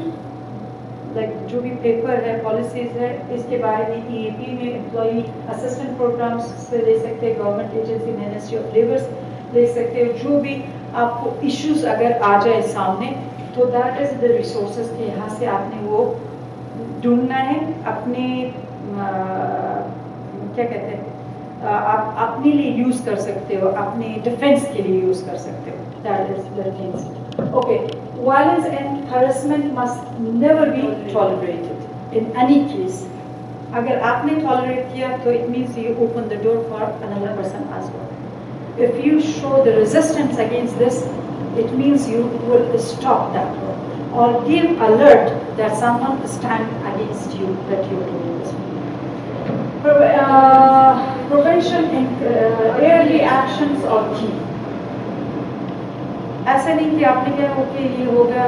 like जो भी पेपर है, पॉलिसीज है, इसके बारे में EAP में एम्प्लॉई असिस्टेंट प्रोग्राम्स से ले सकते हैं, government agency ministry of labour ले सकते हो। जो भी आपको इश्यूज अगर आ जाए सामने, तो दैट इज द रिसोर्सेज के यहाँ से आपने वो ढूंढना है, अपने क्या कहते हैं, आप अपने लिए यूज कर सकते हो, अपने डिफेंस के लिए यूज कर सकते हो. That is the things. Okay, violence and harassment must never be tolerated in any case. अगर आपने tolerate किया तो it means you open the door for another person as well. If you show the resistance against this, it means you will stop that one or give alert that someone stand against you that you are doing this. Prevention and early actions are key. ऐसा नहीं कि आपने कहा okay ये होगा,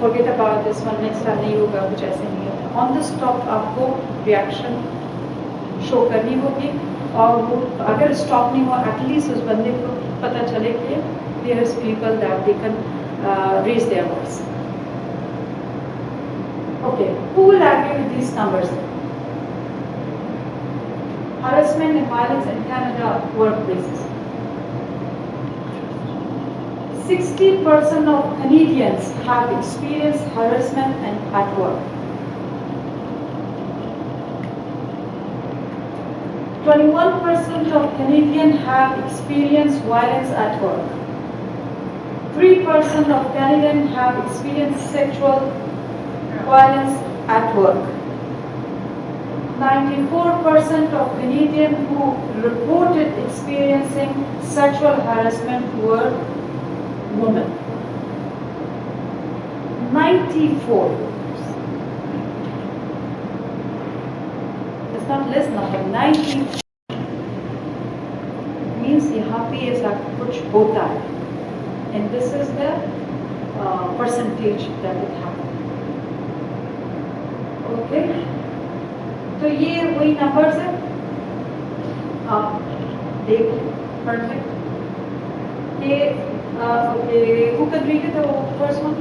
forget about this one, next time नहीं होगा, कुछ ऐसे नहीं होता. On the spot आपको reaction शो करनी होगी और वो अगर स्टॉप नहीं हुआ एटलीस्ट उस बंदे को पता चले कि there is people that they can raise their voice. Okay, who will agree with these numbers? Harassment and violence in Canada workplaces. 60% of Canadians have experienced harassment and at work. 21% of Canadians have experienced violence at work. 3% of Canadians have experienced sexual violence at work. 94% of Canadians who reported experiencing sexual harassment were women. 94. It's not less number, 90 means यहाँ पे ऐसा कुछ होता है. And this is the percentage that it happened. Okay? तो ये वही numbers है. देखो, perfect. ये okay, who can read it? The first one.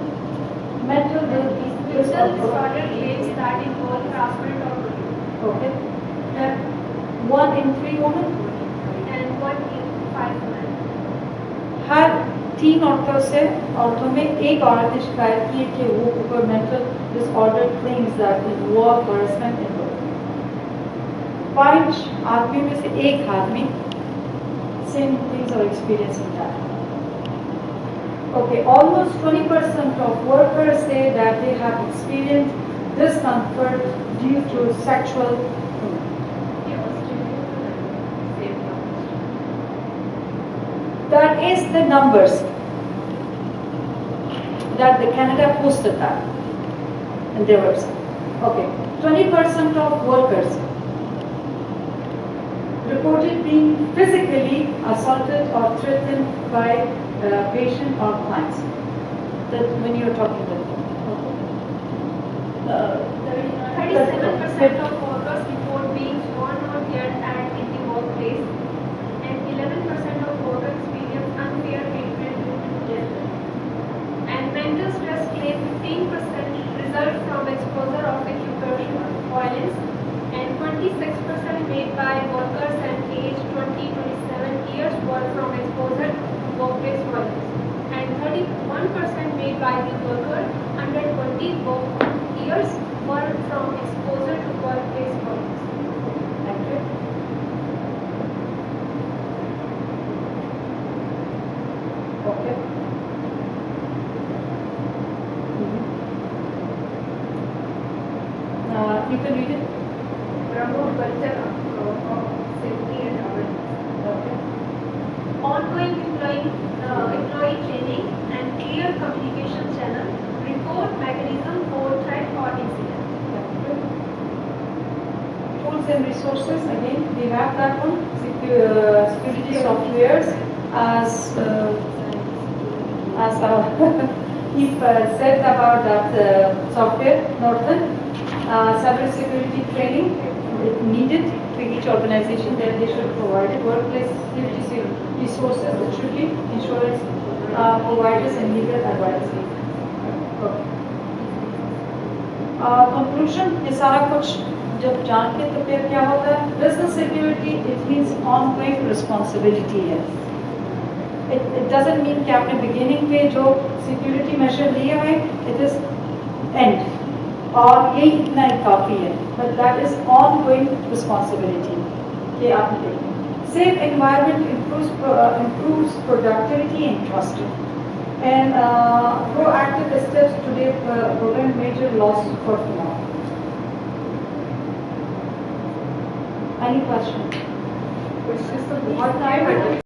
Mental Mental disorder claims that involve harassment or bullying. Okay. 1 in 3 women. And 1 in 5 men. हर 3 औरतों में एक औरत ने शिकायत की कि वो ऊपर mental disorder claims that involve harassment in work. 5 आदमियों में से एक आदमी सेम थिंग्स और experiencing that. Okay, almost 20% of workers say that they have experienced discomfort due to sexual. That is the numbers that the Canada posted that in their website. Okay, 20% of workers reported being physically assaulted or threatened by patient or clients. That when you are talking to them. 37% of workers report being sworn or yelled at in the workplace, and 11% of workers experience unfair treatment due to gender. And mental stress claim 15% result from exposure of occupational violence, and 26% made by workers and aged 20-27 years were from exposure to workplace violence, and 31% made by the worker under 20 years were from exposure to workplace violence. Thank you. Okay. You can read it. Promote culture of safety and awareness. Okay. Ongoing employee training and clear communication channel, report mechanism for threat or incident. Tools and resources, again, we have that one. Security softwares as he said about that software, Norton. Cyber security training needed for each organization that they should provide it. Workplace security resources, it should be insurance providers and legal advisors. Conclusion, ये सारा कुछ जब जान के तो फिर क्या होता है? Business security, it means ongoing responsibility है. It doesn't mean कि आपने beginning पे जो security measure लिए हुए, it is end. और ये इतना ही काफी है, but that is ongoing responsibility कि आप देखें. Safe environment improves productivity and trust. And proactive steps today prevent major loss for tomorrow. Any question? It's just a बहुत